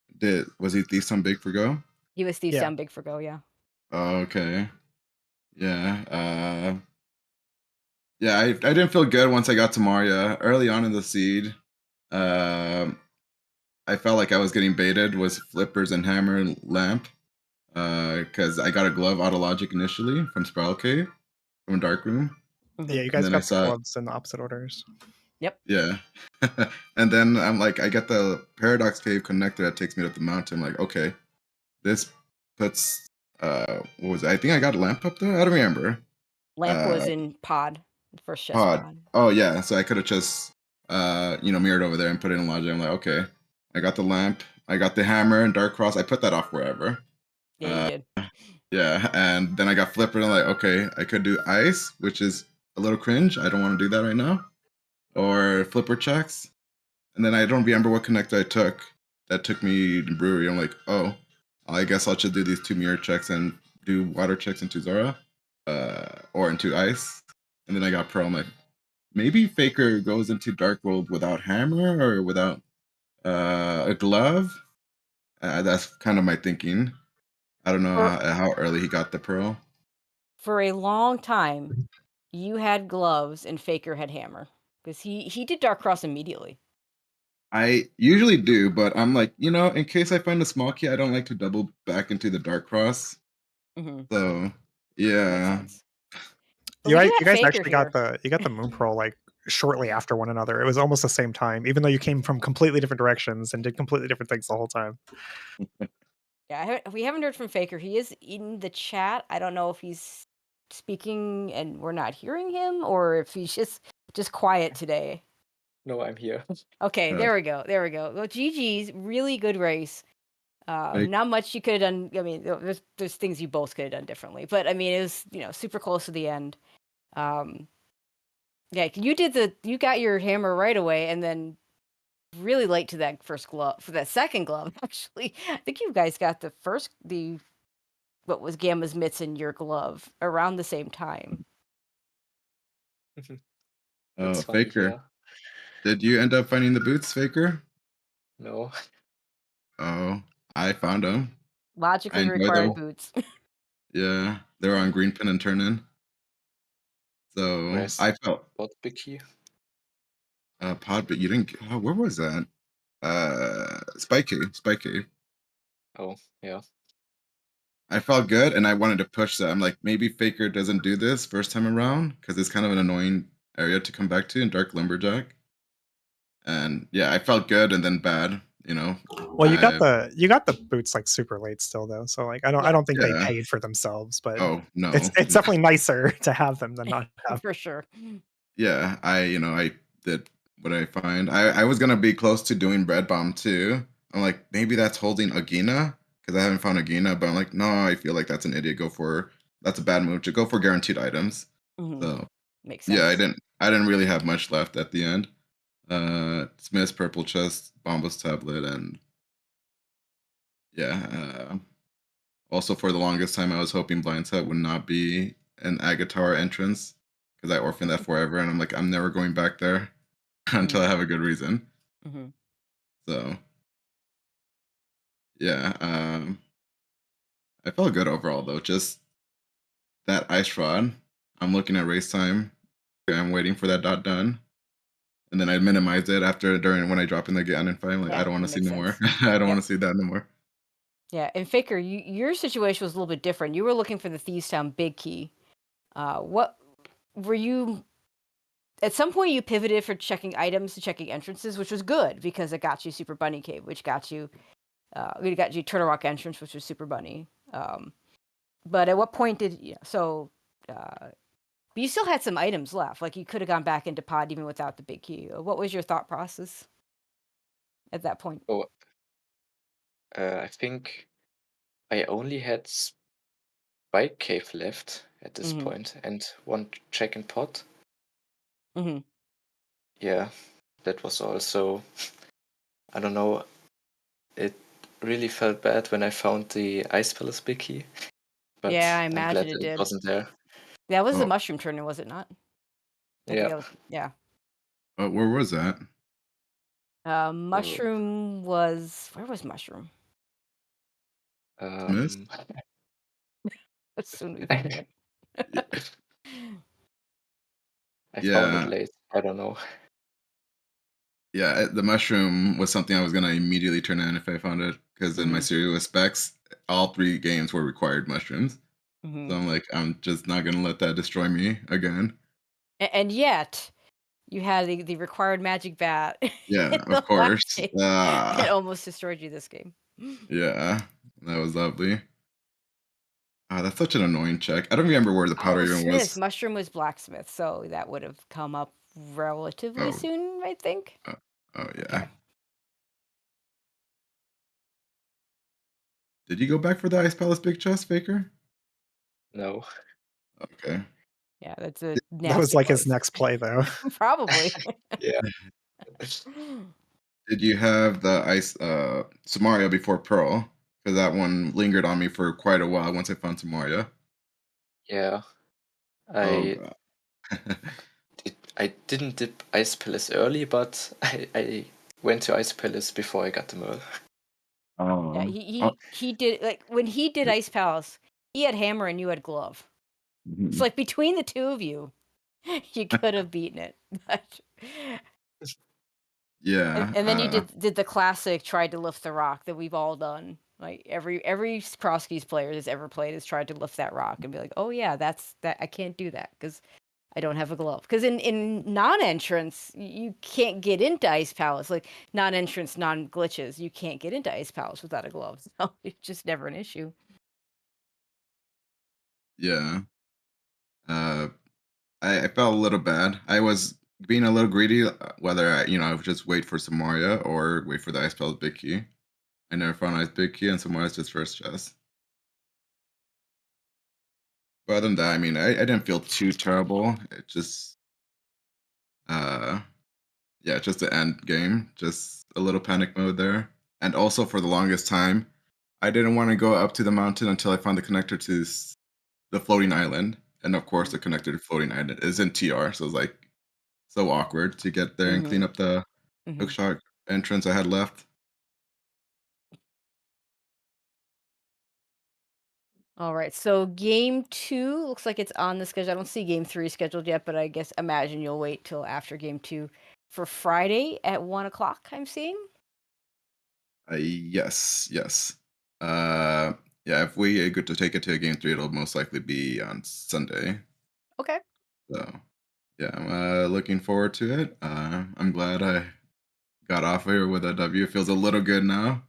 he Thieves Town Big for Go? He was Thieves Town Big for Go, yeah. Oh, okay. Yeah. I didn't feel good once I got to Maria early on in the seed. I felt like I was getting baited was flippers and hammer and lamp. Because I got a glove out of logic initially from Spiral Cave from Dark Room, Yeah, you and guys then I got the saw gloves in the opposite orders. Yep. yeah, and then I'm like I get the Paradox Cave connector that takes me up the mountain. I'm like, okay, this puts what was it? I think I got a lamp up there. I don't remember. Lamp Uh, was in pod, the first chest pod. pod. Oh yeah, so I could have just mirrored over there and put it in logic. I'm like, okay, I got the lamp, I got the hammer and Dark Cross. I put that off wherever. Yeah, you Uh, did. Yeah, and then I got flipper and I'm like, okay, I could do ice, which is a little cringe. I don't want to do that right now. Or flipper checks. And then I don't remember what connector I took. That took me to brewery. I'm like, oh, I guess I'll just do these 2 mirror checks and do water checks into Zora. Or into ice. And then I got pro. I'm like, maybe Faker goes into Dark World without hammer or without a glove. That's kind of my thinking. I don't know For how early he got the pro. for a long time, you had gloves and Faker had hammer because he did Dark Cross immediately. I usually do, but I'm like, in case I find a small key, I don't like to double back into the Dark Cross. Mm-hmm. So, Makes yeah. sense. But we do You have guys Faker actually got here. the moon pearl like shortly after one another. It was almost the same time, even though you came from completely different directions and did completely different things the whole time. Yeah, we haven't heard from Faker. He is in the chat. I don't know if he's speaking and we're not hearing him, or if he's just quiet today. No, I'm here. Okay, Uh, there we go. There we go. Well, GG's really good race. like, Not much you could have done. I mean, there's things you both could have done differently, but I mean, it was super close to the end. Yeah, you got your hammer right away, and then really late to that first glove for that second glove. Actually, I think you guys got what was Gamma's mitts in your glove around the same time. That's oh, funny, Faker. yeah. Did you end up finding the boots, Faker? No. Oh, I found them. I Logically enjoy required them. boots. Yeah, they were on green pin and turn in. So Where's I felt what big key? pod, but you didn't. Where was that? Spike Cave. Spike Cave. Oh, yeah. I felt good, and I wanted to push that. I'm like, maybe Faker doesn't do this first time around because it's kind of an annoying area to come back to in Dark Lumberjack. And yeah, I felt good and then bad. Well, you got I the boots like super late still though, so like I Yeah, don't think they yeah. paid for themselves, but Oh no. it's definitely nicer to have them than not have. for sure. Yeah, I did what I find. I was gonna be close to doing Bread Bomb too. I'm like, maybe that's holding Agina because I haven't found Agina, but I'm like, no, I feel like that's an idiot. That's a bad move to go for guaranteed items. Mhm. So Makes sense. yeah, I didn't really have much left at the end. Smith's Purple Chest, Bomba's Tablet, and yeah. Also, for the longest time, I was hoping Blind's Hut would not be an Agatar entrance because I orphaned that forever, and I'm like, I'm never going back there until I have a good reason. Mhm. So yeah, I felt good overall though. Just that ice rod. I'm looking at race time. I'm waiting for that dot done. And then I minimize it during when I drop in the Ganon fight. I'm like, Yeah, I don't want that to see makes no more. sense. I don't Yep. want to see that no more. Yeah, and Faker, your situation was a little bit different. You were looking for the Thieves Town big key. What were you? At some point, you pivoted from checking items to checking entrances, which was good because it got you Super Bunny Cave, which got you, it got you Turtle Rock entrance, which was Super Bunny. But at what point did you? So, but you still had some items left. Like you could have gone back into pod even without the big key. What was your thought process at that point? Oh, I think I only had Spike Cave left at this Mhm. point and one check in pot. Mhm. Yeah, that was all. So I don't know. It really felt bad when I found the Ice Palace big key, but Yeah, I I'm imagine glad it that it did. wasn't there. That was the Oh, mushroom turner, was it not? I think Yeah. that was, yeah. where was that? Mushroom was where was Mushroom? Smith? Um, As soon as we I forget. found it Yeah, late. I don't know. Yeah, the mushroom was something I was gonna immediately turn in if I found it, because in my Mhm. serial specs, all 3 games were required mushrooms. Mhm. So I'm like, I'm just not gonna let that destroy me again. And yet, you had the required magic bat Yeah, in of the last course. game. It almost destroyed you this game. Yeah, that was lovely. That's such an annoying check. I don't remember where the powder Oh, even Smith. was. Mushroom was blacksmith, so that would have come up relatively Oh, soon, I think. oh, oh yeah. Okay. Did you go back for the Ice Palace big chest, Faker? No. Okay. Yeah, that's a That was nasty like his place. next play, though. Probably. Yeah. Did you have the ice Samaria before Pearl? Because that one lingered on me for quite a while once I found Samaria. Yeah. Oh I god. I didn't dip Ice Palace early, but I went to Ice Palace before I got the Merle. Yeah, Oh. he Oh, he he did like when he did Ice Palace, he had hammer and you had glove. It's mhm. like between the two of you, you could have beaten it. But Yeah. and then you did the classic tried to lift the rock that we've all done. Like every Crosskeys player that's ever played has tried to lift that rock and be like, "Oh yeah, that's that I can't do that because I don't have a glove." Because in non-entrance, you can't get into Ice Palace. Like non-entrance, non-glitches, you can't get into Ice Palace without a glove. So it's just never an issue. Yeah. Uh I felt a little bad. I was being a little greedy, whether I would just wait for Samaria or wait for the Ice Palace big key. I never found Ice big key, and Samaria's just first chest. But other than that, I mean, I didn't feel too terrible. It just, uh, yeah, just the end game, just a little panic mode there. And also for the longest time, I didn't want to go up to the mountain until I found the connector to the floating island. And of course, the connector to floating island is in TR, so it was like so awkward to get there and clean Mm-hmm. up the Mm-hmm. hookshot entrance I had left. All right. So game 2 looks like it's on the schedule. I don't see game 3 scheduled yet, but I guess imagine you'll wait till after game 2 for Friday at 1 o'clock. I'm seeing. Yes, yes. Uh, yeah, if we get to take it to game 3, it'll most likely be on Sunday. Okay. So yeah, I'm looking forward to it. I'm glad I got off here with a W. It feels a little good now.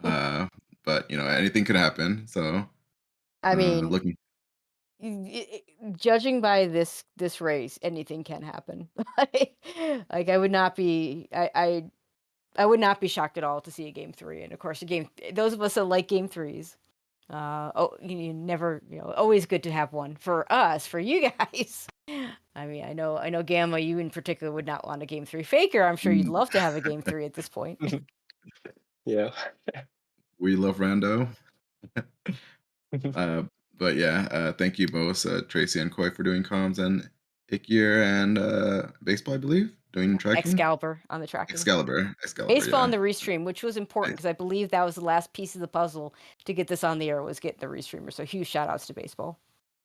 Uh, but anything could happen. So I mean, looking. judging by this race, anything can happen. Like I would not be I would not be shocked at all to see a game 3. And of course, a game those of us that like game 3s. Oh, you never, always good to have one for us, for you guys. I mean, I know, Gamma, you in particular would not want a game 3. Faker, I'm sure you'd Mm, love to have a game 3 at this point. Yeah. we love Rando. Uh, but yeah, thank you both, Tracy and Coy, for doing comms, and Ikir and baseball, I believe, doing tracking. Excalibur on the tracking. Excalibur, Baseball on yeah. the restream, which was important because I believe that was the last piece of the puzzle to get this on the air was getting the restreamer. So huge shout outs to baseball.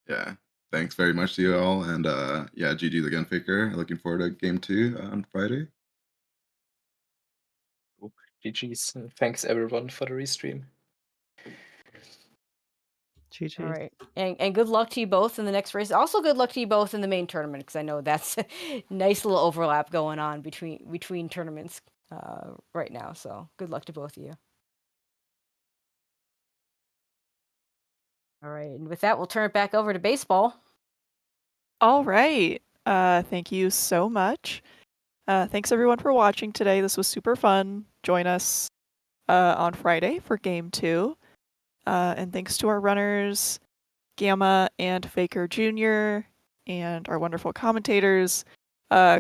Yeah. Thanks very much to you all, and yeah, GG's again, Faker. Looking forward to game 2 on Friday. GG's. Thanks everyone for the restream. GG. All right. And good luck to you both in the next race. Also good luck to you both in the main tournament because I know that's a nice little overlap going on between tournaments right now. So good luck to both of you. All right. And with that, we'll turn it back over to baseball. All right. Thank you so much. Thanks everyone for watching today. This was super fun. Join us on Friday for game 2. And thanks to our runners, Gamma and Faker Jr., and our wonderful commentators,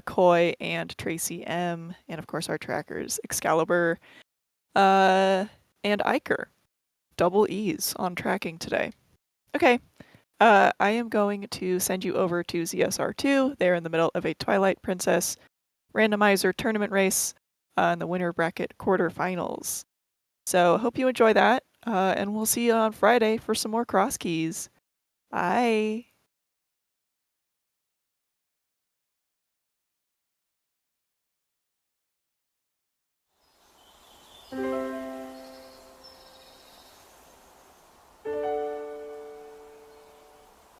Coy and Tracy M., and of course our trackers, Excalibur and Iker. Double E's on tracking today. Okay. I am going to send you over to ZSR2. They're in the middle of a Twilight Princess randomizer tournament race in the winner bracket quarterfinals. So hope you enjoy that, and we'll see you on Friday for some more Crosskeys. Bye.